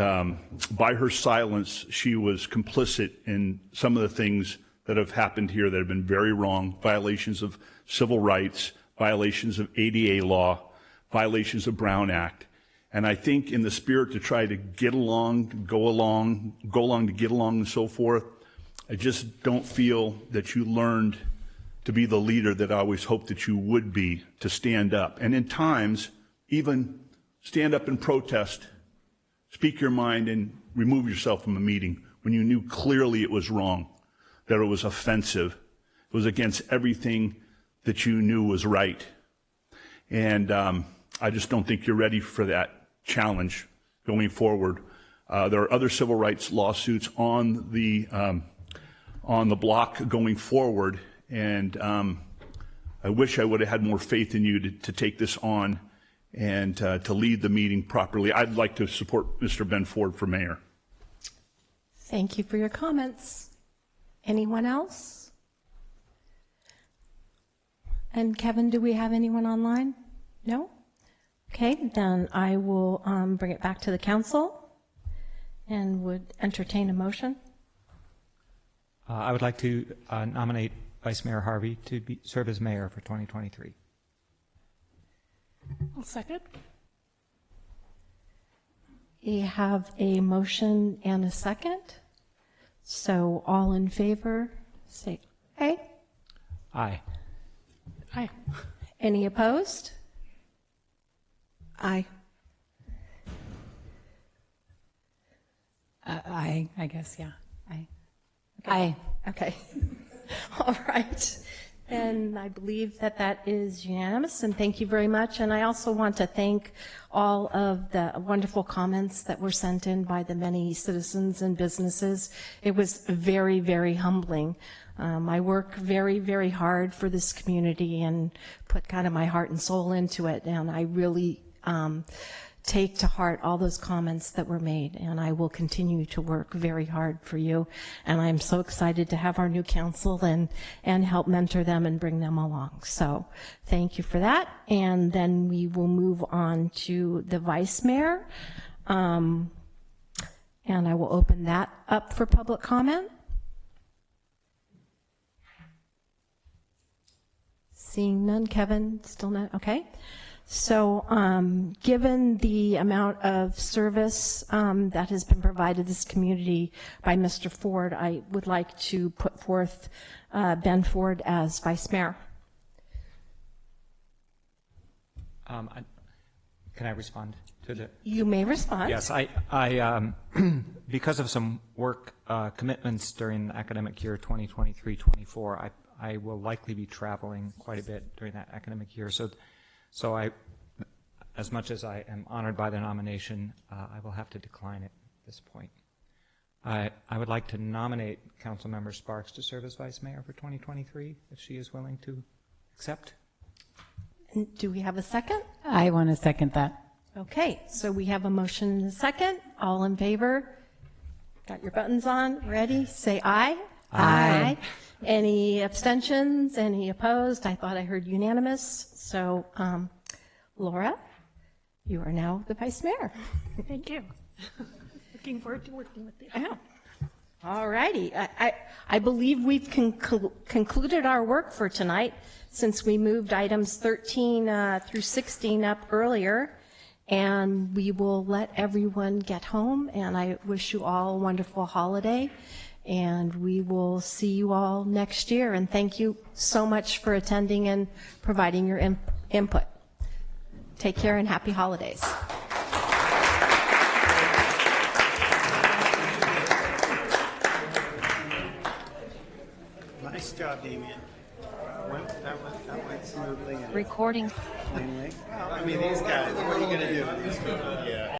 by her silence, she was complicit in some of the things that have happened here that have been very wrong, violations of civil rights, violations of ADA law, violations of Brown Act. And I think in the spirit to try to get along, go along to get along and so forth, I just don't feel that you learned to be the leader that I always hoped that you would be, to stand up. And in times, even stand up and protest, speak your mind, and remove yourself from a meeting when you knew clearly it was wrong, that it was offensive, it was against everything that you knew was right. And I just don't think you're ready for that challenge going forward. There are other civil rights lawsuits on the block going forward, and I wish I would have had more faith in you to take this on and to lead the meeting properly. I'd like to support Mr. Ben Ford for mayor. Thank you for your comments. Anyone else? And Kevin, do we have anyone online? No? Okay, then I will bring it back to the council and would entertain a motion. I would like to nominate Vice Mayor Harvey to serve as mayor for 2023. I'll second. We have a motion and a second. So all in favor, say aye. Aye. Aye. Any opposed? Aye. Aye, I guess, yeah. Aye. Aye. Okay. All right. And I believe that that is unanimous, and thank you very much. And I also want to thank all of the wonderful comments that were sent in by the many citizens and businesses. It was very, very humbling. I work very, very hard for this community and put kind of my heart and soul into it, and I really take to heart all those comments that were made, and I will continue to work very hard for you. And I'm so excited to have our new council and help mentor them and bring them along. So thank you for that. And then we will move on to the vice mayor. And I will open that up for public comment. Seeing none. Kevin, still not? Okay. So given the amount of service that has been provided this community by Mr. Ford, I would like to put forth Ben Ford as vice mayor. Can I respond to the? You may respond. Yes, I because of some work commitments during the academic year 2023-24, I will likely be traveling quite a bit during that academic year. So I, as much as I am honored by the nomination, I will have to decline it at this point. I would like to nominate Councilmember Sparks to serve as vice mayor for 2023, if she is willing to accept. And do we have a second? I want to second that. Okay, so we have a motion and a second. All in favor? Got your buttons on? Ready? Say aye. Aye. Any abstentions? Any opposed? I thought I heard unanimous. So, Laura, you are now the vice mayor. Thank you. Looking forward to working with you. Yeah. All righty. I believe we've concluded our work for tonight, since we moved items 13 through 16 up earlier. And we will let everyone get home. And I wish you all a wonderful holiday. And we will see you all next year. And thank you so much for attending and providing your input. Take care and happy holidays. Nice job, Damien. That went smoothly. And Recording. cleanly. Well, I mean, these guys, what are you going to do? Yeah.